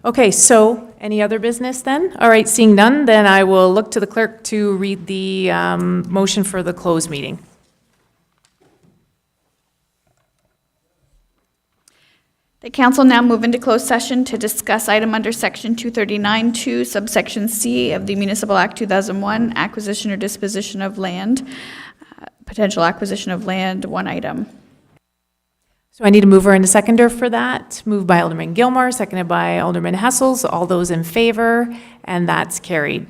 Okay, so any other business then? All right, seeing none, then I will look to the clerk to read the motion for the closed meeting. The council now move into closed session to discuss item under section 239(2) subsection C of the Municipal Act 2001, acquisition or disposition of land, potential acquisition of land, one item. So I need a mover and a seconder for that. Moved by Alderman Gilmore, seconded by Alderman Hessels. All those in favor, and that's carried.